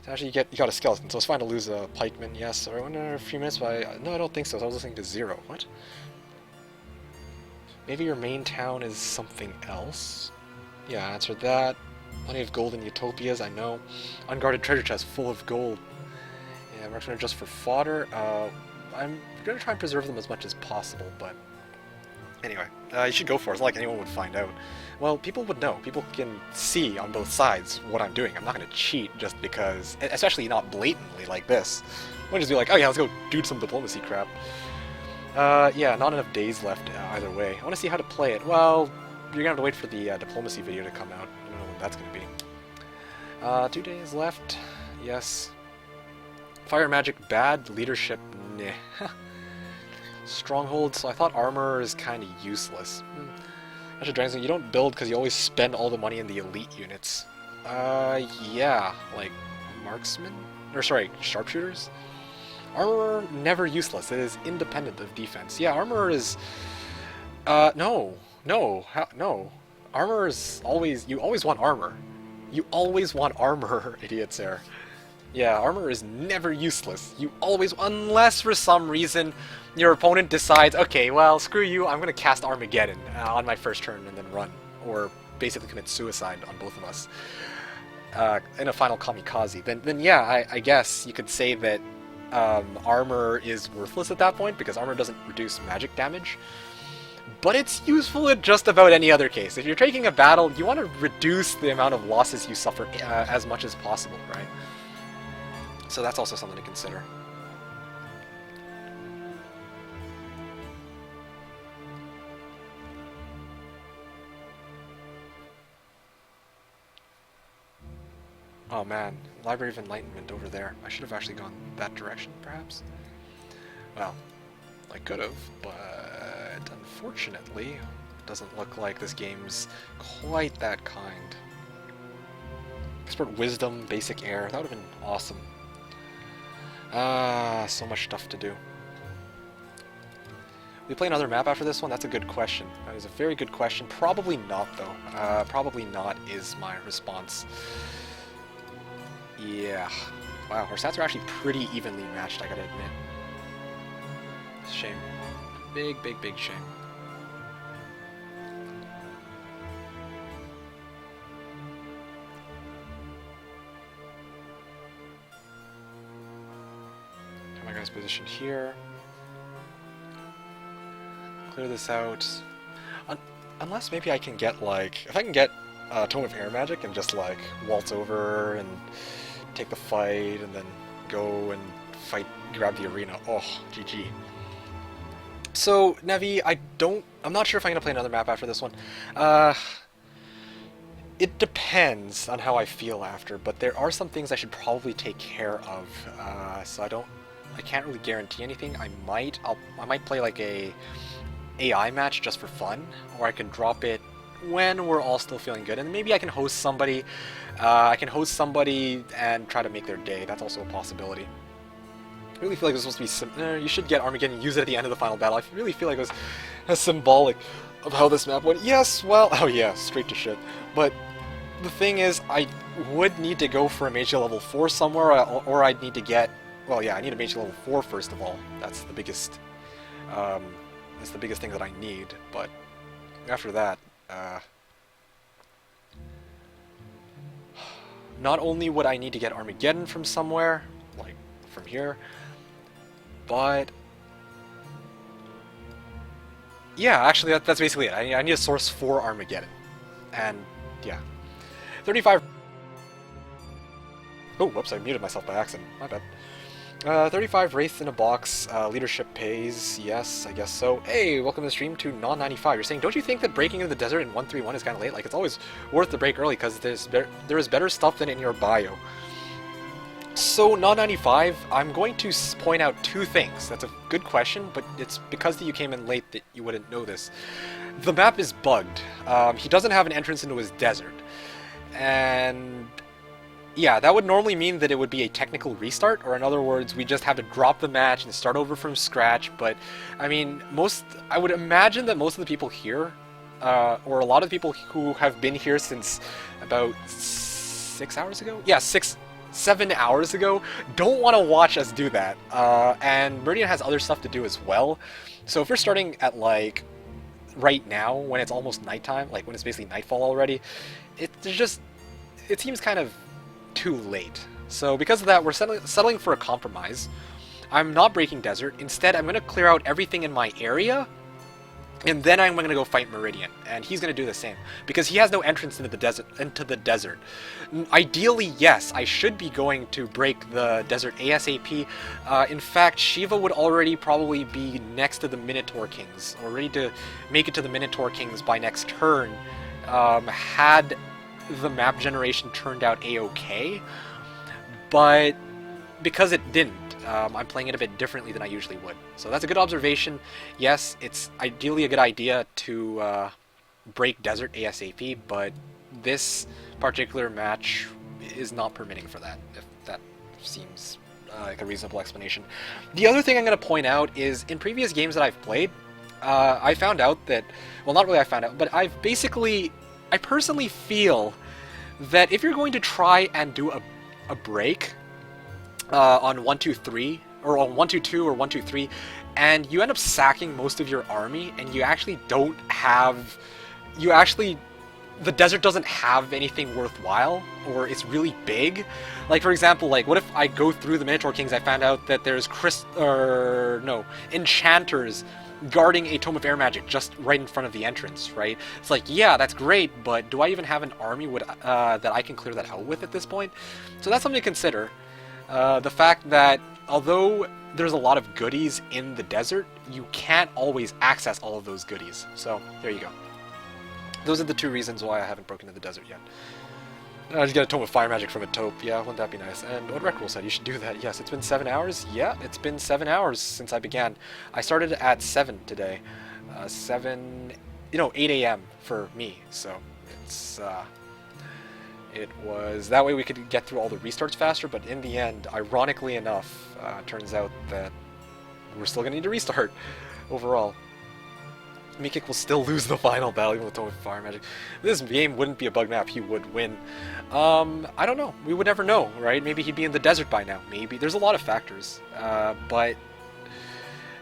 So actually, you got a skeleton, so it's fine to lose a pikeman. Yes, or in a few minutes. But no, I don't think so. So I was listening to 0. What? Maybe your main town is something else. Yeah, I answered that. Plenty of gold in utopias, I know. Unguarded treasure chest full of gold. Yeah, we're gonna just for fodder. I'm gonna try and preserve them as much as possible, but anyway, you should go for it. It's not like anyone would find out. Well, people would know. People can see on both sides what I'm doing. I'm not going to cheat just because, especially not blatantly like this. I'm going to just be like, oh yeah, let's go do some diplomacy crap. Yeah, not enough days left either way. I want to see how to play it. Well, you're going to have to wait for the diplomacy video to come out. I don't know when that's going to be. 2 days left. Yes. Fire magic, bad. Leadership, nah. Stronghold, so I thought armor is kind of useless. Actually, Dragons, you don't build because you always spend all the money in the elite units. Yeah, like marksmen? Or sorry, sharpshooters? Armor, never useless. It is independent of defense. Yeah, armor is... no. Armor is always... You always want armor. You always want armor, idiots there. Yeah, armor is never useless. You always... Unless for some reason your opponent decides, okay, well, screw you, I'm going to cast Armageddon on my first turn and then run. Or basically commit suicide on both of us in a final kamikaze. Then yeah, I guess you could say that armor is worthless at that point, because armor doesn't reduce magic damage. but it's useful in just about any other case. If you're taking a battle, you want to reduce the amount of losses you suffer as much as possible, right? So that's also something to consider. Oh man, Library of Enlightenment over there. I should have actually gone that direction, perhaps? Well, I could have, but unfortunately, it doesn't look like this game's quite that kind. Expert Wisdom, Basic Air, that would have been awesome. So much stuff to do. We play another map after this one? That's a good question. That is a very good question. Probably not, though. Probably not is my response. Yeah. Wow, our stats are actually pretty evenly matched, I gotta admit. Shame. Big, big, big shame. Have my guys positioned here. Clear this out. Unless maybe I can get, like... If I can get Tome of Air Magic and just, like, waltz over and take the fight and then go and fight, grab the arena. Oh, GG. So, Nevi, I'm not sure if I'm going to play another map after this one. It depends on how I feel after, but there are some things I should probably take care of. So I can't really guarantee anything. I might play like a AI match just for fun, or I can drop it when we're all still feeling good, and maybe I can host somebody. And try to make their day. That's also a possibility. I really feel like it was supposed to be you should get Armageddon and use it at the end of the final battle. I really feel like it was symbolic of how this map went. Yes, well, oh yeah, straight to shit. But the thing is, I would need to go for a Mage level 4 somewhere, or I'd need to get... Well, yeah, I need a Mage level 4 first of all. That's the biggest... that's the biggest thing that I need, but after that... not only would I need to get Armageddon from somewhere, like from here, but yeah, actually that's basically it. I need a source for Armageddon, and yeah, 35. Oh, whoops! I muted myself by accident. My bad. 35 Wraith in a box. Leadership pays. Yes, I guess so. Hey, welcome to the stream to Non95. You're saying, don't you think that breaking into the desert in 131 is kind of late? Like, it's always worth the break early because there is better stuff than in your bio. So, Non95, I'm going to point out two things. That's a good question, but it's because that you came in late that you wouldn't know this. The map is bugged. He doesn't have an entrance into his desert. And... yeah, that would normally mean that it would be a technical restart, or in other words, we just have to drop the match and start over from scratch, but, I mean, I would imagine that most of the people here, or a lot of the people who have been here since about 6 hours ago? Yeah, 7 hours ago, don't want to watch us do that, and Meridian has other stuff to do as well, so if we're starting at, like, right now, when it's almost nighttime, like, when it's basically nightfall already, it seems kind of too late. So because of that, we're settling for a compromise. I'm not breaking desert. Instead, I'm going to clear out everything in my area, and then I'm going to go fight Meridian, and he's going to do the same because he has no entrance into the desert. Ideally, yes, I should be going to break the desert ASAP. In fact, Shiva would already probably be next to the Minotaur Kings, or ready to make it to the Minotaur Kings by next turn, had the map generation turned out a-okay, but because it didn't, I'm playing it a bit differently than I usually would. So that's a good observation. Yes, it's ideally a good idea to break desert ASAP, but this particular match is not permitting for that, if that seems like a reasonable explanation. The other thing I'm going to point out is, in previous games that I've played, I found out that, well, not really I found out, but I personally feel that if you're going to try and do a break on 1-2-3, or on 1-2-2 or 1-2-3, and you end up sacking most of your army, and you actually don't have... the desert doesn't have anything worthwhile, or it's really big. Like, for example, like, what if I go through the Minotaur Kings, I found out that there's enchanters guarding a Tome of Air Magic just right in front of the entrance, right? It's like, yeah, that's great, but do I even have an army that I can clear that out with at this point? So that's something to consider. The fact that although there's a lot of goodies in the desert, you can't always access all of those goodies. So there you go. Those are the two reasons why I haven't broken into the desert yet. I just get a Tome of Fire Magic from a taupe. Yeah, wouldn't that be nice? And what Rec Rule said, you should do that. Yes, it's been 7 hours. Yeah, it's been 7 hours since I began. I started at 7 today. 8 a.m. for me. So it's, it was, that way we could get through all the restarts faster, but in the end, ironically enough, turns out that we're still gonna need to restart overall. Mikik will still lose the final battle even with Tome of Fire Magic. This game wouldn't be a bug map, he would win. I don't know. We would never know, right? Maybe he'd be in the desert by now. Maybe. There's a lot of factors. But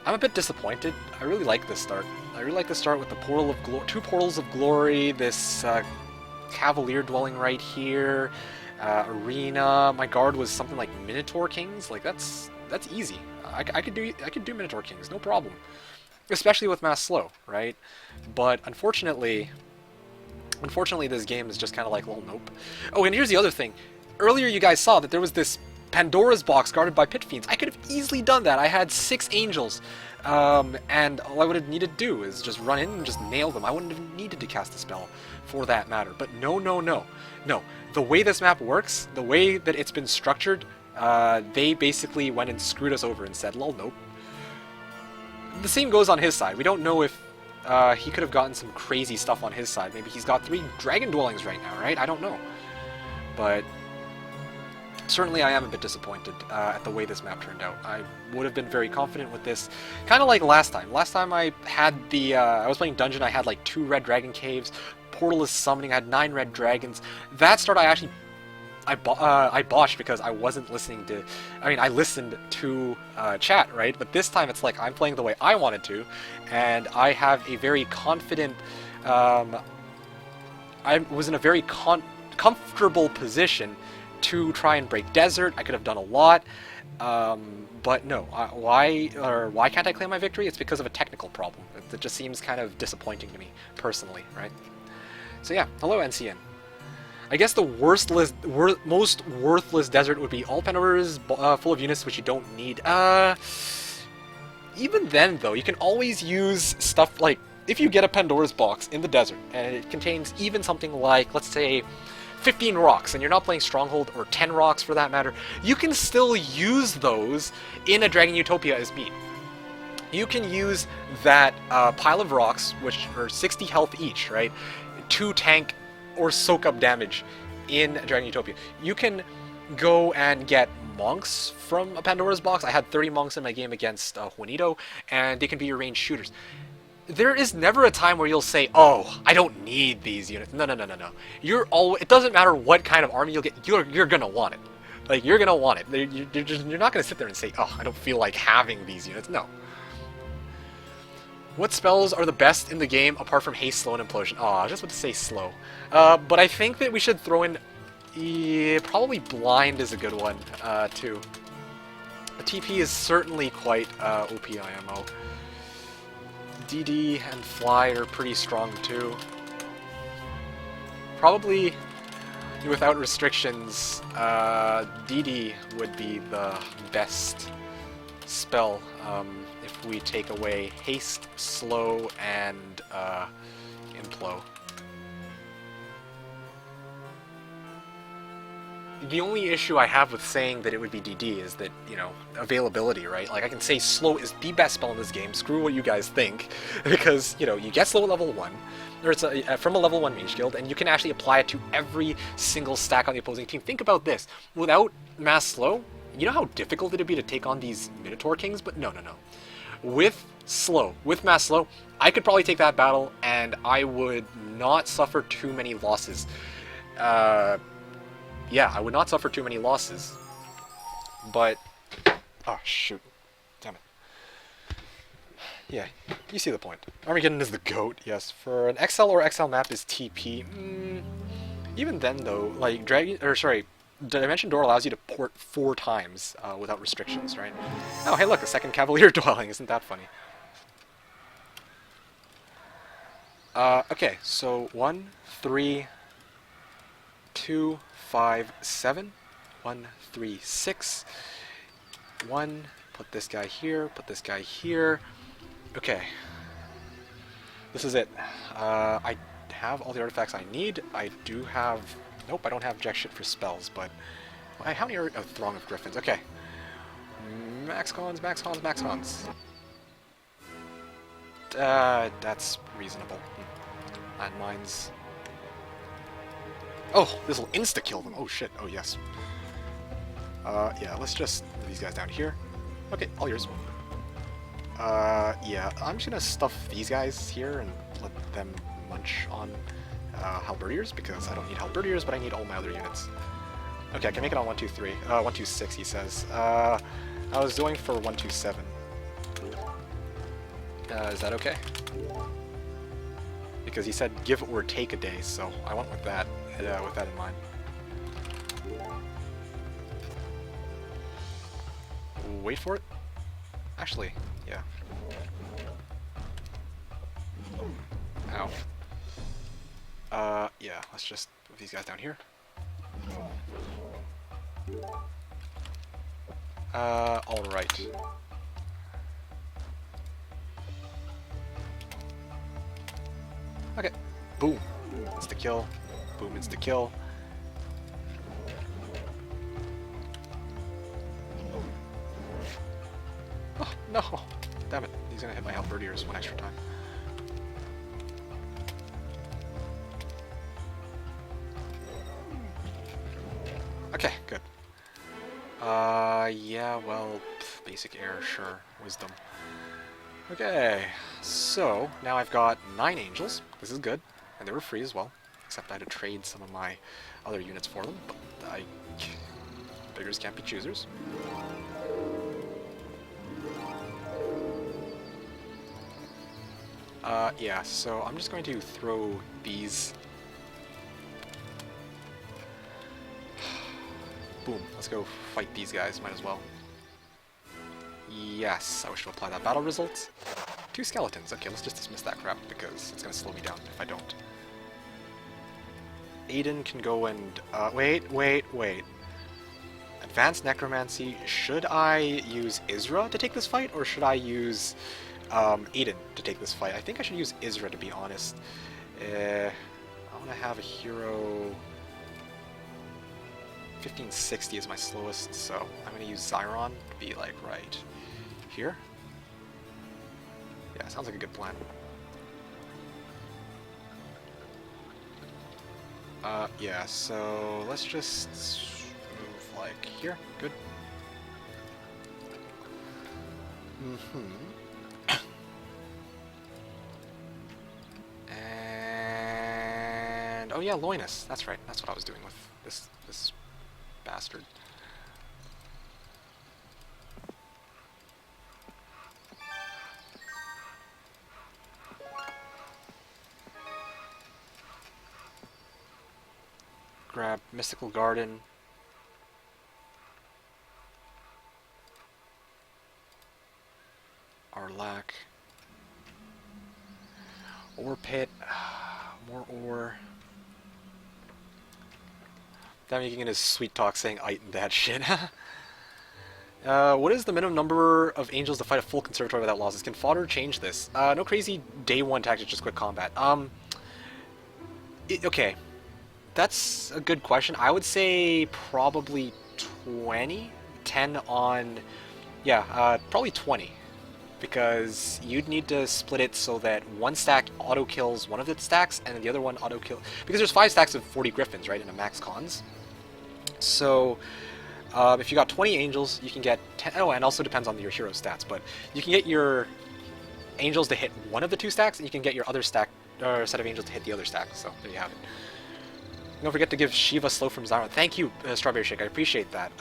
I'm a bit disappointed. I really like this start. I really like the start with the Portal of two Portals of Glory, this Cavalier dwelling right here, Arena. My guard was something like Minotaur Kings. Like that's easy. I could do Minotaur Kings, no problem. Especially with Mass Slow, right? But unfortunately, this game is just kind of like, well, nope. Oh, and here's the other thing. Earlier you guys saw that there was this Pandora's box guarded by Pit Fiends. I could have easily done that. I had 6 angels. And all I would have needed to do is just run in and just nail them. I wouldn't have needed to cast a spell for that matter. But no. The way this map works, the way that it's been structured, they basically went and screwed us over and said, lol, nope. The same goes on his side. We don't know if he could have gotten some crazy stuff on his side. Maybe he's got 3 dragon dwellings right now, right? I don't know. But certainly I am a bit disappointed at the way this map turned out. I would have been very confident with this. Kind of like last time. Last time I had the... I was playing Dungeon, I had like 2 red dragon caves, Portal is summoning, I had 9 red dragons. That start I actually... I botched because I wasn't listening to... I mean, I listened to chat, right? But this time it's like I'm playing the way I wanted to, and I have a very confident... I was in a very comfortable position to try and break desert. I could have done a lot, but no. Why can't I claim my victory? It's because of a technical problem. It just seems kind of disappointing to me, personally, right? So yeah, hello NCN. I guess the most worthless desert would be all Pandora's full of units which you don't need. Even then, though, you can always use stuff like, if you get a Pandora's box in the desert, and it contains even something like, let's say, 15 rocks, and you're not playing Stronghold, or 10 rocks for that matter, you can still use those in a Dragon Utopia as meat. You can use that pile of rocks, which are 60 health each, right, to tank or soak up damage in Dragon Utopia. You can go and get monks from a Pandora's box. I had 30 monks in my game against Juanito, and they can be your ranged shooters. There is never a time where you'll say, oh, I don't need these units. No. It doesn't matter what kind of army you'll get, you're gonna want it. Like, you're gonna want it. You're not gonna sit there and say, oh, I don't feel like having these units. No. What spells are the best in the game apart from Haste, Slow, and Implosion? Oh, I was just about to say Slow. But I think that we should throw in... probably Blind is a good one, too. The TP is certainly quite OP IMO. DD and Fly are pretty strong, too. Probably, without restrictions, DD would be the best spell. If we take away Haste, Slow, and Implo. The only issue I have with saying that it would be DD is that, you know, availability, right? Like, I can say Slow is the best spell in this game, screw what you guys think, because, you know, you get Slow at level 1, or it's from a level 1 mage guild, and you can actually apply it to every single stack on the opposing team. Think about this. Without Mass Slow, you know how difficult it would be to take on these Minotaur Kings? But no. With Slow, with Mass Slow, I could probably take that battle, and I would not suffer too many losses. Yeah, I would not suffer too many losses. But... oh, shoot. Damn it. Yeah, you see the point. Armageddon is the GOAT, yes. For an XL or XL map is TP. Even then, though, like, Dimension Door allows you to port 4 times without restrictions, right? Oh, hey look, a second Cavalier dwelling. Isn't that funny? Okay, so 1, 3, 2, 5, 7. 1, 3, 6. 1, put this guy here, put this guy here. Okay. This is it. I have all the artifacts I need. I do have... Nope, I don't have jack shit for spells, but... How many are... A Throng of Griffins. Okay. Max cons, max cons, max cons. That's reasonable. Landmines. Oh, this will insta-kill them. Oh shit, oh yes. Yeah, let's just move these guys down here. Okay, all yours. Yeah, I'm just gonna stuff these guys here and let them munch on halberdiers, because I don't need halberdiers, but I need all my other units. Okay, I can make it on 1, 2, 3. 1, 2, 6, he says. I was going for 1, 2, 7. Is that okay? Because he said give or take a day, so I went with that in mind. Wait for it? Actually, yeah. Ow. Yeah, let's just move these guys down here. Alright. Okay. Boom. Insta kill. Boom, insta kill. Oh, no! Damn it. He's gonna hit my halberdiers one extra time. Okay, good. Yeah, well, basic air, sure. Wisdom. Okay, so now I've got 9 angels. This is good. And they were free as well. Except I had to trade some of my other units for them. But beggars can't be choosers. Yeah, so I'm just going to throw these... Boom, let's go fight these guys, might as well. Yes, I wish to apply that battle result. 2 skeletons, okay, let's just dismiss that crap, because it's going to slow me down if I don't. Aiden can go and... wait. Advanced Necromancy, should I use Isra to take this fight, or should I use Aiden to take this fight? I think I should use Isra, to be honest. I want to have a hero... 1560 is my slowest, so I'm going to use Zyron to be, like, right here. Yeah, sounds like a good plan. Yeah, so let's just move, like, here. Good. And... oh yeah, Loinus. That's right. That's what I was doing with this bastard. Grab Mystical Garden. Arlac. Ore Pit. More ore. Damn, making his sweet talk saying "ite" and that shit. What is the minimum number of angels to fight a full conservatory without losses? Can fodder change this? No crazy day 1 tactics, just quick combat. Okay. That's a good question. I would say probably 20? 10 on... yeah, probably 20. Because you'd need to split it so that one stack auto-kills one of the stacks, and then the other one auto-kill... because there's 5 stacks of 40 griffins, right, in a max cons. So, if you got 20 angels, you can get 10... oh, and also depends on your hero stats, but you can get your angels to hit one of the 2 stacks, and you can get your other stack, or set of angels to hit the other stack, so there you have it. Don't forget to give Shiva slow from Zyron. Thank you, Strawberry Shake. I appreciate that.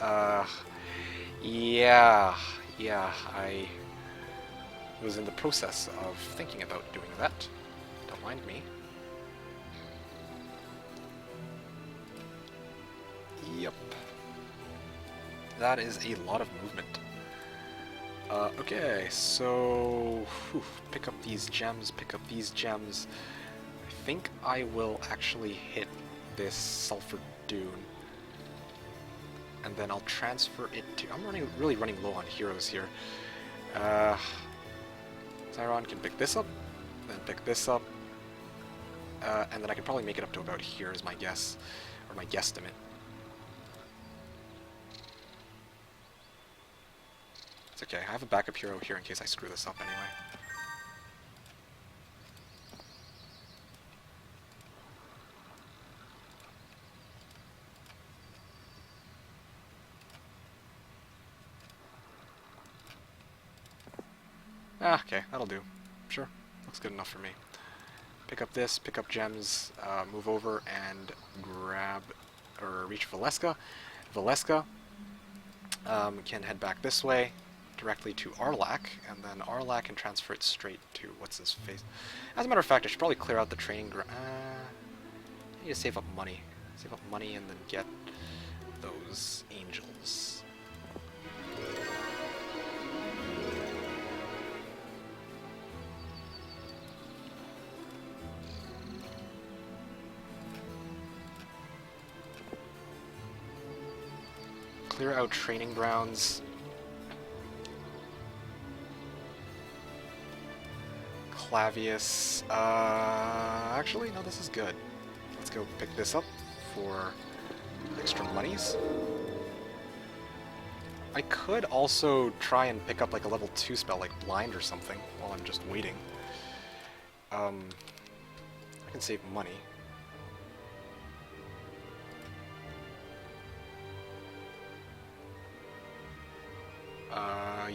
Yeah, I was in the process of thinking about doing that. Don't mind me. Yep. That is a lot of movement. Okay, so... pick up these gems, pick up these gems. think I will actually hit this Sulfur Dune. And then I'll transfer it to... I'm really running low on heroes here. Zyron can pick this up, then pick this up, and then I can probably make it up to about here is my guess, or my guesstimate. It's okay, I have a backup hero here in case I screw this up anyway. Ah, okay, that'll do. Sure, looks good enough for me. Pick up this, pick up gems, move over and grab, or reach Valeska. Valeska can head back this way, directly to Arlak, and then Arlak can transfer it straight to, what's his face? As a matter of fact, I should probably clear out the training ground. I need to save up money. Save up money and then get those angels. Clear out training grounds. Clavius. Actually, no, this is good. Let's go pick this up for extra monies. I could also try and pick up like a level 2 spell like Blind or something while I'm just waiting. I can save money.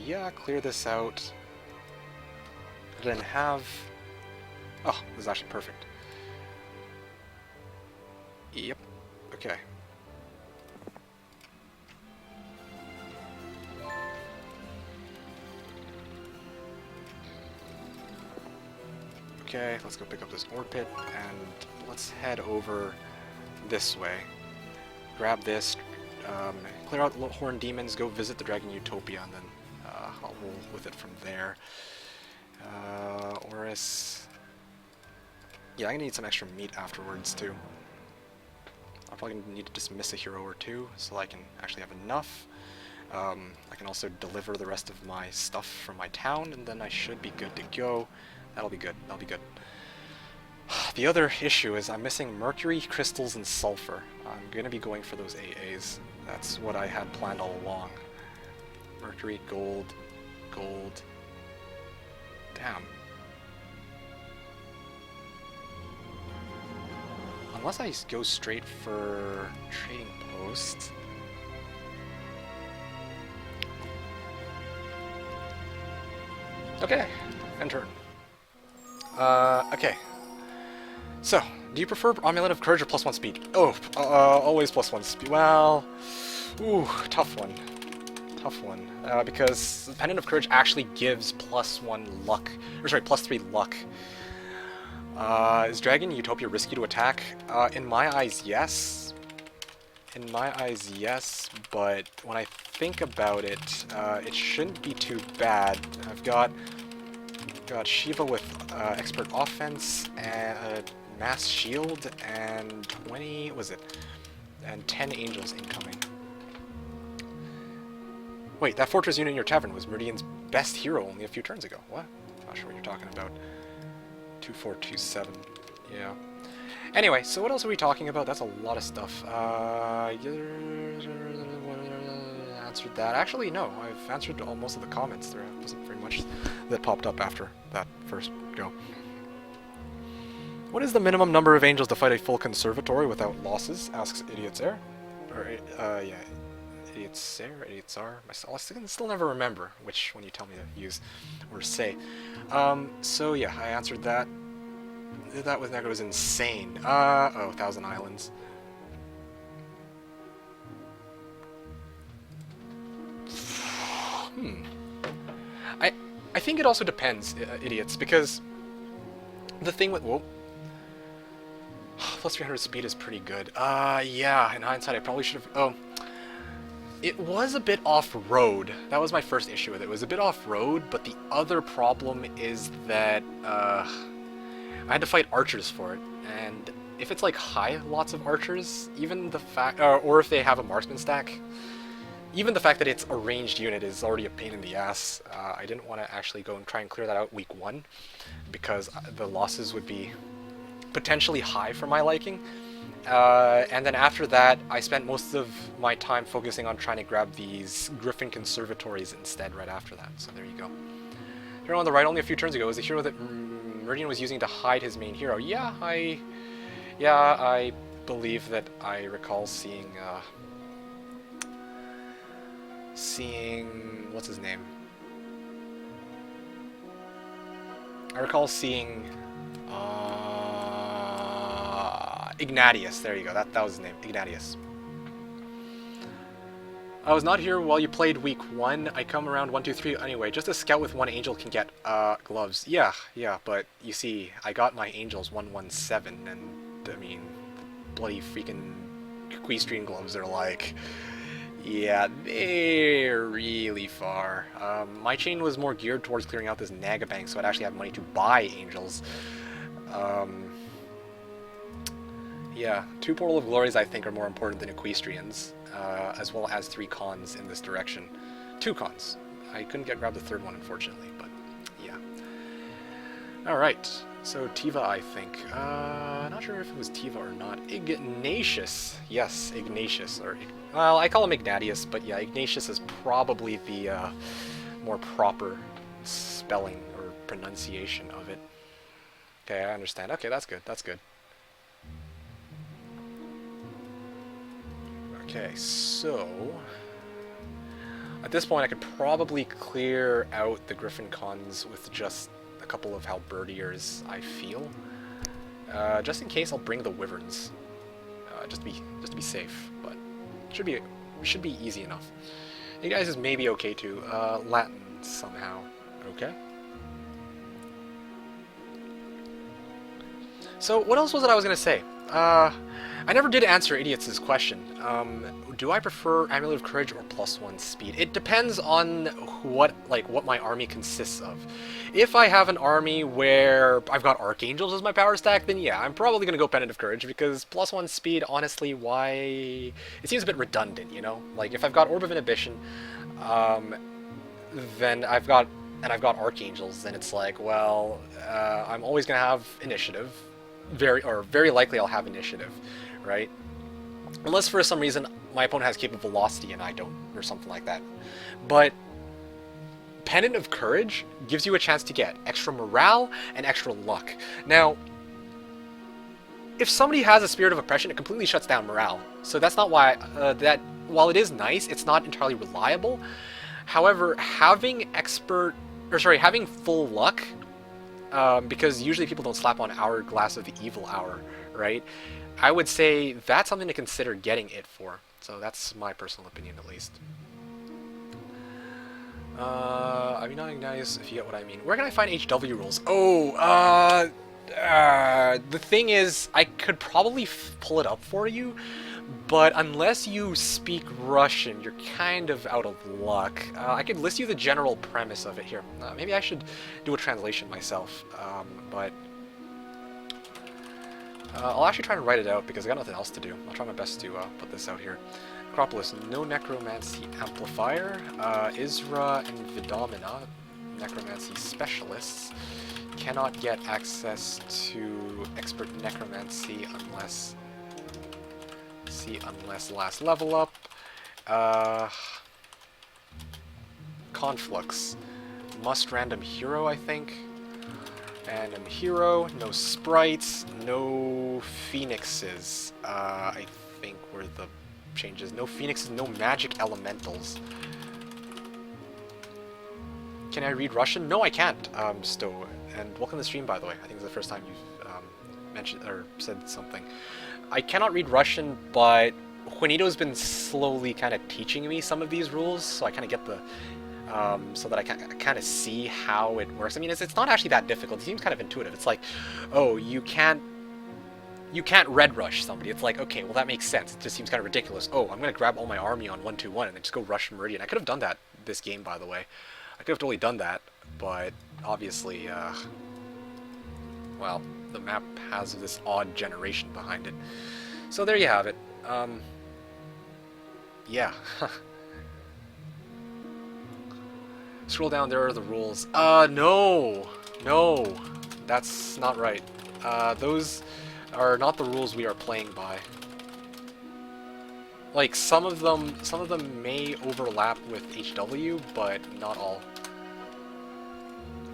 Yeah, clear this out. Then have... Oh, this is actually perfect. Yep. Okay. Okay, let's go pick up this ore pit, and let's head over this way. Grab this, clear out the Horned Demons, go visit the Dragon Utopia, and then I'll roll with it from there. Oris... Yeah, I'm gonna need some extra meat afterwards, too. I'll probably need to dismiss a hero or two, so I can actually have enough. I can also deliver the rest of my stuff from my town, and then I should be good to go. That'll be good, that'll be good. The other issue is I'm missing mercury, crystals, and sulfur. I'm gonna be going for those AAs. That's what I had planned all along. Mercury, gold, gold. Damn. Unless I go straight for trading post. Okay, end turn. Okay. So, do you prefer Amulet of Courage or +1 speed? Oh, always +1 speed. Well, ooh, tough one. Tough one. Because the Pendant of Courage actually gives +1 luck, or sorry, +3 luck. Is Dragon Utopia risky to attack? In my eyes, yes. In my eyes, yes, but when I think about it, it shouldn't be too bad. I've got Shiva with Expert Offense, and Mass Shield, and 20, was it? And 10 Angels incoming. Wait, that Fortress unit in your tavern was Meridian's best hero only a few turns ago. What? Not sure what you're talking about. 2427. Yeah. Anyway, so what else are we talking about? That's a lot of stuff. Answered that. Actually, no. I've answered most of the comments. There wasn't very much that popped up after that first go. What is the minimum number of angels to fight a full conservatory without losses? Asks Idiot's Air. Or, yeah. Idiot's Air, Idiot's R. I still never remember which one you tell me to use or say. So yeah, I answered that. That was insane. Oh, 1,000 Islands. I think it also depends, idiots, because the thing with... Whoa. Plus 300 speed is pretty good. Yeah, in hindsight I probably should have... Oh. It was a bit off-road. That was my first issue with it. It was a bit off-road, but the other problem is that, I had to fight archers for it, and if it's like high lots of archers, even the fact, or if they have a marksman stack, even the fact that it's a ranged unit is already a pain in the ass. I didn't want to actually go and try and clear that out week 1, because the losses would be potentially high for my liking. And then after that, I spent most of my time focusing on trying to grab these Griffin Conservatories instead right after that, so there you go. Hero on the right, only a few turns ago, was the hero that Meridian was using to hide his main hero. Yeah, I believe that I recall seeing, what's his name? I recall seeing, Ignatius, there you go, that was his name, Ignatius. I was not here while you played week 1, I come around 1, 2, 3, anyway, just a scout with 1 angel can get, gloves. Yeah, but you see, I got my angels 117, and, I mean, bloody freaking equestrian gloves are like, yeah, they're really far. My chain was more geared towards clearing out this Naga bank, so I'd actually have money to buy angels. Yeah, 2 Portal of Glories I think are more important than equestrians, as well as 3 cons in this direction. 2 cons. I couldn't grab the 3rd one, unfortunately, but yeah. Alright, so Tiva, I think. Not sure if it was Tiva or not. Ignatius. Yes, Ignatius. Well, I call him Ignatius, but yeah, Ignatius is probably the more proper spelling or pronunciation of it. Okay, I understand. Okay, that's good. That's good. Okay, so at this point I could probably clear out the Griffin cons with just a couple of halberdiers, I feel. Just in case, I'll bring the wyverns, just to be safe, but should be easy enough. You guys is maybe okay too. Latin somehow, okay. So what else was it I was gonna say? I never did answer Idiot's question. Do I prefer Amulet of Courage or +1 speed? It depends on what my army consists of. If I have an army where I've got Archangels as my power stack, then yeah, I'm probably going to go Pendant of Courage, because +1 speed, honestly, why... It seems a bit redundant, you know? Like, if I've got Orb of Inhibition, then I've got Archangels, then it's like, well, I'm always going to have Initiative. Very likely I'll have Initiative, right? Unless for some reason my opponent has Capable Velocity and I don't, or something like that. But Pendant of Courage gives you a chance to get extra morale and extra luck. Now, if somebody has a Spirit of Oppression, it completely shuts down morale. So that's not why, while it is nice, it's not entirely reliable. However, having full luck, because usually people don't slap on Hourglass of the Evil Hour, right? I would say that's something to consider getting it for. So that's my personal opinion, at least. I mean, not Ignatius, if you get what I mean. Where can I find HW rules? Oh, the thing is, I could probably pull it up for you, but unless you speak Russian, you're kind of out of luck. I could list you the general premise of it here. Maybe I should do a translation myself, but I'll actually try and write it out because I got nothing else to do. I'll try my best to put this out here. Acropolis, no Necromancy Amplifier. Isra and Vidomina, Necromancy Specialists, cannot get access to Expert Necromancy unless last level up. Conflux, must random hero, I think. Random hero, no sprites, no phoenixes. I think were the changes. No phoenixes, no magic elementals. Can I read Russian? No, I can't, Stowe. And welcome to the stream, by the way. I think it's the first time you've mentioned or said something. I cannot read Russian, but Juanito's been slowly kind of teaching me some of these rules, so I kind of get the... so that I kind of see how it works. I mean, it's not actually that difficult. It seems kind of intuitive. It's like, oh, you can't red rush somebody. It's like, okay, well, that makes sense. It just seems kind of ridiculous. Oh, I'm going to grab all my army on 1-2-1 and then just go rush Meridian. I could have done that this game, by the way. I could have totally done that, but obviously, well, the map has this odd generation behind it. So there you have it. Yeah. Scroll down, there are the rules. No! No! That's not right. Those are not the rules we are playing by. Like, some of them may overlap with HW, but not all.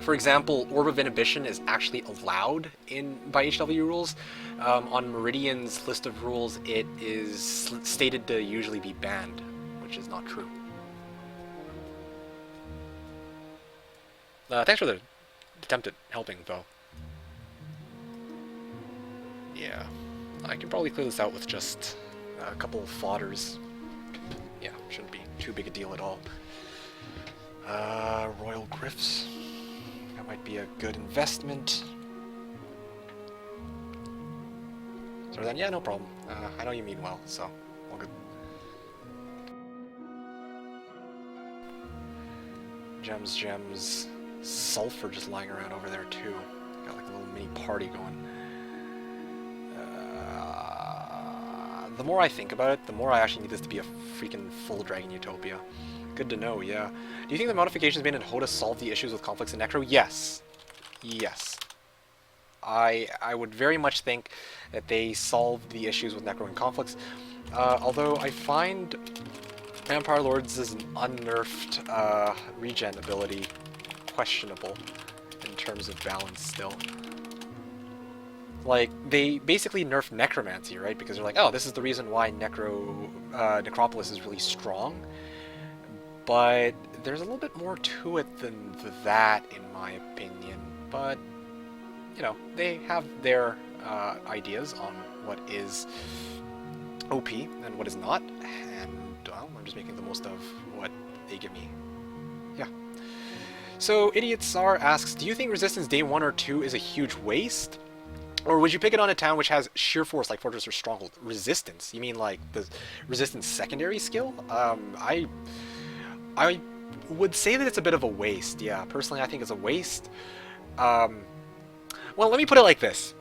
For example, Orb of Inhibition is actually allowed by HW rules. On Meridian's list of rules, it is stated to usually be banned, which is not true. Thanks for the attempt at helping, though. Yeah, I can probably clear this out with just a couple of fodders. Yeah, shouldn't be too big a deal at all. Royal Griffs. That might be a good investment. So then, yeah, no problem. I know you mean well, so all good. Gems. Sulfur just lying around over there too. Got like a little mini party going. The more I think about it, the more I actually need this to be a freaking full Dragon Utopia. Good to know, yeah. Do you think the modifications made in HOTA solve the issues with conflicts in Necro? Yes. Yes. I would very much think that they solved the issues with Necro and conflicts. Although I find Vampire Lords' unnerfed regen ability questionable in terms of balance still. Like, they basically nerfed Necromancy, right? Because they're like, oh, this is the reason why Necropolis is really strong. But there's a little bit more to it than that, in my opinion. But, you know, they have their ideas on what is OP and what is not. And, well, I'm just making the most of what they give me. Yeah. So, Idiot Tsar asks, do you think Resistance Day 1 or 2 is a huge waste? Or would you pick it on a town which has sheer force like Fortress or Stronghold? Resistance? You mean like the Resistance secondary skill? I would say that it's a bit of a waste. Yeah, personally I think it's a waste. Well, let me put it like this.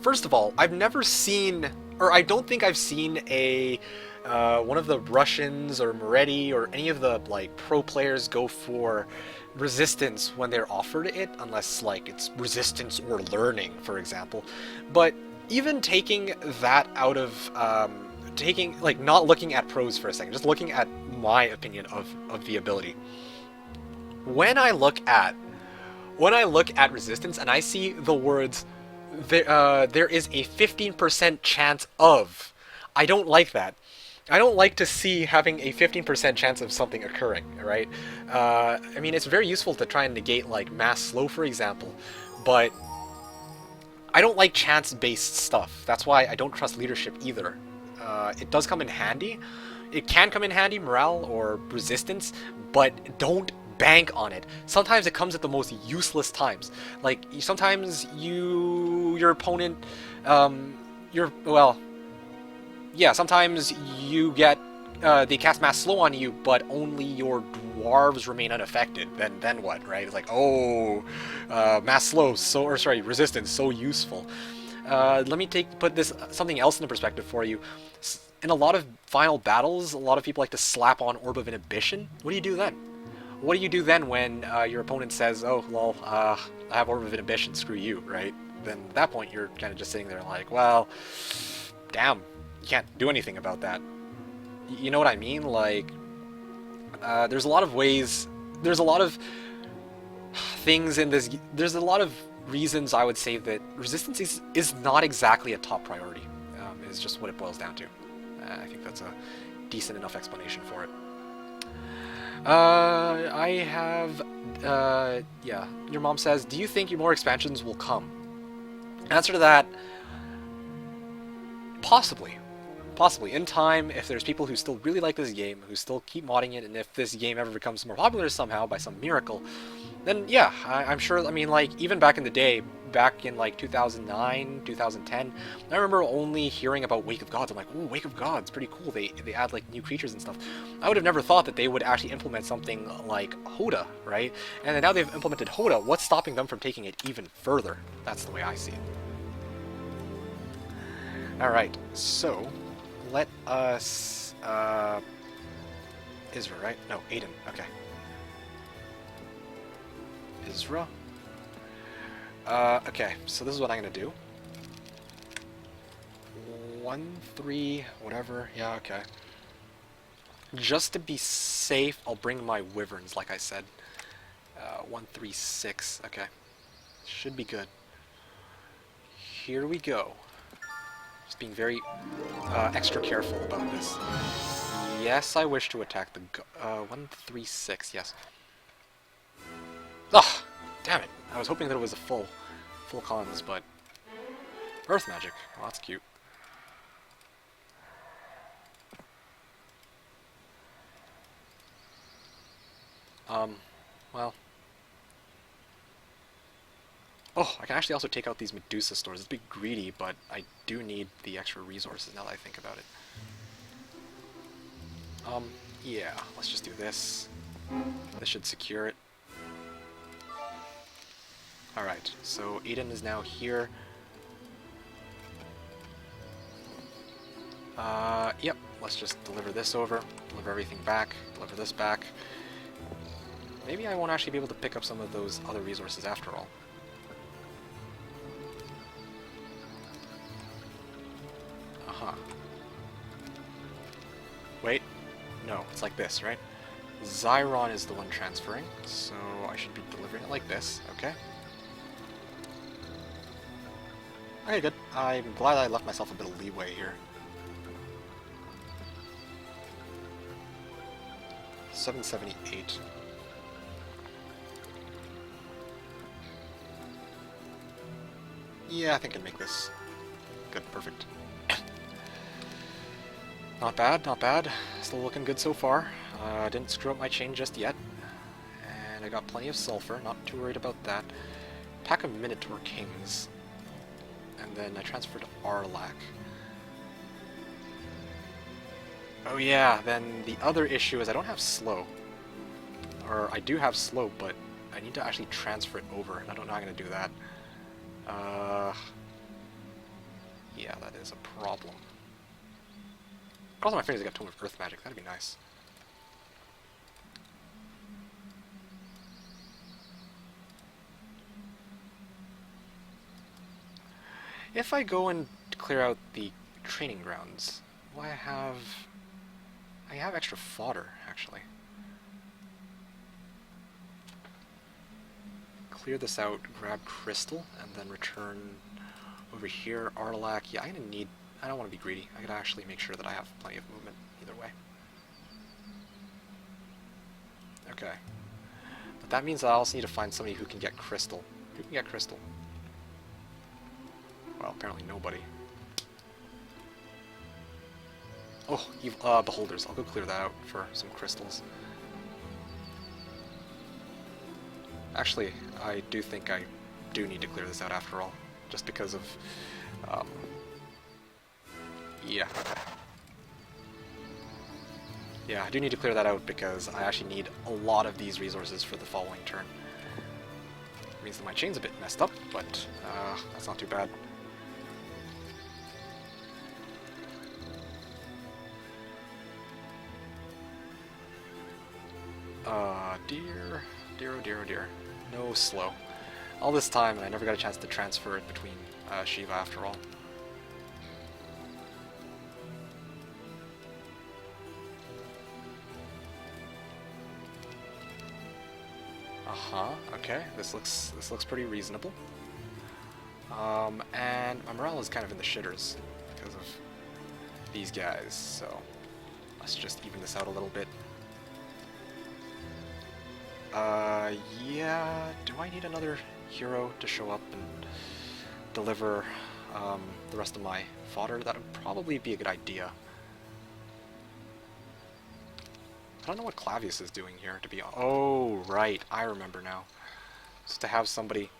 First of all, I've never seen, or I don't think I've seen a one of the Russians or Meridian or any of the like pro players go for Resistance when they're offered it, unless like it's Resistance or Learning, for example. But even taking that out of not looking at pros for a second, just looking at my opinion of the ability. When I look at Resistance and I see the words there is a 15% chance of, I don't like that. I don't like to see having a 15% chance of something occurring, right? I mean, it's very useful to try and negate, like, mass slow, for example, but I don't like chance-based stuff. That's why I don't trust leadership either. It does come in handy. It can come in handy, morale or resistance, but don't bank on it. Sometimes it comes at the most useless times. Like, sometimes your opponent, sometimes you get, they cast mass slow on you, but only your dwarves remain unaffected. Then what, right? It's like, oh, mass slow, resistance, so useful. Let me put this something else into perspective for you. In a lot of final battles, a lot of people like to slap on Orb of Inhibition. What do you do then? What do you do then when your opponent says, oh, lol, I have Orb of Inhibition, screw you, right? Then at that point, you're kind of just sitting there like, well, damn. Can't do anything about that. You know what I mean? Like, there's a lot of ways, there's a lot of things in this, there's a lot of reasons I would say that Resistance is not exactly a top priority, is just what it boils down to. I think that's a decent enough explanation for it. I have, yeah, your mom says, do you think more expansions will come? Answer to that, possibly. Possibly. In time, if there's people who still really like this game, who still keep modding it, and if this game ever becomes more popular somehow by some miracle, then yeah, I'm sure, I mean, like, even back in the day, back in like 2009, 2010. I remember only hearing about Wake of Gods. I'm like, oh, Wake of Gods, pretty cool. They add like new creatures and stuff. I would have never thought that they would actually implement something like Hoda, right? And then now they've implemented Hoda. What's stopping them from taking it even further? That's the way I see it. All right, so let us Isra, right? No, Aiden. Okay. Isra. Okay, so this is what I'm gonna do. 1, 3, whatever. Yeah, okay. Just to be safe, I'll bring my wyverns, like I said. 1, 3, 6. Okay. Should be good. Here we go. Just being very extra careful about this. Yes, I wish to attack the 1, 3, 6. Yes. Ugh! Damn it! I was hoping that it was a full cons, but earth magic. Well, that's cute. Well. Oh, I can actually also take out these Medusa stores. It's a bit greedy, but I do need the extra resources now that I think about it. Yeah, let's just do this. This should secure it. Alright, so Eden is now here. Yep, let's just deliver this over, deliver everything back, deliver this back. Maybe I won't actually be able to pick up some of those other resources after all. Uh-huh. Wait. No, it's like this, right? Zyron is the one transferring, so I should be delivering it like this, okay? Okay, good. I'm glad I left myself a bit of leeway here. 778. Yeah, I think I can make this. Good, perfect. Not bad, not bad. Still looking good so far. Didn't screw up my chain just yet. And I got plenty of sulfur, not too worried about that. Pack of Minotaur Kings. And then I transferred Arlac. Oh yeah, then the other issue is I don't have slow. Or I do have slow, but I need to actually transfer it over, and I don't know how I'm going to do that. Yeah, that is a problem. Crossing my fingers I got Tome of Earth Magic, that'd be nice. If I go and clear out the training grounds, will I have extra fodder, actually. Clear this out, grab crystal, and then return over here. Arlac, yeah, I don't want to be greedy. I gotta actually make sure that I have plenty of movement either way. Okay. But that means I also need to find somebody who can get crystal. Who can get crystal? Well, apparently nobody. Oh, beholders. I'll go clear that out for some crystals. Actually, I do think I do need to clear this out after all, just because of, yeah, okay. Yeah, I do need to clear that out because I actually need a lot of these resources for the following turn. It means that my chain's a bit messed up, but that's not too bad. Dear, dear, oh dear, oh dear. No slow. All this time, and I never got a chance to transfer it between Shiva after all. Okay. This looks pretty reasonable. And my morale is kind of in the shitters because of these guys, so let's just even this out a little bit. Yeah, do I need another hero to show up and deliver the rest of my fodder? That would probably be a good idea. I don't know what Clavius is doing here, to be honest. Oh, right, I remember now. Just to have somebody...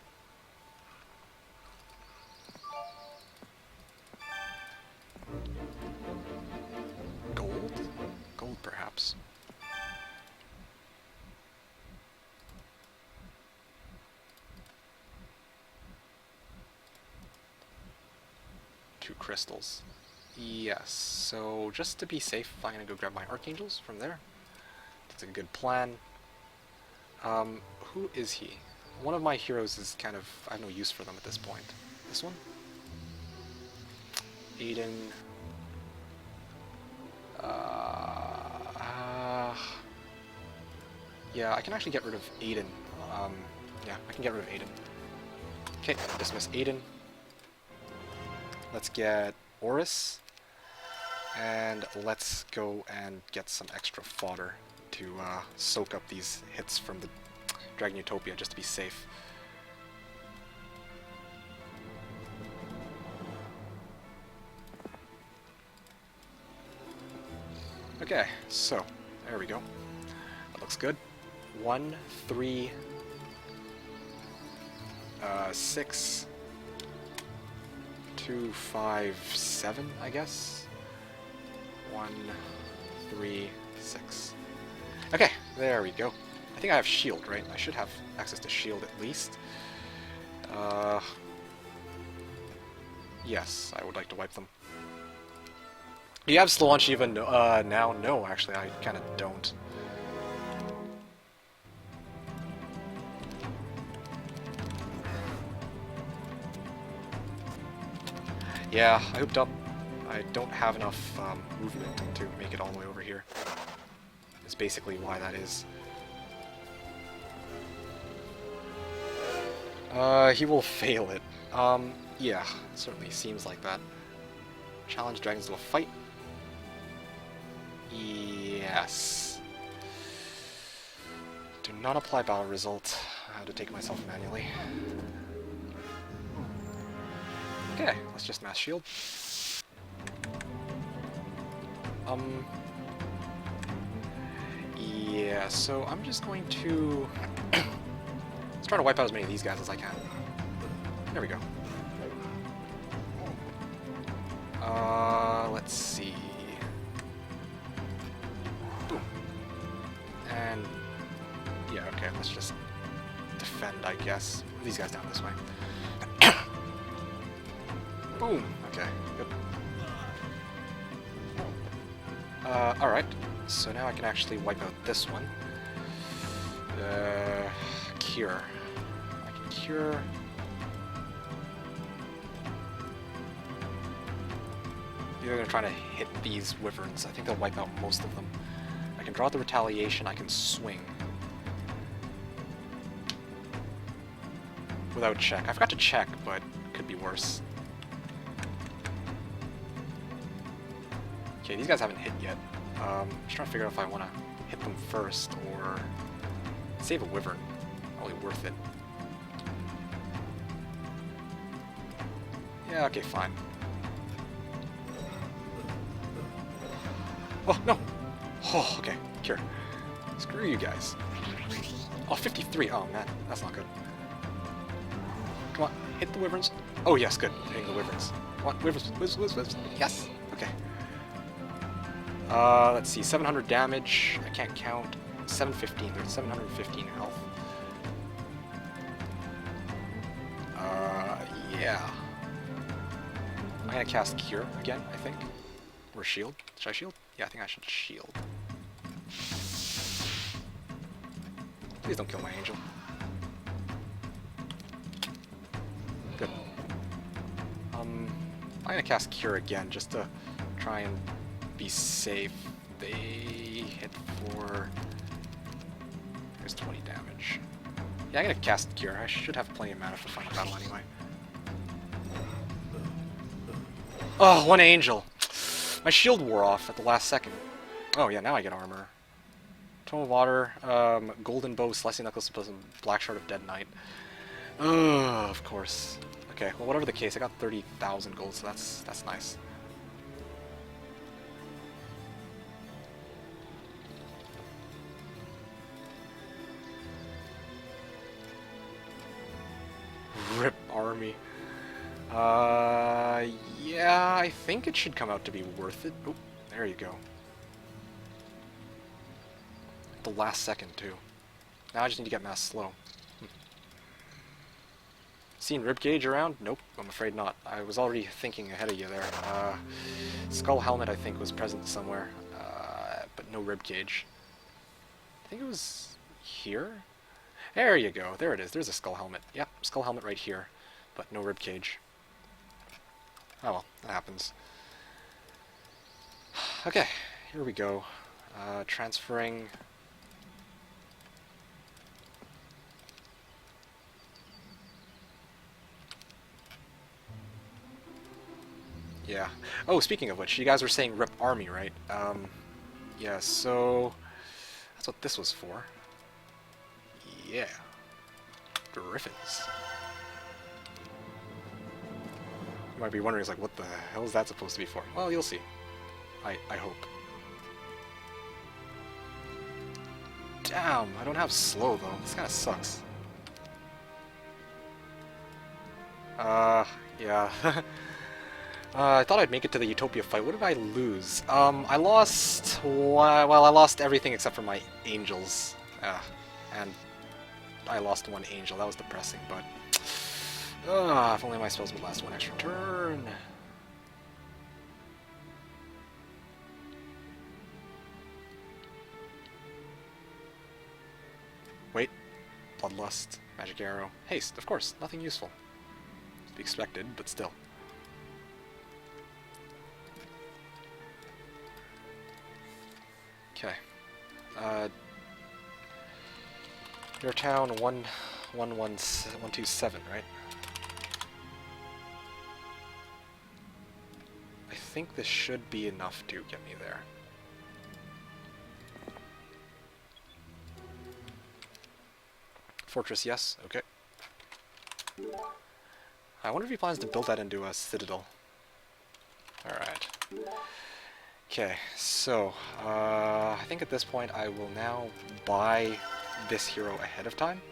crystals. Yes, so just to be safe, I'm gonna go grab my archangels from there. That's a good plan. Who is he? One of my heroes is kind of... I have no use for them at this point. This one? Aiden... yeah, I can actually get rid of Aiden. Yeah, I can get rid of Aiden. Okay, dismiss Aiden. Let's get Oris. And let's go and get some extra fodder to soak up these hits from the Dragon Utopia, just to be safe. Okay, so, there we go. That looks good. 1, 3, 6, 2, 5, 7, I guess. 1, 3, 6. Okay, there we go. I think I have shield, right? I should have access to shield at least. Yes, I would like to wipe them. Do you have slow on Shiva now? No, actually, I kind of don't. Yeah, I hooked up. I don't have enough movement to make it all the way over here. That's basically why that is. He will fail it. Yeah, certainly seems like that. Challenge dragons to a fight. Yes. Do not apply battle result. I had to take myself manually. Okay, let's just mass shield. Yeah, so I'm just going to... let's try to wipe out as many of these guys as I can. There we go. Let's see... boom. And... yeah, okay, let's just defend, I guess. Move these guys down this way. Boom! Okay, good. Alright. So now I can actually wipe out this one. Cure. I can cure... they're gonna try to hit these wyverns. I think they'll wipe out most of them. I can draw the retaliation, I can swing. Without check. I forgot to check, but it could be worse. Okay, these guys haven't hit yet. Just trying to figure out if I want to hit them first or save a wyvern. Probably worth it. Yeah, okay, fine. Oh, no! Oh, okay, cure. Screw you guys. Oh, 53. Oh, man, that's not good. Come on, hit the wyverns. Oh, yes, good. Hitting the wyverns. Come on, wyverns, wyverns. Yes! Okay. Let's see, 700 damage. I can't count. 715. There's 715 health. Yeah. I'm gonna cast Cure again, I think. Or Shield. Should I shield? Yeah, I think I should shield. Please don't kill my angel. Good. I'm gonna cast Cure again just to try and be safe. They hit for... there's 20 damage. Yeah, I'm gonna cast Cure. I should have plenty of mana for final battle anyway. Oh, one angel! My shield wore off at the last second. Oh yeah, now I get armor. Tome of Water, Golden Bow, Celestial Necklace, plus Black Shard of Dead Knight. Of course. Okay, well whatever the case, I got 30,000 gold, so that's nice. Rip army. Yeah, I think it should come out to be worth it. Oh, there you go. At the last second, too. Now I just need to get mass slow. Seen ribcage around? Nope, I'm afraid not. I was already thinking ahead of you there. Skull helmet, I think, was present somewhere, but no ribcage. I think it was here? There you go. There it is. There's a skull helmet. Yep, skull helmet right here, but no ribcage. Oh well, that happens. Okay, here we go. Transferring. Yeah. Oh, speaking of which, you guys were saying rip army, right? Yeah, so that's what this was for. Yeah. Griffins. You might be wondering, like, what the hell is that supposed to be for? Well, you'll see. I hope. Damn, I don't have slow, though. This kind of sucks. Yeah. I thought I'd make it to the Utopia fight. What did I lose? I lost... Well, I lost everything except for my angels. And I lost one angel. That was depressing, but... if only my spells would last one extra turn. Wait. Bloodlust. Magic arrow. Haste, of course. Nothing useful. To be expected, but still. Okay. Your town 127, right? I think this should be enough to get me there. Fortress, yes. Okay. I wonder if he plans to build that into a citadel. Alright. Okay, so, I think at this point I will now buy this hero ahead of time.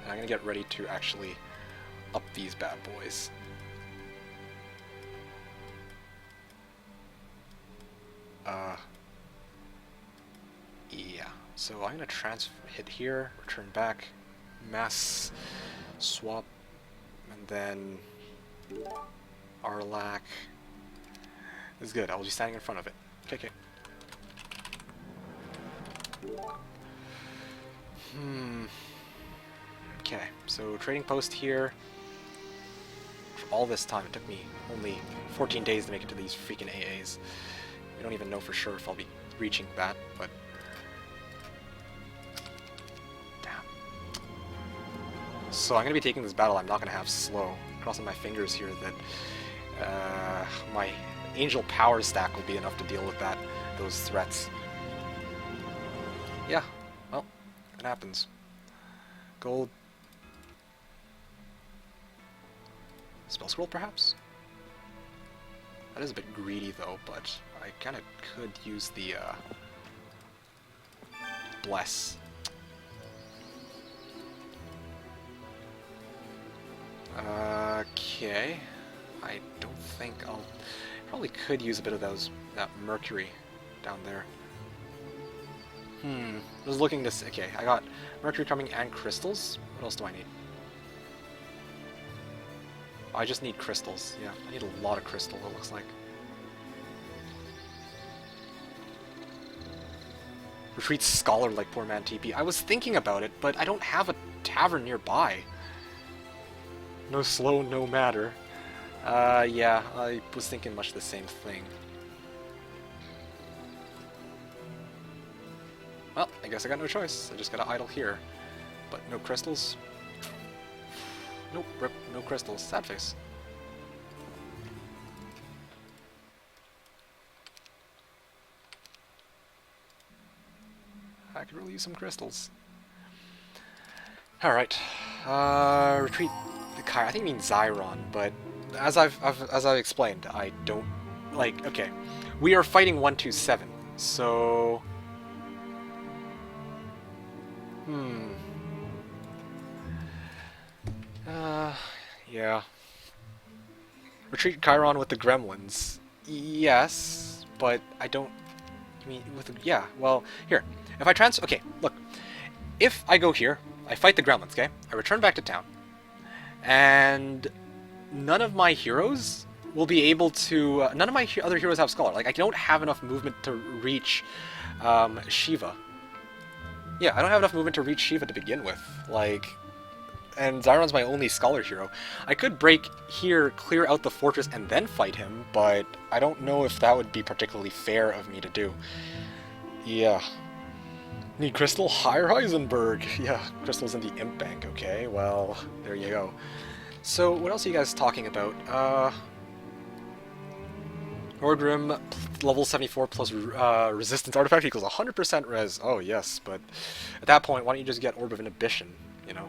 And I'm gonna get ready to actually up these bad boys. Yeah, so I'm gonna hit here, return back, mass swap, and then Arlac. This is good. I'll be standing in front of it. Okay. Okay, so trading post here. For all this time, it took me only 14 days to make it to these freaking AAs. We don't even know for sure if I'll be reaching that, but... Damn. So I'm going to be taking this battle. I'm not going to have slow. Crossing my fingers here that my angel power stack will be enough to deal with those threats. Yeah, well, it happens. Gold. Spell scroll, perhaps? That is a bit greedy, though, but I kind of could use the, Bless. Okay. I don't think I'll... Probably could use a bit of that Mercury down there. I was looking to... Okay, I got Mercury coming and crystals. What else do I need? I just need crystals. Yeah, I need a lot of crystal, it looks like. Retreat Scholar like poor man TP. I was thinking about it, but I don't have a tavern nearby. No slow, no matter. Yeah, I was thinking much the same thing. Well, I guess I got no choice. I just gotta idle here. But no crystals. Nope, rip, no crystals. Sad face. I could really use some crystals. Alright. Retreat the Kyra. I think it means Zyron, but as I've explained, I don't like. Okay, we are fighting 127, so yeah. Retreat Chiron with the gremlins. Yes, but I don't. I mean, with the, yeah. Well, here. If I okay, look. If I go here, I fight the gremlins. Okay, I return back to town. And none of my heroes will be able to... none of my other heroes have Scholar. Like, I don't have enough movement to reach Shiva. Yeah, I don't have enough movement to reach Shiva to begin with. Like... And Zyron's my only Scholar hero. I could break here, clear out the fortress, and then fight him, but I don't know if that would be particularly fair of me to do. Yeah. Need Crystal? Higher Heisenberg! Yeah, Crystal's in the Imp Bank, okay, well, there you go. So, what else are you guys talking about? Orgrim, level 74 plus resistance artifact equals 100% res. Oh, yes, but at that point, why don't you just get Orb of Inhibition, you know?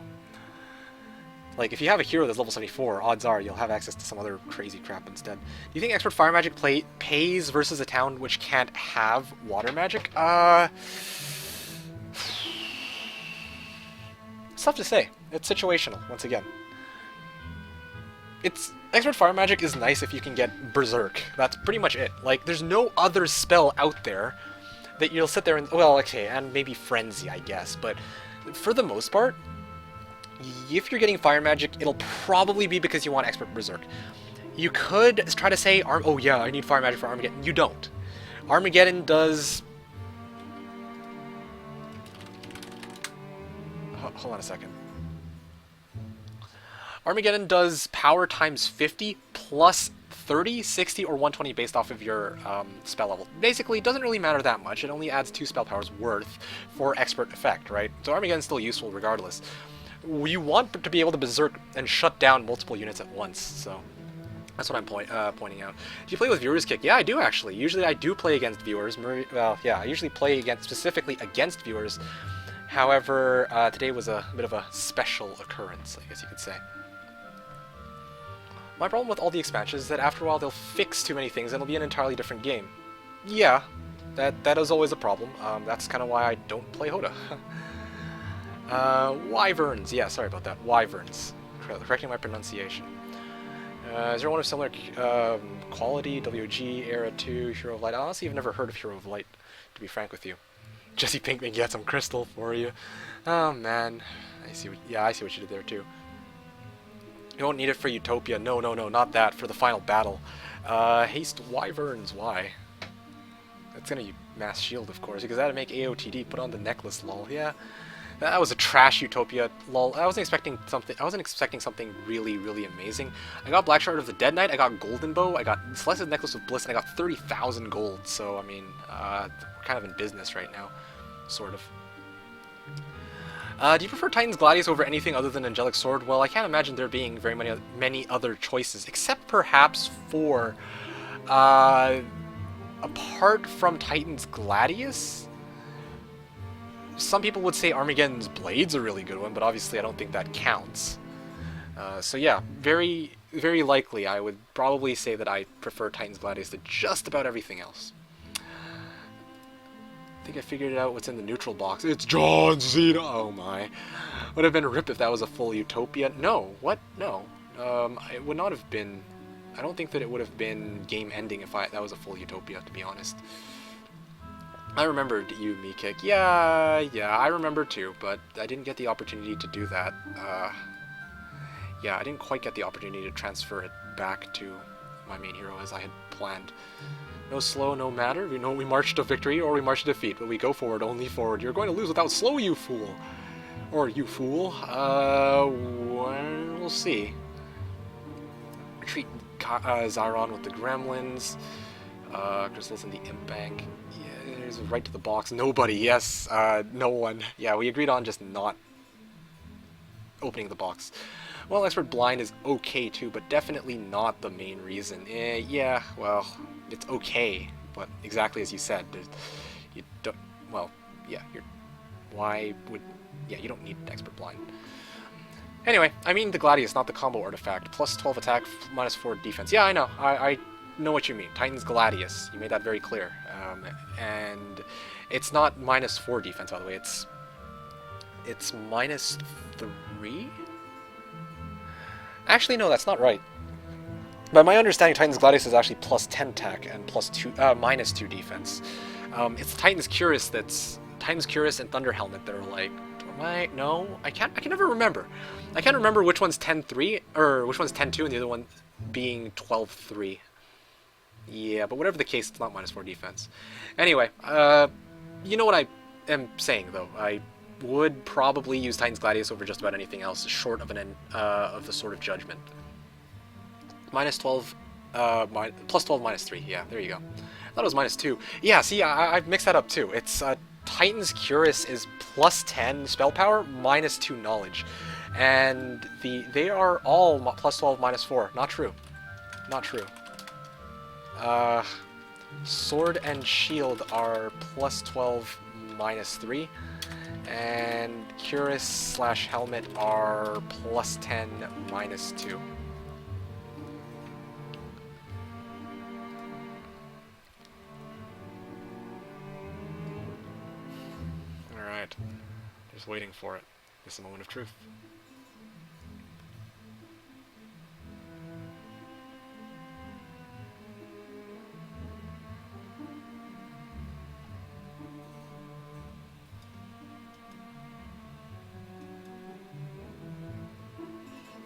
Like, if you have a hero that's level 74, odds are you'll have access to some other crazy crap instead. Do you think Expert Fire Magic pays versus a town which can't have Water Magic? It's tough to say. It's situational, once again. Expert Fire Magic is nice if you can get Berserk. That's pretty much it. Like, there's no other spell out there that you'll sit there and... Well, okay, and maybe Frenzy, I guess, but for the most part, if you're getting Fire Magic, it'll probably be because you want Expert Berserk. You could try to say, oh yeah, I need Fire Magic for Armageddon. You don't. Armageddon does... Hold on a second. Armageddon does power times 50 plus 30, 60, or 120 based off of your spell level. Basically, it doesn't really matter that much. It only adds 2 spell powers worth for expert effect, right? So Armageddon's still useful regardless. You want to be able to berserk and shut down multiple units at once, so that's what I'm pointing out. Do you play with Viewers Kick? Yeah, I do actually. Usually I do play against viewers. Well, yeah, I usually play specifically against viewers. However, today was a bit of a special occurrence, I guess you could say. My problem with all the expansions is that after a while they'll fix too many things and it'll be an entirely different game. Yeah, that is always a problem. That's kind of why I don't play Hoda. Wyverns, yeah, sorry about that. Wyverns. Correcting my pronunciation. Is there one of similar quality? WG, Era 2, Hero of Light? Honestly, I've never heard of Hero of Light, to be frank with you. Jesse Pinkman, get some crystal for you. Oh man, I see what you did there too. You don't need it for Utopia. No, not that. For the final battle. Haste Wyverns, why? That's gonna mass shield, of course, because that'd make AOTD. Put on the necklace, lol. Yeah. That was a trash Utopia, lol. I wasn't expecting something really, really amazing. I got Black Shard of the Dead Knight, I got Golden Bow, I got Celeste's Necklace of Bliss, and I got 30,000 gold. So, I mean, we're kind of in business right now. Sort of. Do you prefer Titan's Gladius over anything other than Angelic Sword? Well, I can't imagine there being very many other choices, except perhaps for, apart from Titan's Gladius? Some people would say Armageddon's Blade's a really good one, but obviously I don't think that counts. So yeah, very, very likely I would probably say that I prefer Titan's Gladius to just about everything else. I think I figured out what's in the neutral box. It's John Cena! Oh my. Would have been a rip if that was a full Utopia. No. What? No. It would not have been... I don't think that it would have been game-ending if that was a full Utopia, to be honest. I remembered you, Meekick. Yeah, I remember too, but I didn't get the opportunity to do that. Yeah, I didn't quite get the opportunity to transfer it back to my main hero as I had planned. No slow, no matter. We know we march to victory or we march to defeat, but we go forward, only forward. You're going to lose without slow, you fool. Or you fool. We'll see. Retreat Zyron with the gremlins. Crystals in the Imp Bank. There's right to the box. Nobody, yes, no one. Yeah, we agreed on just not opening the box. Well, Expert Blind is okay too, but definitely not the main reason. Yeah, well, it's okay, but exactly as you said, you don't, well, yeah, you don't need Expert Blind. Anyway, I mean the Gladius, not the combo artifact. Plus 12 attack, minus 4 defense. Yeah, I know, I know what you mean. Titan's Gladius, you made that very clear. And it's not minus 4 defense, by the way. It's minus 3? Actually, no, that's not right. By my understanding, Titan's Gladius is actually plus 10 attack and minus 2 defense. It's Titan's Cuirass and Thunder Helmet that are like No, I can't. I can never remember. I can't remember which one's 10-3 or which one's 10-2 and the other one being 12-3. Yeah, but whatever the case, it's not -4 defense. Anyway, you know what I am saying though. I would probably use Titan's Gladius over just about anything else, short of of the Sword of Judgment. -12, +12, -3. Yeah, there you go. I thought it was -2. Yeah, see, I've mixed that up too. It's Titan's Cuirass is +10 spell power, -2 knowledge, and they are all +12, -4. Not true. Not true. Sword and Shield are +12, -3, and Cuirass/Helmet are +10, -2. Alright. Just waiting for it. This is a moment of truth.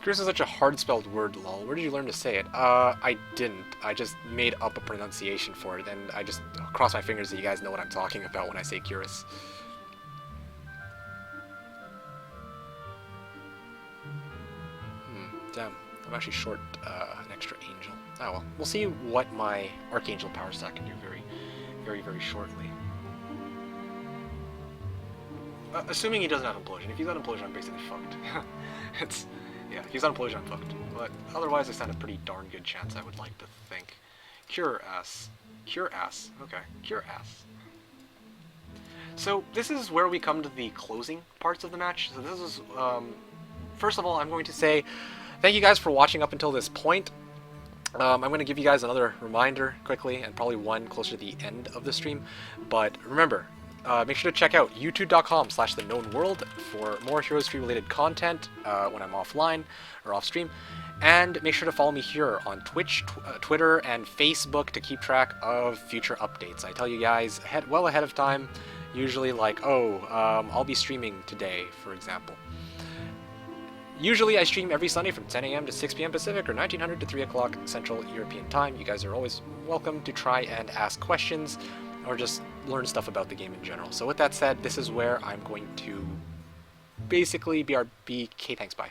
Cuirass is such a hard-spelled word, lol. Where did you learn to say it? I didn't. I just made up a pronunciation for it, and I just cross my fingers that you guys know what I'm talking about when I say Cuirass. Damn. I'm actually short an extra angel. Oh well. We'll see what my Archangel power stack can do very shortly. Assuming he doesn't have Implosion. If he's got Implosion, I'm basically fucked. Yeah, if he's on Implosion, I'm fucked. But otherwise, I stand a pretty darn good chance, I would like to think. Cure Ass. Cure Ass. Okay. Cure Ass. So, this is where we come to the closing parts of the match. So this is, first of all, I'm going to say thank you guys for watching up until this point. I'm going to give you guys another reminder quickly, and probably one closer to the end of the stream. But remember, make sure to check out youtube.com/TheKnownWorld for more Heroes 3 related content when I'm offline or off stream. And make sure to follow me here on Twitch, Twitter, and Facebook to keep track of future updates. I tell you guys well ahead of time, usually like, I'll be streaming today, for example. Usually I stream every Sunday from 10 a.m. to 6 p.m. Pacific or 1900 to 3 o'clock Central European Time. You guys are always welcome to try and ask questions or just learn stuff about the game in general. So with that said, this is where I'm going to basically BRB. Okay, thanks, bye.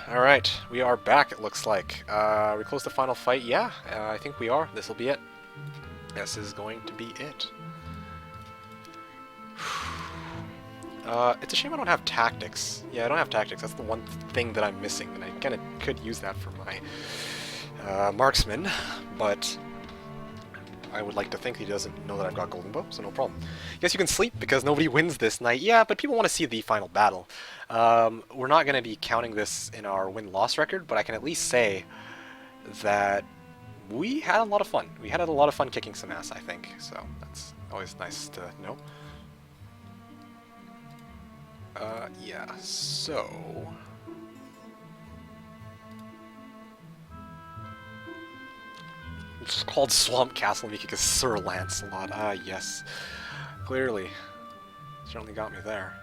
Alright, we are back, it looks like. We close the final fight? Yeah, I think we are. This will be it. This is going to be it. It's a shame I don't have tactics. Yeah, I don't have tactics. That's the one thing that I'm missing, and I kind of could use that for my marksman, but I would like to think he doesn't know that I've got Golden Bow, so no problem. Guess you can sleep because nobody wins this night. Yeah, but people want to see the final battle. We're not going to be counting this in our win-loss record, but I can at least say that we had a lot of fun. We had a lot of fun kicking some ass, I think, so that's always nice to know. Yeah, so... It's called Swamp Castle because Sir Lancelot. Ah, yes. Clearly. Certainly got me there.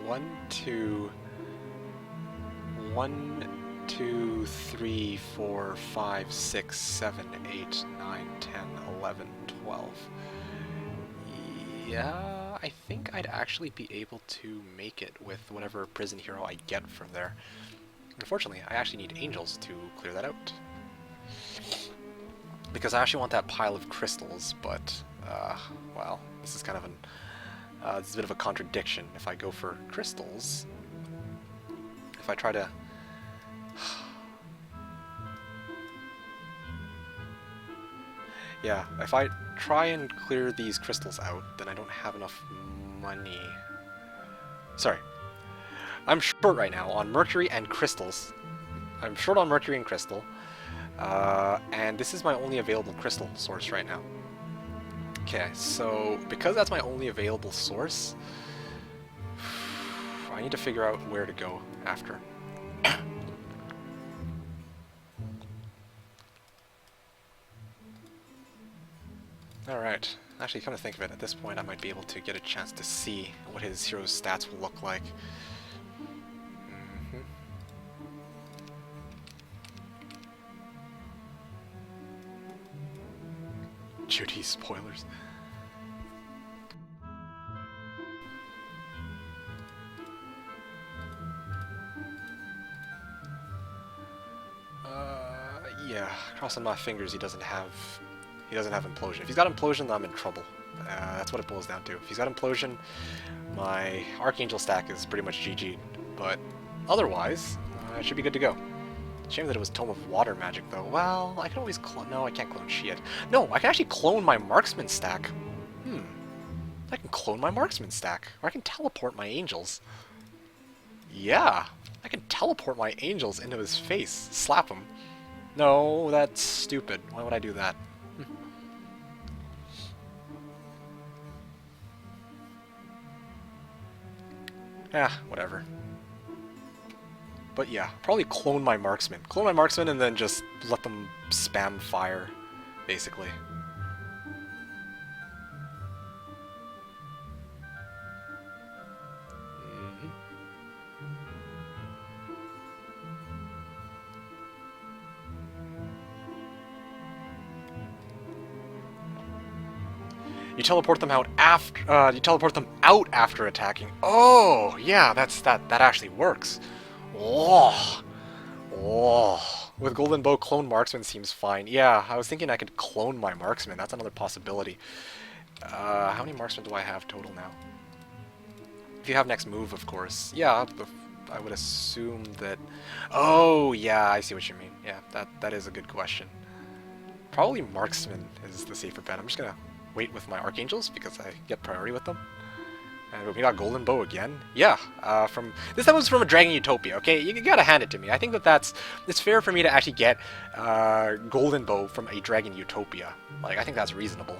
One, two, 3, 4, 5, 6, 7, 8, 9, 10, 11, 12. Yeah, I think I'd actually be able to make it with whatever prison hero I get from there. Unfortunately, I actually need angels to clear that out. Because I actually want that pile of crystals, but, well, this is kind of this is a bit of a contradiction. If I go for crystals, if I try to... Yeah, if I try and clear these crystals out, then I don't have enough money. Sorry. I'm short right now on mercury and crystals. I'm short on mercury and crystal. And this is my only available crystal source right now. Okay, so because that's my only available source, I need to figure out where to go after. Alright, actually come to think of it, at this point I might be able to get a chance to see what his hero's stats will look like. Judy spoilers. Yeah, crossing my fingers he doesn't have implosion. If he's got implosion, then I'm in trouble. That's what it boils down to. If he's got implosion, my Archangel stack is pretty much GG'd. But otherwise, it should be good to go. Shame that it was Tome of Water magic, though. Well, I can always clone... No, I can't clone shit. No, I can actually clone my Marksman stack. I can clone my Marksman stack. Or I can teleport my angels. Yeah, I can teleport my angels into his face. Slap him. No, that's stupid. Why would I do that? Yeah, whatever. But yeah, probably clone my marksman. Clone my marksman and then just let them spam fire, basically. You teleport them out after. You teleport them out after attacking. Oh, yeah, that actually works. Oh, with Golden Bow, clone marksman seems fine. Yeah, I was thinking I could clone my marksman. That's another possibility. How many marksmen do I have total now? If you have next move, of course. Yeah, I would assume that. Oh, yeah, I see what you mean. Yeah, that is a good question. Probably marksman is the safer bet. I'm just gonna wait with my archangels because I get priority with them. And we got Golden Bow again. Yeah, this time was from a Dragon Utopia. Okay, you gotta hand it to me. I think it's fair for me to actually get Golden Bow from a Dragon Utopia. Like, I think that's reasonable.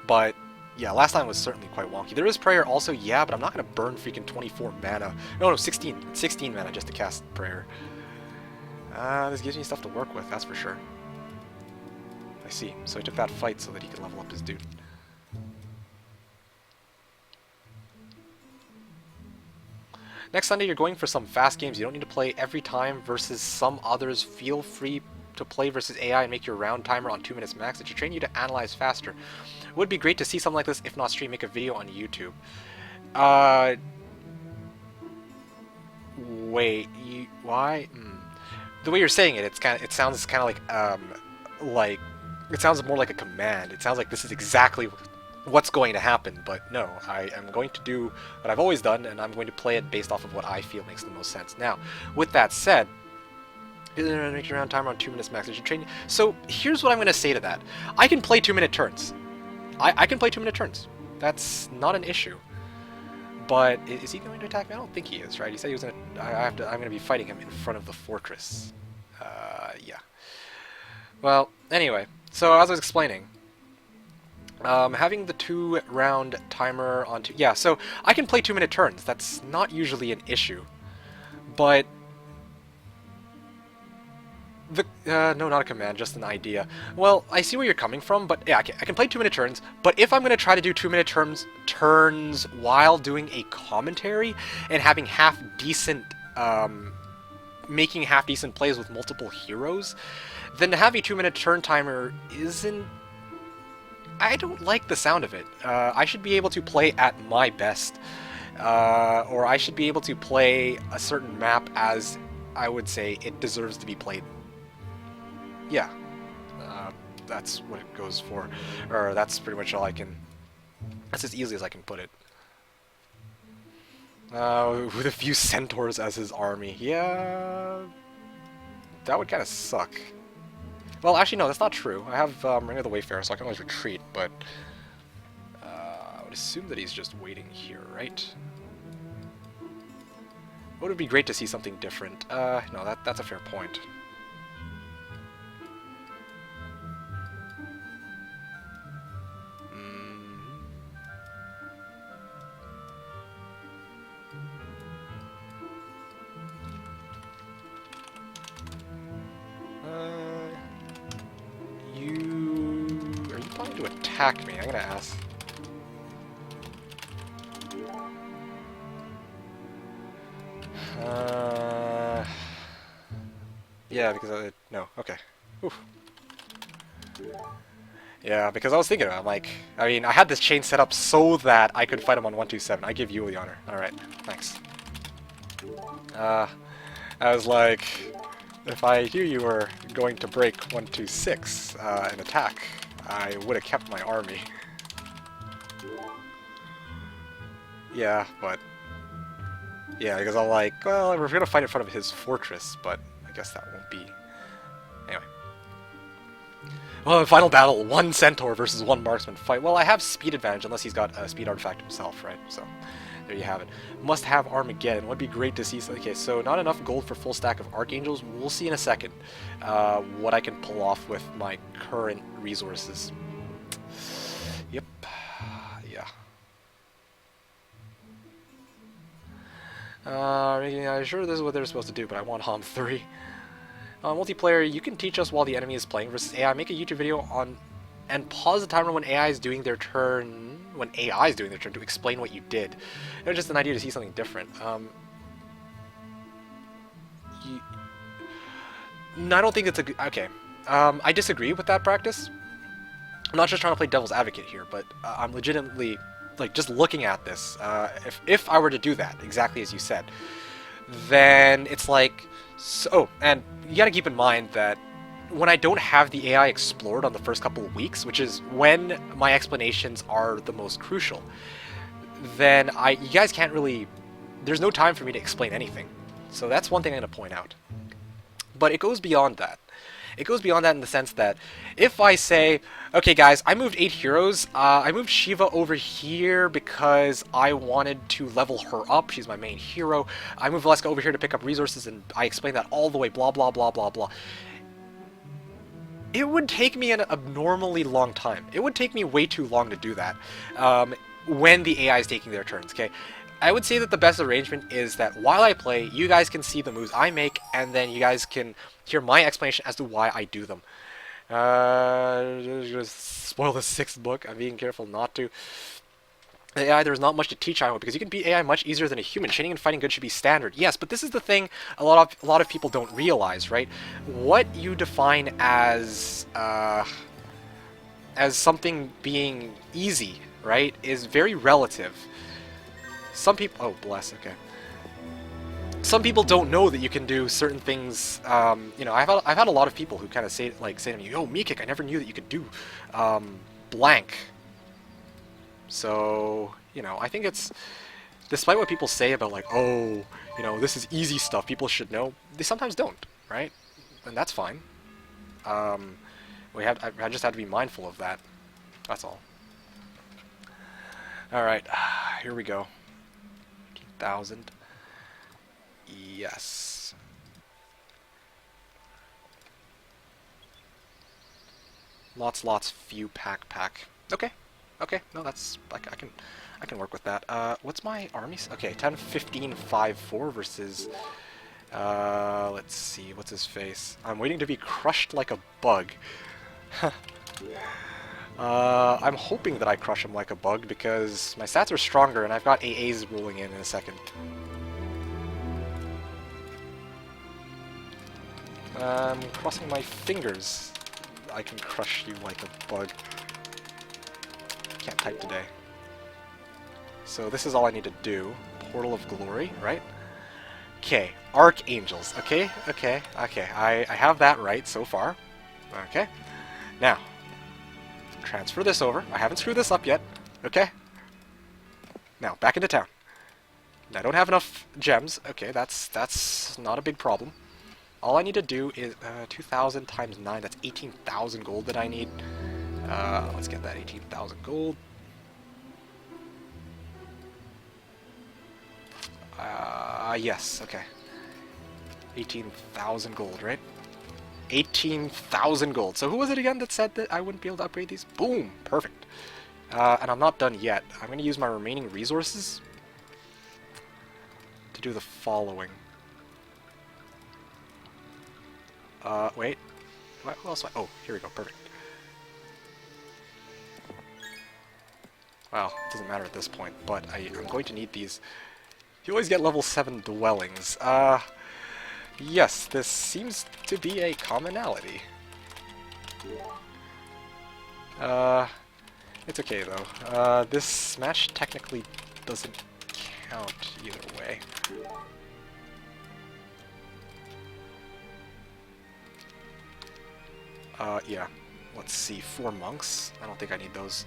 But yeah, last time was certainly quite wonky. There is prayer also, yeah, but I'm not gonna burn freaking 24 mana. No, 16 mana just to cast prayer. This gives me stuff to work with, that's for sure. I see. So he took that fight so that he could level up his dude. Next Sunday, you're going for some fast games you don't need to play every time versus some others. Feel free to play versus AI and make your round timer on 2 minutes max. It should train you to analyze faster. It would be great to see something like this, if not stream, make a video on YouTube. Wait, why? The way you're saying it, it sounds kind of like it sounds more like a command. It sounds like this is exactly what's going to happen, but no, I am going to do what I've always done, and I'm going to play it based off of what I feel makes the most sense. Now, with that said, make your round timer on 2 minutes max. It should train you. So here's what I'm going to say to that. I can play 2-minute turns. I can play 2-minute turns. That's not an issue. But is he going to attack me? I don't think he is, right? He said he was going to... I'm going to be fighting him in front of the fortress. Yeah. Well, anyway. So as I was explaining, having the 2-round timer on 2... Yeah, so I can play 2-minute turns. That's not usually an issue. But... no, not a command, just an idea. Well, I see where you're coming from, but yeah, I can play 2-minute turns, but if I'm going to try to do 2-minute turns while doing a commentary and having half-decent, making half-decent plays with multiple heroes, then to have a 2-minute turn timer isn't... I don't like the sound of it. I should be able to play at my best, or I should be able to play a certain map as I would say it deserves to be played. Yeah, that's what it goes for, or that's pretty much all I can, that's as easy as I can put it. With a few centaurs as his army, yeah, that would kind of suck. Well, actually no, that's not true. I have Ring of the Wayfarer, so I can always retreat, but I would assume that he's just waiting here, right? It would be great to see something different. No, that's a fair point. Are you planning to attack me? I'm gonna ask. Yeah, because no, okay. Oof. Yeah, because I was thinking about it, I'm like, I mean, I had this chain set up so that I could fight him on 127. I give you the honor. Alright, thanks. I was like, if I knew you were going to break 126 and attack, I would have kept my army. Yeah, but... Yeah, because I'm like, well, we're gonna fight in front of his fortress, but I guess that won't be... Anyway. Well, in final battle, 1 centaur versus 1 marksman fight. Well, I have speed advantage unless he's got a speed artifact himself, right? So, there you have it. Must have Armageddon. Would be great to see. Okay, so not enough gold for full stack of Archangels. We'll see in a second what I can pull off with my current resources. Yep. Yeah. I'm sure this is what they're supposed to do, but I want HOM 3. Multiplayer, you can teach us while the enemy is playing versus AI. Make a YouTube video on and pause the timer when AI is doing their turn. When AI is doing their turn to explain what you did. It was just an idea to see something different. No, I don't think it's a good. Okay, I disagree with that practice. I'm not just trying to play devil's advocate here, but I'm legitimately like just looking at this. If I were to do that exactly as you said, then it's like. So, oh, and you gotta keep in mind that when I don't have the AI explored on the first couple of weeks, which is when my explanations are the most crucial, then you guys can't really, there's no time for me to explain anything. So that's one thing I'm gonna point out. But it goes beyond that. It goes beyond that in the sense that if I say, okay guys, I moved 8 heroes, I moved Shiva over here because I wanted to level her up, she's my main hero, I moved Valeska over here to pick up resources, and I explained that all the way, blah blah blah blah blah. It would take me an abnormally long time. It would take me way too long to do that when the AI is taking their turns, okay? I would say that the best arrangement is that while I play, you guys can see the moves I make, and then you guys can hear my explanation as to why I do them. Just spoil the 6th book. I'm being careful not to. AI, there's not much to teach AI because you can beat AI much easier than a human. Training and fighting good should be standard. Yes, but this is the thing a lot of people don't realize, right? What you define as something being easy, right, is very relative. Some people, oh bless, okay. Some people don't know that you can do certain things. You know, I've had a lot of people who kind of say to me, "Yo, Meekick, I never knew that you could do blank." So, you know, I think it's, despite what people say about like, oh, you know, this is easy stuff, people should know, they sometimes don't, right? And that's fine. I just have to be mindful of that. That's all. Alright, here we go. 15,000. Yes. Lots, few, pack. Okay. Okay, no, that's, I can work with that. What's my army? Okay, 10, 15, 5, 4 versus, let's see, what's his face? I'm waiting to be crushed like a bug. I'm hoping that I crush him like a bug because my stats are stronger and I've got AAs rolling in a second. I'm crossing my fingers. I can crush you like a bug. Can't type today. So this is all I need to do. Portal of Glory, right? Okay, Archangels. Okay. I have that right so far. Okay. Now, transfer this over. I haven't screwed this up yet. Okay. Now, back into town. I don't have enough gems. Okay, that's not a big problem. All I need to do is 2,000 times 9. That's 18,000 gold that I need. Let's get that 18,000 gold. Yes, okay. 18,000 gold, right? 18,000 gold. So who was it again that said that I wouldn't be able to upgrade these? Boom! Perfect. And I'm not done yet. I'm going to use my remaining resources to do the following. Wait. What else? Oh, here we go. Perfect. Well, it doesn't matter at this point, but I'm going to need these. You always get level 7 dwellings. Yes, this seems to be a commonality. It's okay though. This match technically doesn't count either way. Yeah. Let's see, 4 monks? I don't think I need those.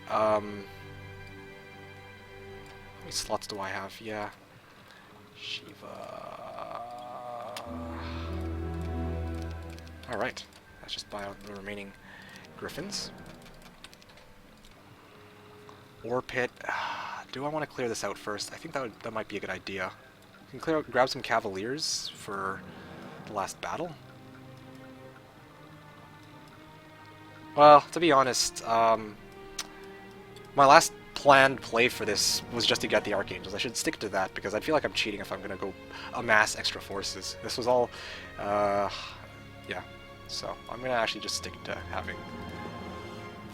How many slots do I have? Yeah. Shiva. Alright. Let's just buy out the remaining griffins. Ore pit. Do I want to clear this out first? I think that might be a good idea. We can grab some cavaliers for the last battle. Well, to be honest, my last planned play for this was just to get the Archangels. I should stick to that because I feel like I'm cheating if I'm going to go amass extra forces. This was all, yeah. So I'm going to actually just stick to having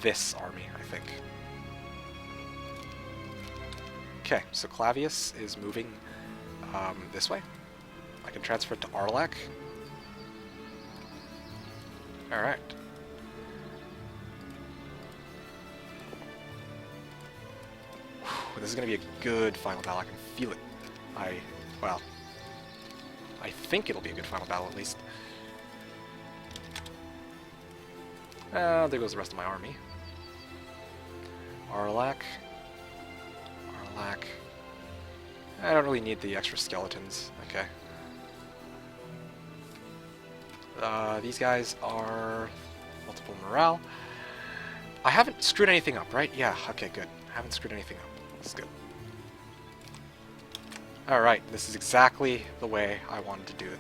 this army, I think. Okay, so Clavius is moving this way. I can transfer it to Arlac. Alright. This is going to be a good final battle. I can feel it. Well, I think it'll be a good final battle at least. There goes the rest of my army. Arlac. I don't really need the extra skeletons. Okay. These guys are multiple morale. I haven't screwed anything up, right? Yeah, okay, good. I haven't screwed anything up. That's good. Alright, this is exactly the way I wanted to do it.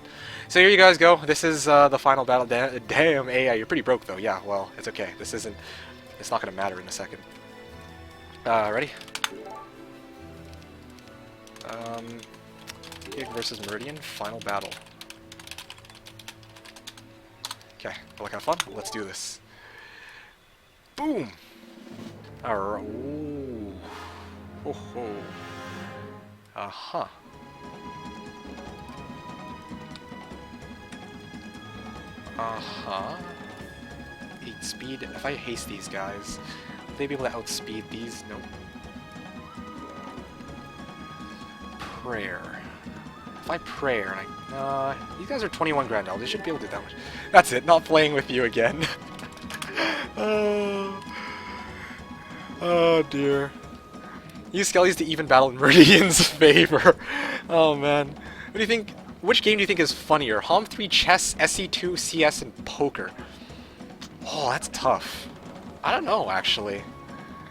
So here you guys go. This is the final battle. Damn, AI, you're pretty broke though. Yeah, well, it's okay. This isn't... It's not going to matter in a second. Ready? Gig versus Meridian, final battle. Okay, look how fun. Let's do this. Boom! Alright. Ooh. Oh ho. Uh-huh. Uh-huh. 8 speed. If I haste these guys, will they be able to outspeed these? Nope. Prayer. If I prayer and these guys are 21 Grandel, they shouldn't be able to do that much. That's it, not playing with you again. Oh dear. Use Skellies to even battle in Meridian's favor. Oh man. What do you think? Which game do you think is funnier? Hom 3 Chess, SE2, CS, and Poker? Oh, that's tough. I don't know, actually.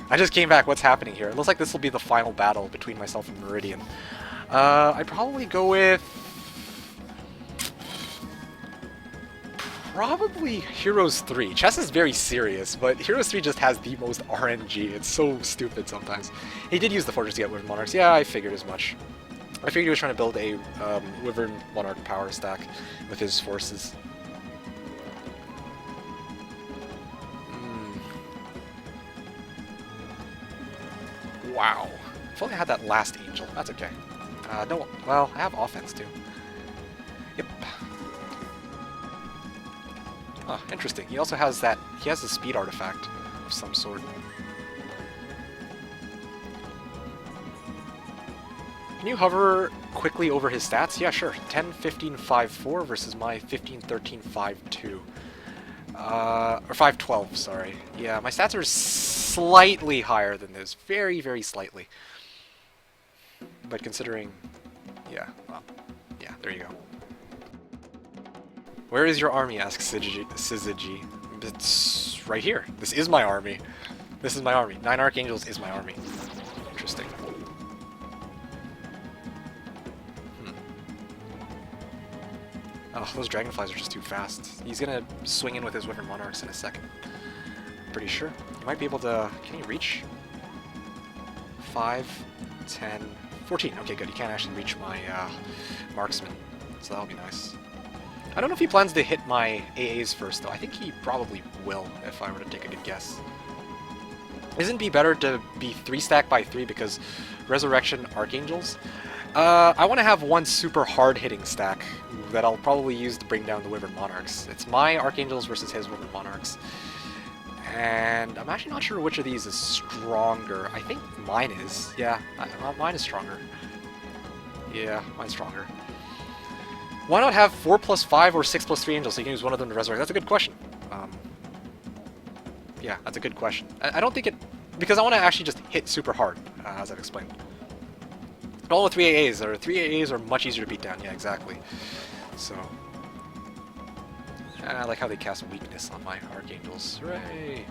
I just came back. What's happening here? It looks like this will be the final battle between myself and Meridian. I'd probably go with... probably Heroes 3. Chess is very serious, but Heroes 3 just has the most RNG. It's so stupid sometimes. He did use the Fortress to get Wyvern Monarchs. Yeah, I figured as much. I figured he was trying to build a Wyvern Monarch power stack with his forces. Wow. If only I had that last Angel. That's okay. No, well, I have offense too. Yep. Oh, interesting. He also has that, he has a speed artifact of some sort. Can you hover quickly over his stats? Yeah, sure. 10, 15, 5, 4 versus my 15, 13, 5, 2. Or 5, 12, sorry. Yeah, my stats are slightly higher than this. Very, very slightly. But considering... yeah, well, yeah, there you go. Where is your army? Asks Syzygy. It's right here. This is my army. This is my army. 9 Archangels is my army. Interesting. Oh, those Dragonflies are just too fast. He's gonna swing in with his Wyvern Monarchs in a second. Pretty sure. He might be able to... can he reach? 5, 10, 14. Okay, good. He can't actually reach my Marksman. So that'll be nice. I don't know if he plans to hit my AAs first, though. I think he probably will, if I were to take a good guess. Isn't it better to be 3-stack by 3 because Resurrection Archangels? I want to have one super hard-hitting stack that I'll probably use to bring down the Wyvern Monarchs. It's my Archangels versus his Wyvern Monarchs. And I'm actually not sure which of these is stronger. I think mine is. Yeah, mine is stronger. Yeah, mine's stronger. Why not have 4+5 or 6+3 Angels so you can use one of them to resurrect? That's a good question. Yeah, that's a good question. I don't think it... because I want to actually just hit super hard, as I've explained. But all the 3 AAs, or 3 AAs are much easier to beat down. Yeah, exactly. So... and I like how they cast weakness on my Archangels. Hooray!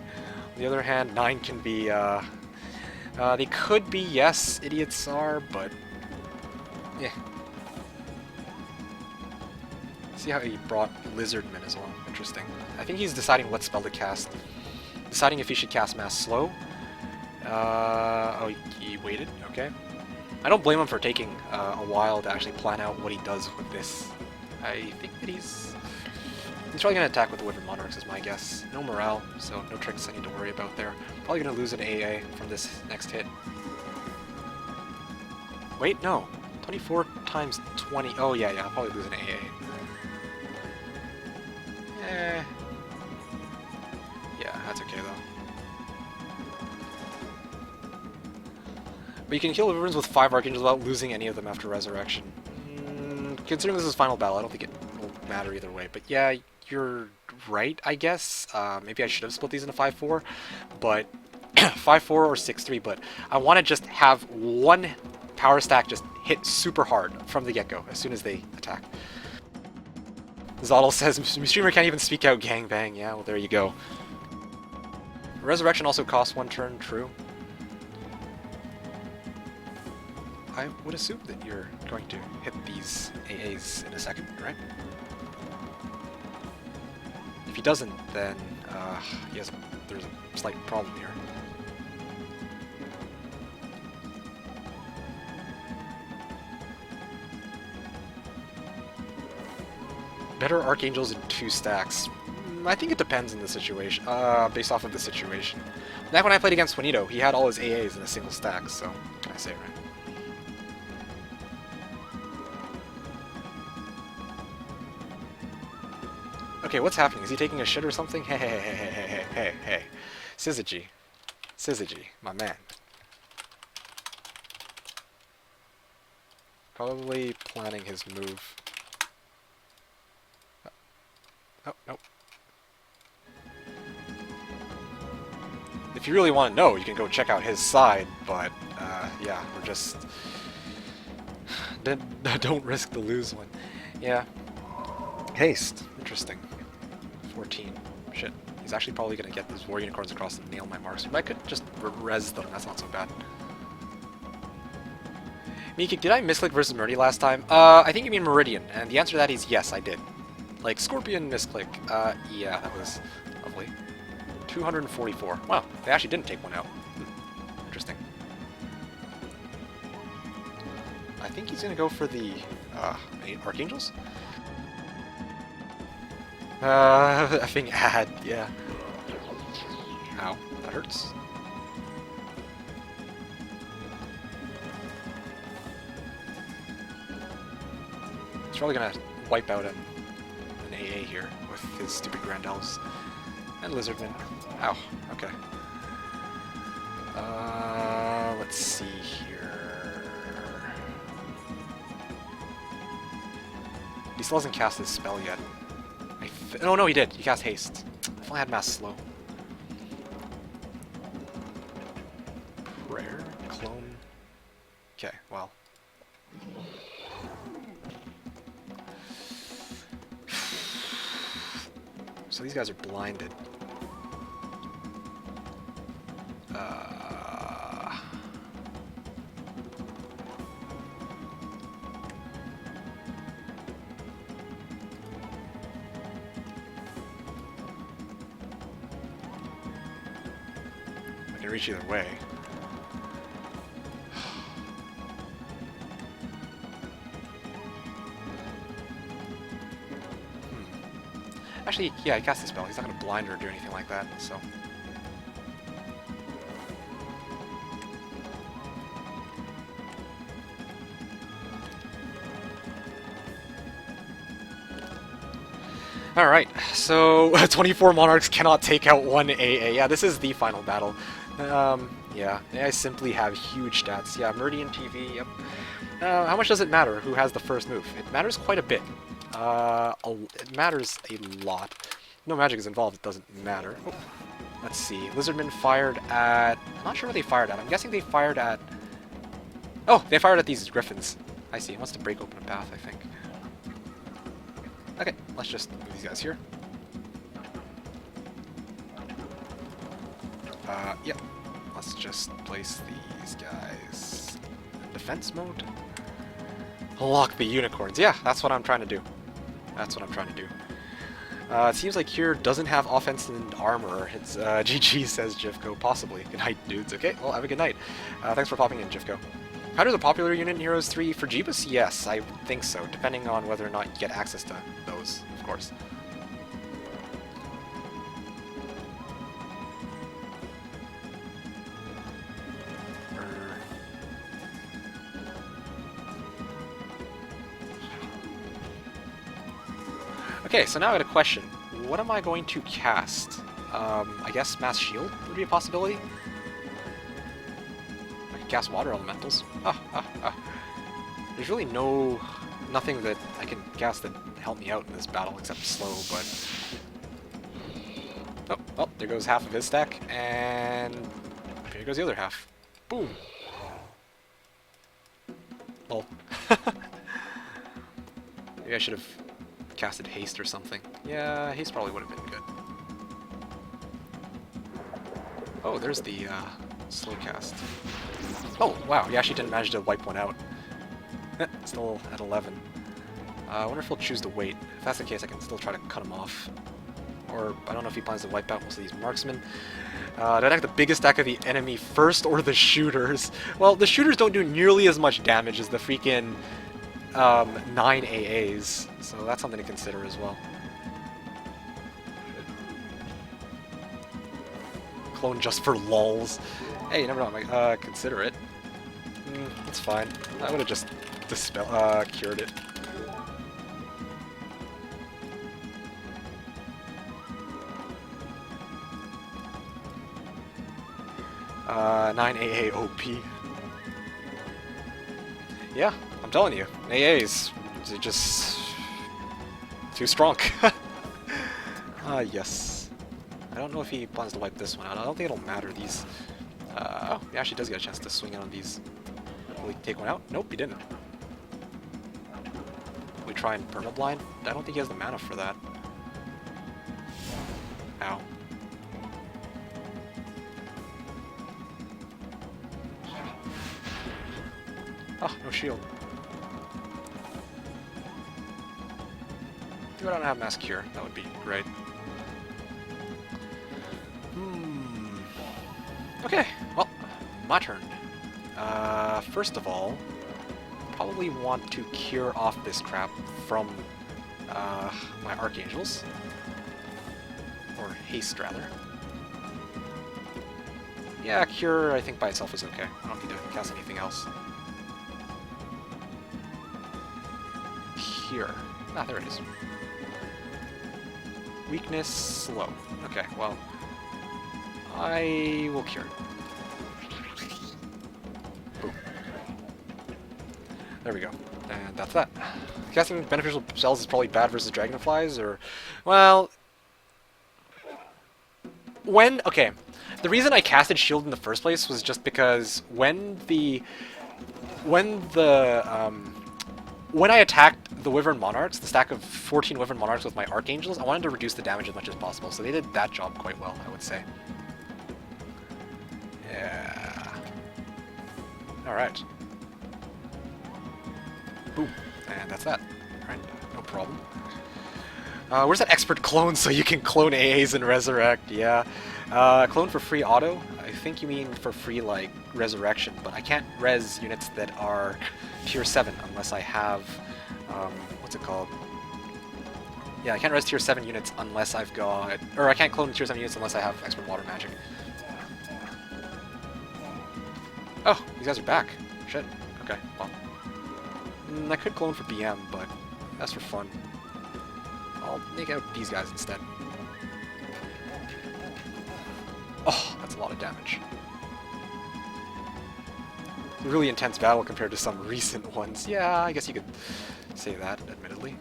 On the other hand, 9 can be, they could be, yes, idiots are, but... yeah. See how he brought Lizardmen as well. Interesting. I think he's deciding what spell to cast. Deciding if he should cast Mass Slow. Oh, he waited? Okay. I don't blame him for taking a while to actually plan out what he does with this. I think that he's probably going to attack with the Wyvern Monarchs is my guess. No morale, so no tricks I need to worry about there. Probably going to lose an AA from this next hit. Wait, no. 24 times 20. Oh, yeah, I'll probably lose an AA. Yeah, that's okay though. But you can kill Wyverns with 5 Archangels without losing any of them after Resurrection. Considering this is final battle, I don't think it will matter either way. But yeah, you're right, I guess. Maybe I should have split these into 5-4, but 5-4 or 6-3. But I want to just have one power stack just hit super hard from the get-go as soon as they attack. Zottle says, streamer can't even speak out gangbang. Yeah, well, there you go. Resurrection also costs 1 turn, true. I would assume that you're going to hit these AAs in a second, right? If he doesn't, then there's a slight problem here. Better Archangels in 2 stacks. I think it depends on the situation, based off of the situation. Back when I played against Juanito, he had all his AAs in a single stack, so what can I say it right. Okay, what's happening? Is he taking a shit or something? Hey, hey, hey, hey, hey, hey, hey. Syzygy. Syzygy, my man. Probably planning his move. Oh, nope. If you really want to know, you can go check out his side, but, yeah, we're just... Don't risk the lose one. Yeah. Haste. Interesting. 14. Shit. He's actually probably going to get these war unicorns across and nail my marks. But I could just res them. That's not so bad. Meekik, did I misclick versus Meridian last time? I think you mean Meridian. And the answer to that is yes, I did. Like, Scorpion misclick. Yeah, that was lovely. 244. Wow, they actually didn't take one out. Interesting. I think he's going to go for the Archangels? Effing ad, yeah. Ow, that hurts. He's probably gonna wipe out an AA here with his stupid Grand Elves. And Lizardmen. Ow, okay. Let's see here. He still hasn't cast his spell yet. Oh no, he did. He cast haste. If I had mass slow. Prayer, clone. Okay, well. So these guys are blinded. I can reach either way. Actually, yeah, he cast the spell. He's not going to blind her or do anything like that, so... Alright, so 24 Monarchs cannot take out one AA. Yeah, this is the final battle. Yeah, I simply have huge stats. Yeah, Meridian TV, yep. How much does it matter who has the first move? It matters quite a bit. It matters a lot. No magic is involved, it doesn't matter. Oh, let's see. Lizardmen fired at... I'm not sure what they fired at. I'm guessing they fired at... Oh, they fired at these griffins. I see. It wants to break open a path, I think. Okay, let's just move these guys here. Yep. Let's just place these guys in defense mode. Lock the unicorns. Yeah, that's what I'm trying to do. That's what I'm trying to do. It seems like here doesn't have offense and armor. It's GG, says Jivko. Possibly. Good night, dudes. Okay, well, have a good night. Thanks for popping in, Jivko. How does a popular unit in Heroes 3 for Jebus? Yes, I think so, depending on whether or not you get access to those, of course. Okay, so now I got a question. What am I going to cast? I guess Mass Shield would be a possibility? I could cast Water Elementals. There's really nothing that I can cast that help me out in this battle except slow, but... Oh, well, there goes half of his stack, and here goes the other half. Boom! Lol. Maybe I should have casted haste or something. Yeah, haste probably would have been good. Oh, there's the slow cast. Oh, wow, he actually didn't manage to wipe one out. Still at 11. I wonder if he'll choose to wait. If that's the case, I can still try to cut him off. Or, I don't know if he plans to wipe out most of these marksmen. Did I attack the biggest stack of the enemy first, or the shooters? Well, the shooters don't do nearly as much damage as the freaking 9 AAs, so that's something to consider as well. Clone just for lulz. Hey, you never know, I might consider it. It's fine. I would have just cured it. Uh, 9 AAOP. Yeah, I'm telling you, AAs, they're just too strong. Ah, yes. I don't know if he plans to wipe this one out. I don't think it'll matter. These. Oh, he actually does get a chance to swing in on these. Will he take one out? Nope, he didn't. Will we try and permablind? I don't think he has the mana for that. Ow. Oh, no shield. Too bad I don't have Mass Cure. That would be great. Okay, well, my turn. First of all, probably want to cure off this crap from my Archangels. Or haste, rather. Yeah, cure, I think by itself is okay. I don't need to cast anything else. Here. Ah, there it is. Weakness, slow. Okay, well, I will cure. Boom. There we go. And that's that. Casting beneficial spells is probably bad versus dragonflies, or... Well... Okay. The reason I casted shield in the first place was just because when I attacked the Wyvern Monarchs, the stack of 14 Wyvern Monarchs with my Archangels, I wanted to reduce the damage as much as possible, so they did that job quite well, I would say. Yeah. Alright. Boom. And that's that. Alright, no problem. Where's that expert clone so you can clone AAs and resurrect? Yeah. Clone for free auto? I think you mean for free, like, resurrection, but I can't res units that are tier 7 unless I have, what's it called? Yeah, I can't res tier 7 units unless I've got, or I can't clone tier 7 units unless I have expert water magic. Oh, these guys are back. Shit. Okay, well. I could clone for BM, but that's for fun. I'll make out these guys instead. Oh, that's a lot of damage. Really intense battle compared to some recent ones. Yeah, I guess you could say that, admittedly.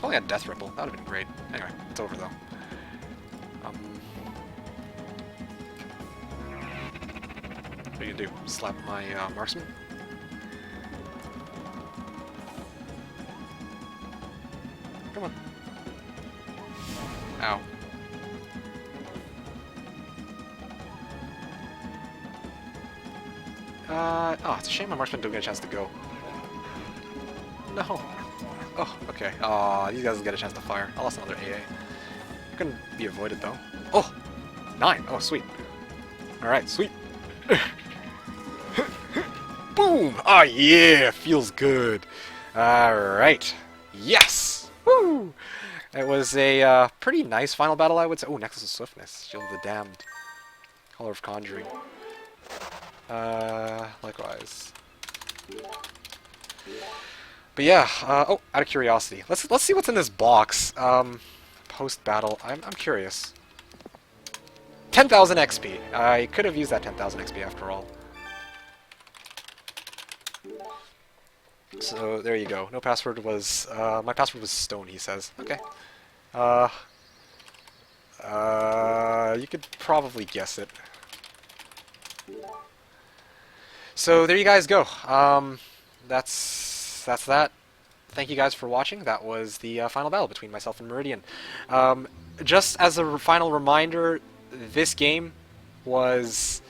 Only had Death Ripple. That would have been great. Anyway, it's over though. What are you gonna do? Slap my marksman? Come on. Ow. Oh, it's a shame my marksman don't get a chance to go. No. Oh, okay. Aw, these guys will get a chance to fire. I lost another AA. Couldn't be avoided though. Oh! 9! Oh, sweet. Alright, sweet. Boom! Ah, yeah! Feels good. Alright. Yes! Woo! It was a pretty nice final battle, I would say. Oh, Necklace of Swiftness. Shield of the Damned. Color of Conjuring. Likewise. But yeah, oh, out of curiosity. Let's see what's in this box. Post-battle. I'm curious. 10,000 XP. I could have used that 10,000 XP after all. So, there you go. No password was, my password was stone, he says. Okay. You could probably guess it. So, there you guys go. That's that. Thank you guys for watching. That was the final battle between myself and Meridian. Just as a final reminder, this game was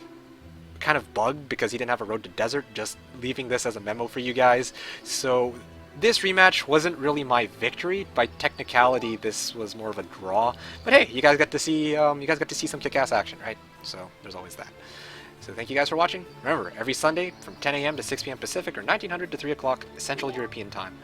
kind of bugged because he didn't have a Road to Desert, just leaving this as a memo for you guys. So this rematch wasn't really my victory. By technicality, this was more of a draw. But hey, you guys got to see some kick-ass action, right? So there's always that. So thank you guys for watching. Remember, every Sunday from 10 a.m. to 6 p.m. Pacific or 1900 to 3 o'clock Central European Time.